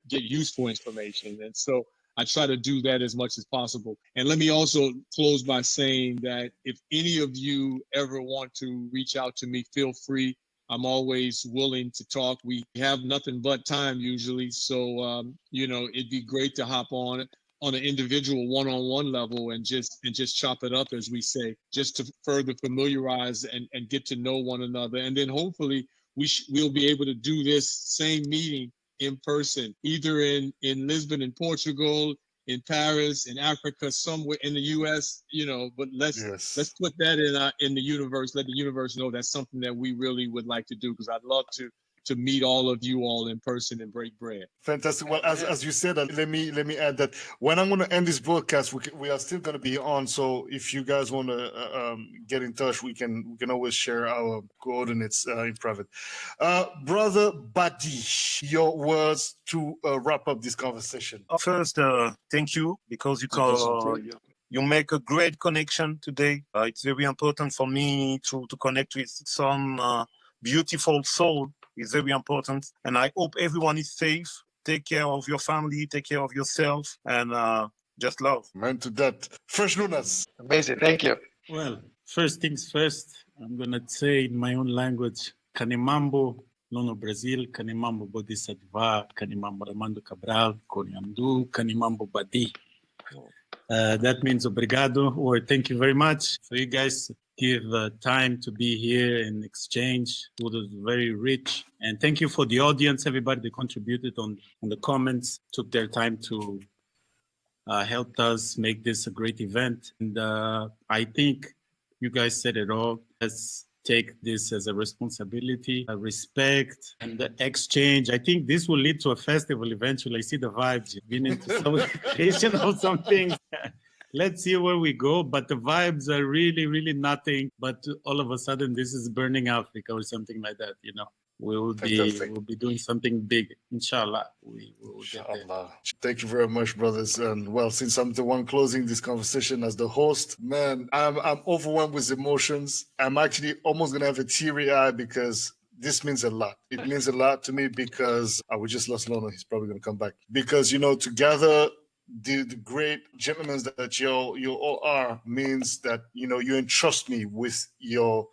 get useful information. And so I try to do that as much as possible. And let me also close by saying that if any of you ever want to reach out to me, feel free. I'm always willing to talk. We have nothing but time usually. So, you know, it'd be great to hop on an individual one-on-one level and just chop it up, as we say, just to further familiarize and get to know one another. And then hopefully we'll be able to do this same meeting in person, either in Lisbon, in Portugal, in Paris, in Africa, somewhere in the U.S. You know, but let's put that in the universe. Let the universe know that's something that we really would like to do, because I'd love to meet all of you all in person and break bread. Fantastic. Well, as you said, let me add that when I'm going to end this broadcast, we are still going to be on. So if you guys want to get in touch, we can always share our coordinates in private. Brother Badi, your words to wrap up this conversation. First, thank you, because you make a great connection today. It's very important for me to connect with some beautiful soul. It's very important. And I hope everyone is safe. Take care of your family, take care of yourself, and just love. Man to that. Fresh Nunas. Amazing. Thank you. Well, first things first, I'm going to say in my own language, Kanimambo, Lono Brazil, Kanimambo Boddhi Satva, Kanimambo Armando Cabral, Coréon Dú, Kanimambo Badi. That means obrigado, or thank you very much for you guys give time to be here and exchange. It was very rich. And thank you for the audience, everybody that contributed on the comments, took their time to help us make this a great event. And I think you guys said it all. Let's take this as a responsibility, a respect, and the exchange. I think this will lead to a festival eventually. I see the vibes. You've been into some education or something. Let's see where we go. But the vibes are really, really nothing. But all of a sudden, this is burning Africa or something like that, you know. We'll be doing something big. Inshallah, we will get there. Thank you very much, brothers. And well, since I'm the one closing this conversation as the host, man, I'm overwhelmed with emotions. I'm actually almost gonna have a teary eye because this means a lot. It means a lot to me because we just lost Lono. He's probably gonna come back because together. The great gentlemen that you all are means that you entrust me with your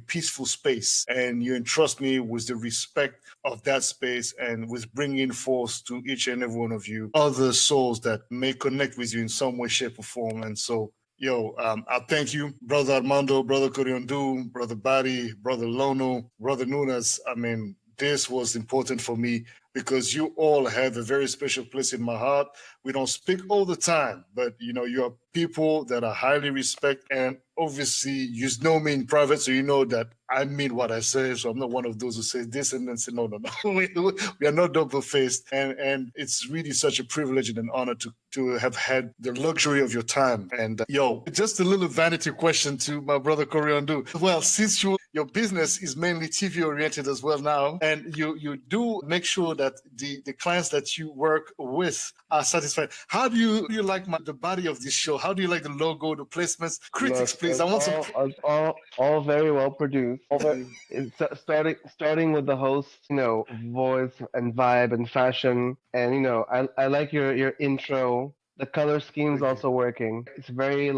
peaceful space, and you entrust me with the respect of that space, and with bringing forth to each and every one of you other souls that may connect with you in some way, shape, or form. And so I thank you, Brother Armando, Brother Coréon Dú, Brother Badi, Brother Lono, Brother Nunas. I mean, this was important for me because you all have a very special place in my heart. We don't speak all the time, but you are people that I highly respect, and obviously you know me in private, so you know that I mean what I say. So I'm not one of those who say this and then say no. We are not double-faced, and it's really such a privilege and an honor to have had the luxury of your time. And just a little vanity question to my brother Coréon Dú. Well, since your business is mainly TV oriented as well now, and you do make sure that the clients that you work with are satisfied. How do you like the body of this show? How do you like the logo, the placements? Critics, please. I want some. All very well produced. Starting with the host, voice and vibe and fashion, and I like your intro. The color scheme's also working. It's very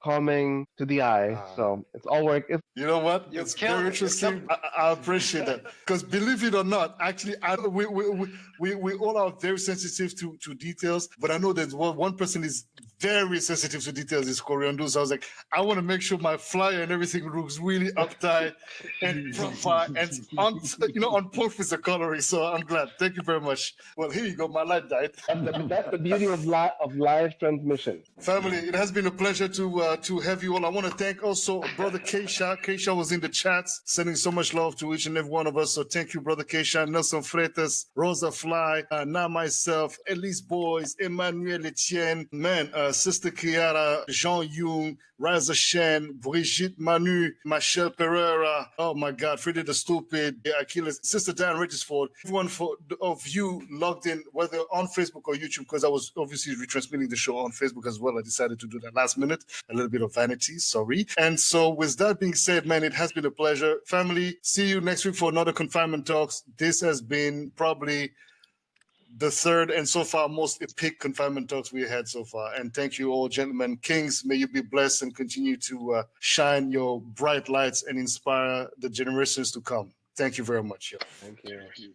calming to the eye. So it's all work. You know what? You It's killed very it. You interesting. killed I appreciate that because believe it or not, actually, we all are very sensitive to details. But I know that one person is very sensitive to details is Coréon Dú. So I was like, I want to make sure my flyer and everything looks really uptight and proper and on point with the coloring. So I'm glad. Thank you very much. Well, here you go. My light died. That's the beauty of live transmission. Family, it has been a pleasure to have you all. I want to thank also Brother Keisha. Keisha was in the chat, sending so much love to each and every one of us. So thank you, Brother Keisha, Nelson Freitas, Rosa Fly, now myself, Elise Boys, Emmanuel Etienne, man, Sister Kiara, Jean Young, Raza Shen, Brigitte Manu, Michelle Pereira, oh my God, Freddy the Stupid, Achilles, Sister Diane Regisford, everyone of you logged in, whether on Facebook or YouTube, because I was obviously retransmitting the show on Facebook as well. I decided to do that last minute, a little bit of vanity, sorry. And so with that being said, man, it has been a pleasure. Family, see you next week for another Confinement Talks. This has been probably the third and so far most epic Confinement Talks we had so far. And thank you all, gentlemen. Kings, may you be blessed and continue to shine your bright lights and inspire the generations to come. Thank you very much. Thank you.